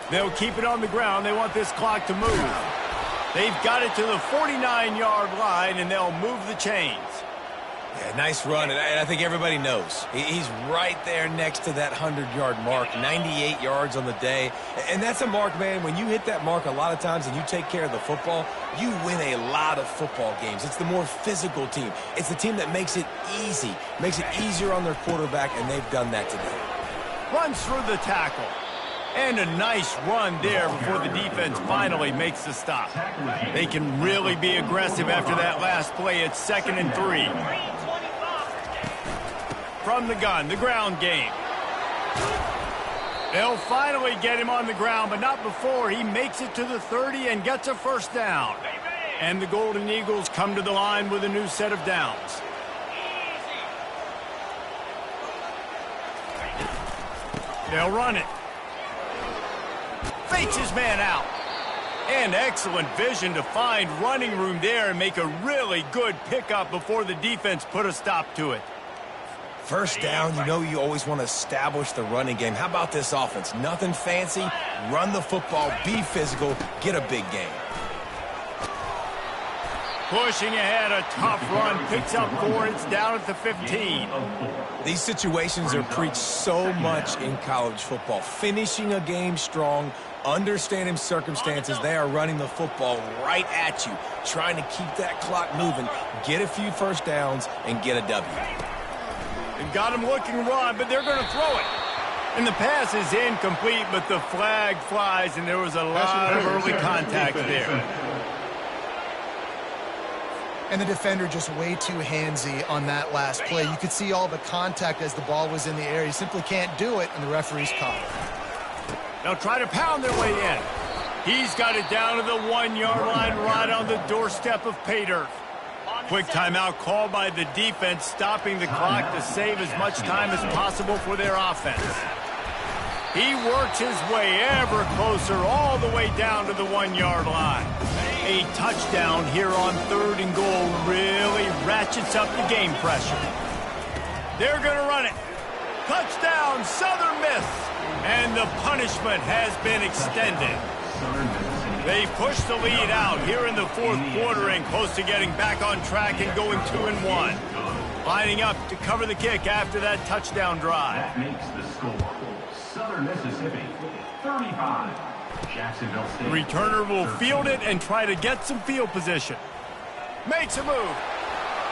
They'll keep it on the ground. They want this clock to move. They've got it to the 49-yard line, and they'll move the chains. Yeah, nice run, and I think everybody knows. He's right there next to that 100-yard mark, 98 yards on the day. And that's a mark, man, when you hit that mark a lot of times and you take care of the football, you win a lot of football games. It's the more physical team. It's the team that makes it easy, makes it easier on their quarterback, and they've done that today. Runs through the tackle. And a nice run there before the defense finally makes the stop. They can really be aggressive after that last play. It's 2nd and 3. From the gun, the ground game. They'll finally get him on the ground, but not before he makes it to the 30 and gets a first down. And the Golden Eagles come to the line with a new set of downs. They'll run it. Fakes his man out. And excellent vision to find running room there and make a really good pickup before the defense put a stop to it. First down, you know you always want to establish the running game. How about this offense? Nothing fancy. Run the football, be physical, get a big gain. Pushing ahead, a tough run, picks up 4, it's down at the 15. These situations are preached so much in college football. Finishing a game strong, understanding circumstances, they are running the football right at you, trying to keep that clock moving, get a few first downs, and get a W. They've got him looking run, but they're going to throw it. And the pass is incomplete, but the flag flies, and there was a lot of early contact there. And the defender just way too handsy on that last play. You could see all the contact as the ball was in the air. You simply can't do it, and the referee's caught it. They'll try to pound their way in. He's got it down to the 1-yard line, right on the doorstep of pay dirt. Quick timeout called by the defense, stopping the clock to save as much time as possible for their offense. He works his way ever closer, all the way down to the 1-yard line. A touchdown here on 3rd and goal really ratchets up the game pressure. They're going to run it. Touchdown, Southern Miss. And the punishment has been extended. They push the lead out here in the 4th quarter and close to getting back on track and going 2-1. Lining up to cover the kick after that touchdown drive. That makes the score. Southern Mississippi, 35. Jacksonville State. Returner will field it and try to get some field position. Makes a move.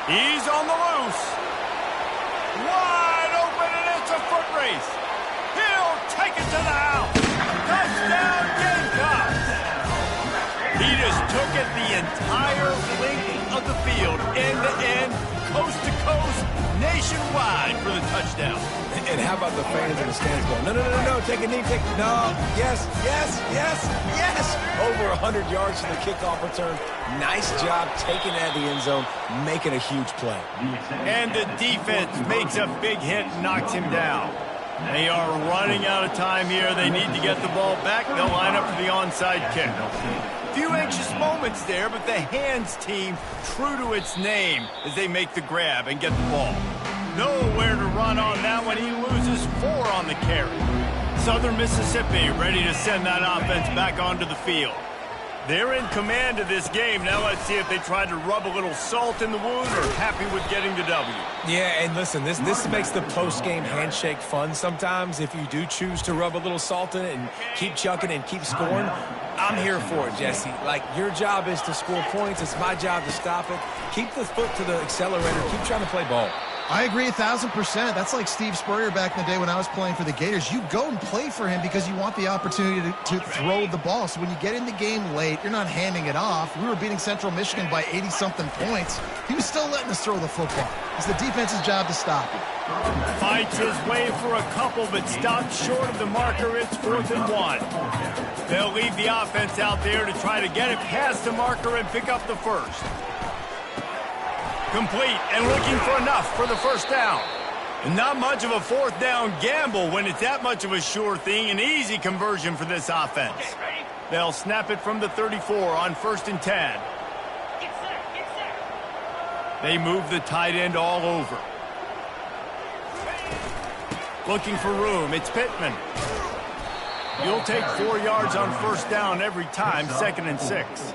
He's on the loose. Wide open, and it's a foot race. He'll take it to the house. Touchdown, Gamecocks. He just took it the entire length of the field, end to end, coast to coast, nationwide for the touchdown. And how about the fans in the stands going, no, take a knee, no, yes. Over 100 yards to the kickoff return. Nice job taking it out of the end zone, making a huge play. And the defense makes a big hit and knocks him down. They are running out of time here. They need to get the ball back. They'll line up for the onside kick. Few anxious moments there, but the hands team true to its name as they make the grab and get the ball. Nowhere to run on that one. He loses 4 on the carry. Southern Mississippi ready to send that offense back onto the field. They're in command of this game. Now let's see if they try to rub a little salt in the wound or happy with getting the W. Yeah, and listen, this makes the post-game handshake fun sometimes. If you do choose to rub a little salt in it and keep chucking and keep scoring, I'm here for it, Jesse. Like, your job is to score points. It's my job to stop it. Keep the foot to the accelerator. Keep trying to play ball. I agree 1,000%. That's like Steve Spurrier back in the day when I was playing for the Gators. You go and play for him because you want the opportunity to throw the ball. So when you get in the game late, you're not handing it off. We were beating Central Michigan by 80-something points. He was still letting us throw the football. It's the defense's job to stop him. Fights his way for a couple, but stops short of the marker. It's 4th and 1. They'll leave the offense out there to try to get it past the marker and pick up the first. Complete and looking for enough for the first down. Not much of a 4th down gamble when it's that much of a sure thing. An easy conversion for this offense. They'll snap it from the 34 on 1st and 10. They move the tight end all over. Looking for room. It's Pittman. You'll take 4 yards on 1st down every time, 2nd and 6.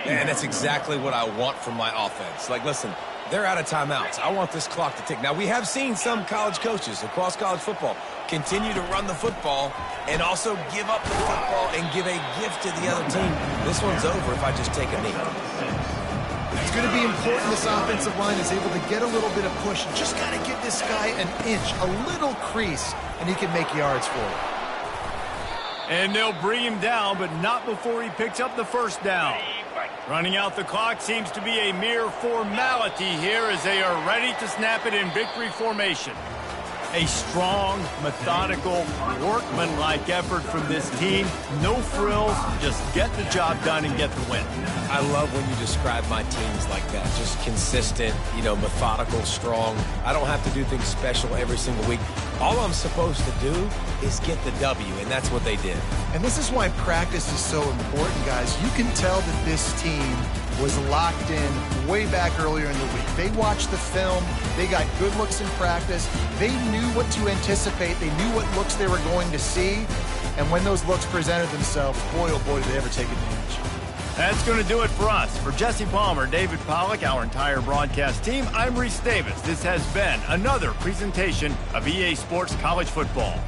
And that's exactly what I want from my offense. Like, listen, they're out of timeouts. I want this clock to tick. Now, we have seen some college coaches across college football continue to run the football and also give up the football and give a gift to the other team. This one's over if I just take a knee. It's going to be important this offensive line is able to get a little bit of push. Just got to give this guy an inch, a little crease, and he can make yards for it. And they'll bring him down, but not before he picks up the 1st down. Running out the clock seems to be a mere formality here as they are ready to snap it in victory formation. A strong, methodical, workmanlike effort from this team. No frills, just get the job done and get the win. I love when you describe my teams like that. Just consistent, methodical, strong. I don't have to do things special every single week. All I'm supposed to do is get the W, and that's what they did. And this is why practice is so important, guys. You can tell that this team was locked in way back earlier in the week. They watched the film. They got good looks in practice. They knew what to anticipate. They knew what looks they were going to see. And when those looks presented themselves, boy, oh boy, did they ever take advantage. That's going to do it for us. For Jesse Palmer, David Pollack, our entire broadcast team, I'm Reese Davis. This has been another presentation of EA Sports College Football.